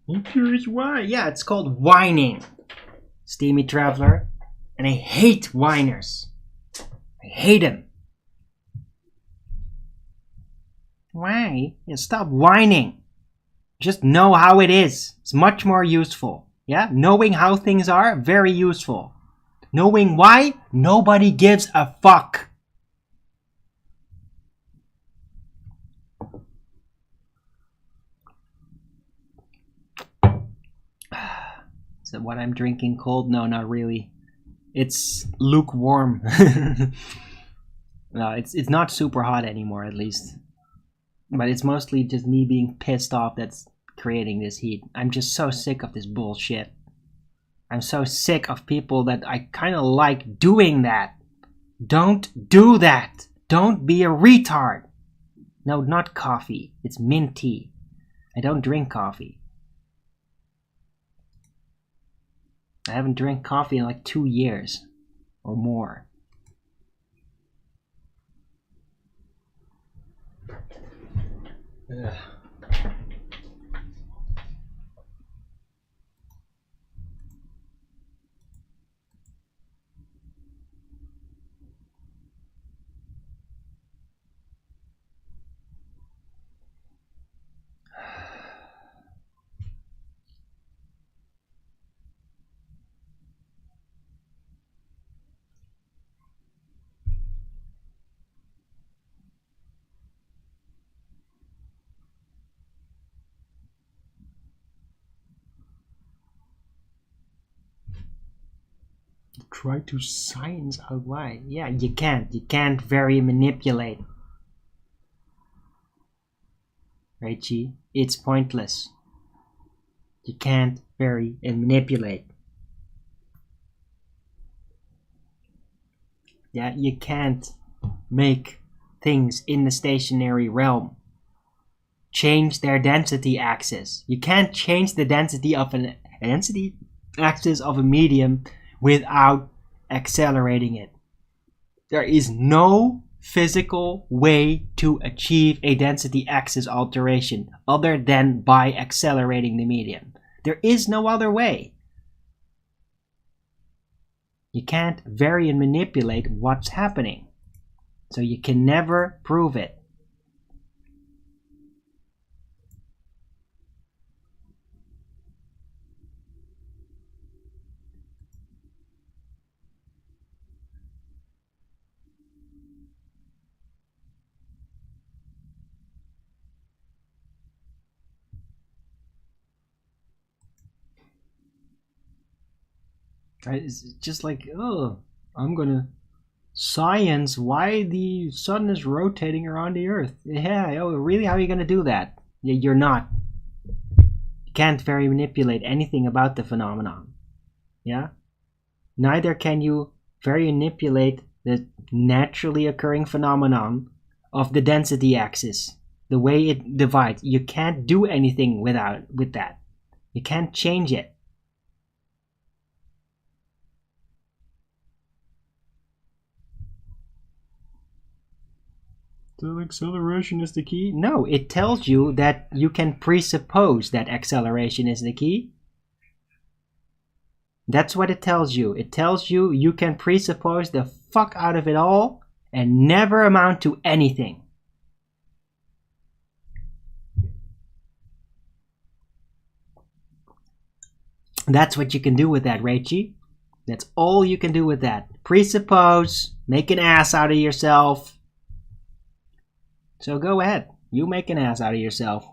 I'm curious why. Yeah, it's called whining, Steamy Traveler. And I hate whiners. I hate them. Why? Yeah, stop whining. Just know how it is. It's much more useful. Yeah? Knowing how things are, very useful. Knowing why, nobody gives a fuck. Is that what I'm drinking cold? No, not really. It's lukewarm. No, it's not super hot anymore, at least. But it's mostly just me being pissed off that's creating this heat. I'm just so sick of this bullshit. I'm so sick of people that I kind of like doing that. Don't do that. Don't be a retard. No, not coffee. It's mint tea. I don't drink coffee. I haven't drank coffee in like 2 years or more. Ugh. try to science out why. Yeah, you can't. You can't vary and manipulate. Right, Chi? It's pointless. You can't vary and manipulate. Yeah, you can't make things in the stationary realm change their density axis. You can't change the density of an density axis of a medium without accelerating it. There is no physical way to achieve a density axis alteration other than by accelerating the medium. There is no other way. You can't vary and manipulate what's happening. So you can never prove it. It's just like, oh, I'm gonna science why the sun is rotating around the earth. Yeah, oh, really? How are you gonna do that? Yeah, you're not. You can't very manipulate anything about the phenomenon. Yeah? Neither can you very manipulate the naturally occurring phenomenon of the density axis, the way it divides. You can't do anything with that. You can't change it. So acceleration is the key? No, it tells you that you can presuppose that acceleration is the key. That's what it tells you. It tells you you can presuppose the fuck out of it all and never amount to anything. That's what you can do with that, Raichi. That's all you can do with that. Presuppose, make an ass out of yourself. So go ahead, you make an ass out of yourself.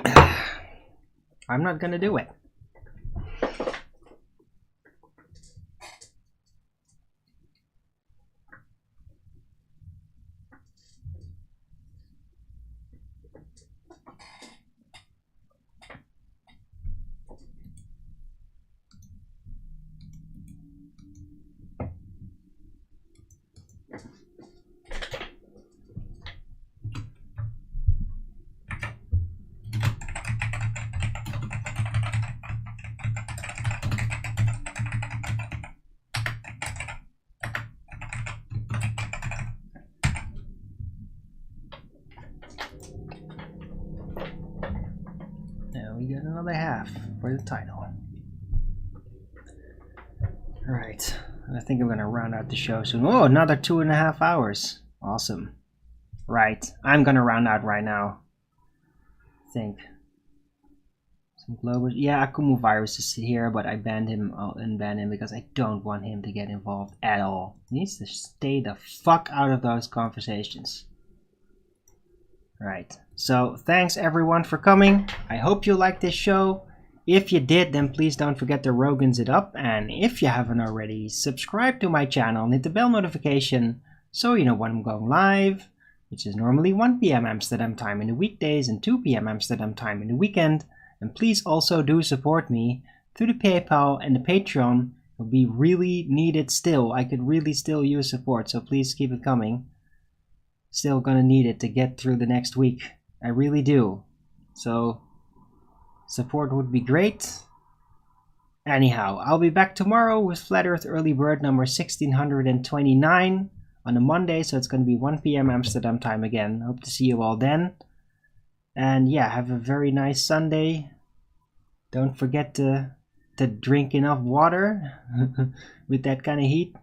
I'm not gonna do it. We got another half for the title. Alright, I think I'm gonna round out the show soon. Oh, another 2.5 hours. Awesome. Right, I'm gonna round out right now. I think. Some global. Yeah, Akumu Virus is here, but I banned him because I don't want him to get involved at all. He needs to stay the fuck out of those conversations. Right. So thanks everyone for coming. I hope you liked this show. If you did, then please don't forget to Rogans it up. And if you haven't already, subscribe to my channel and hit the bell notification so you know when I'm going live, which is normally 1 p.m. Amsterdam time in the weekdays and 2 p.m. Amsterdam time in the weekend. And please also do support me through the PayPal and the Patreon. It will be really needed still. I could really still use support, so please keep it coming. Still gonna need it to get through the next week. I really do. So support would be great. Anyhow, I'll be back tomorrow with Flat Earth Early Bird number 1629 on a Monday, so it's gonna be 1 p.m. Amsterdam time again. Hope to see you all then. And yeah, have a very nice Sunday. Don't forget to drink enough water with that kind of heat.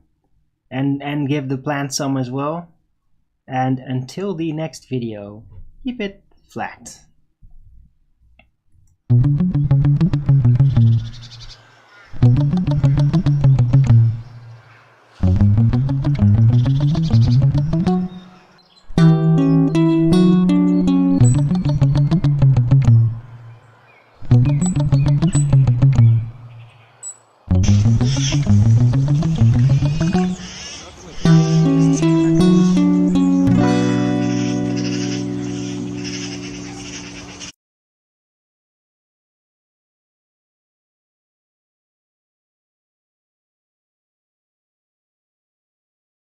And give the plants some as well. And until the next video, keep it flat.